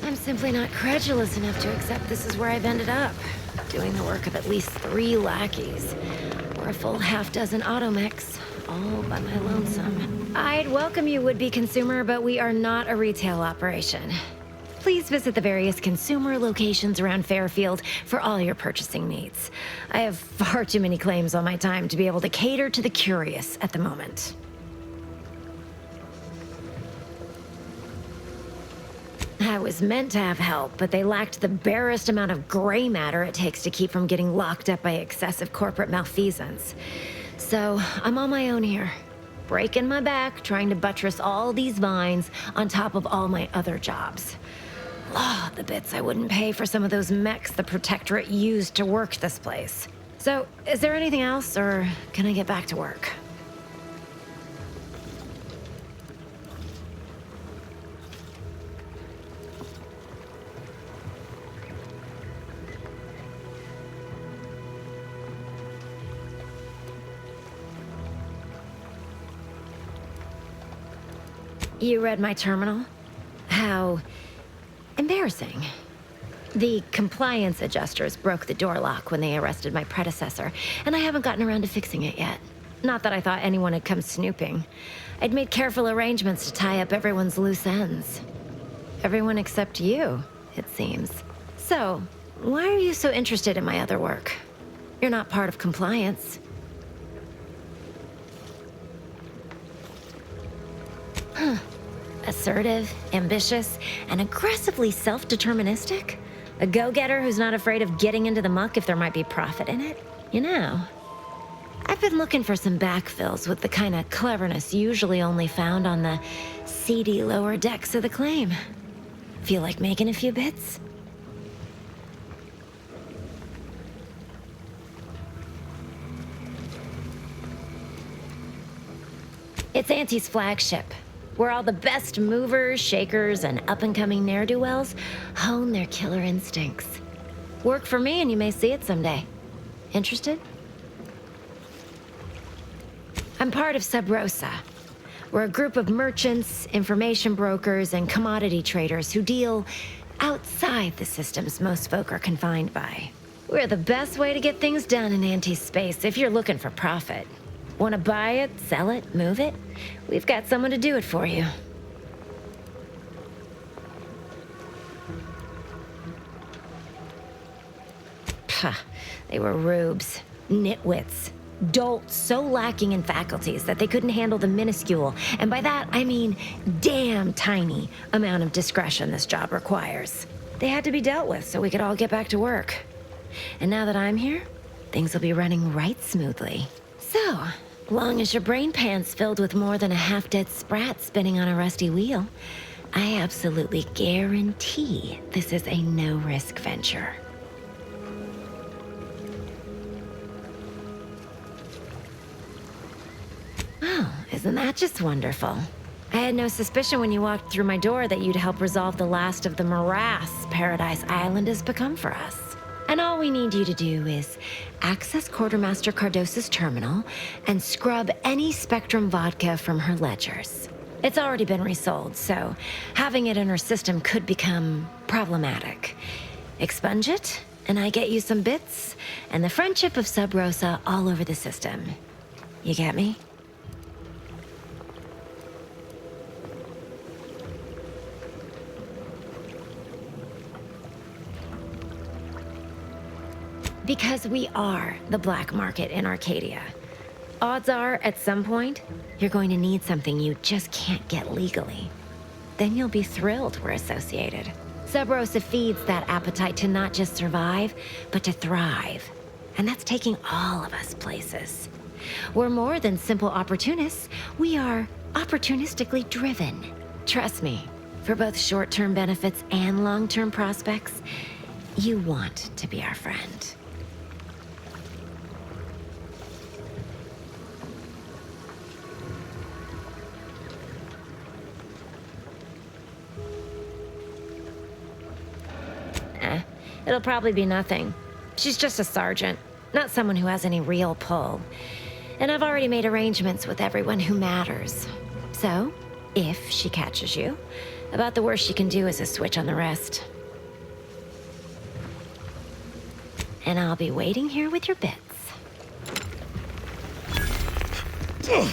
I'm simply not credulous enough to accept this is where I've ended up. Doing the work of at least 3 lackeys. Or a full half-dozen automechs, all by my lonesome. I'd welcome you, would-be consumer, but we are not a retail operation. Please visit the various consumer locations around Fairfield for all your purchasing needs. I have far too many claims on my time to be able to cater to the curious at the moment. I was meant to have help, but they lacked the barest amount of gray matter it takes to keep from getting locked up by excessive corporate malfeasance. So, I'm on my own here, breaking my back, trying to buttress all these vines on top of all my other jobs. Oh, the bits I wouldn't pay for some of those mechs the Protectorate used to work this place. So, is there anything else, or can I get back to work? You read my terminal? How embarrassing. The compliance adjusters broke the door lock when they arrested my predecessor, and I haven't gotten around to fixing it yet. Not that I thought anyone had come snooping. I'd made careful arrangements to tie up everyone's loose ends. Everyone except you, it seems. So, why are you so interested in my other work? You're not part of compliance. Huh. Assertive, ambitious, and aggressively self-deterministic? A go-getter who's not afraid of getting into the muck if there might be profit in it? You know, I've been looking for some backfills with the kind of cleverness usually only found on the seedy lower decks of the claim. Feel like making a few bits? It's Auntie's flagship, where all the best movers, shakers, and up-and-coming ne'er-do-wells hone their killer instincts. Work for me and you may see it someday. Interested? I'm part of Sub Rosa. We're a group of merchants, information brokers, and commodity traders who deal outside the systems most folk are confined by. We're the best way to get things done in anti-space if you're looking for profit. Want to buy it, sell it, move it? We've got someone to do it for you. Pah, they were rubes, nitwits, dolts so lacking in faculties that they couldn't handle the minuscule, and by that I mean damn tiny, amount of discretion this job requires. They had to be dealt with so we could all get back to work. And now that I'm here, things will be running right smoothly. So, long as your brain pan's filled with more than a half-dead sprat spinning on a rusty wheel, I absolutely guarantee this is a no-risk venture. Oh, isn't that just wonderful? I had no suspicion when you walked through my door that you'd help resolve the last of the morass Paradise Island has become for us. And all we need you to do is access Quartermaster Cardossa's terminal and scrub any Spectrum vodka from her ledgers. It's already been resold, so having it in her system could become problematic. Expunge it, and I get you some bits, and the friendship of Sub Rosa all over the system. You get me? Because we are the black market in Arcadia. Odds are, at some point, you're going to need something you just can't get legally. then you'll be thrilled we're associated. Sub Rosa feeds that appetite to not just survive, but to thrive. And that's taking all of us places. We're more than simple opportunists. We are opportunistically driven. Trust me, for both short-term benefits and long-term prospects, you want to be our friend. It'll probably be nothing. She's just a sergeant, not someone who has any real pull. And I've already made arrangements with everyone who matters. So, if she catches you, about the worst she can do is a switch on the wrist. And I'll be waiting here with your bits. Ugh.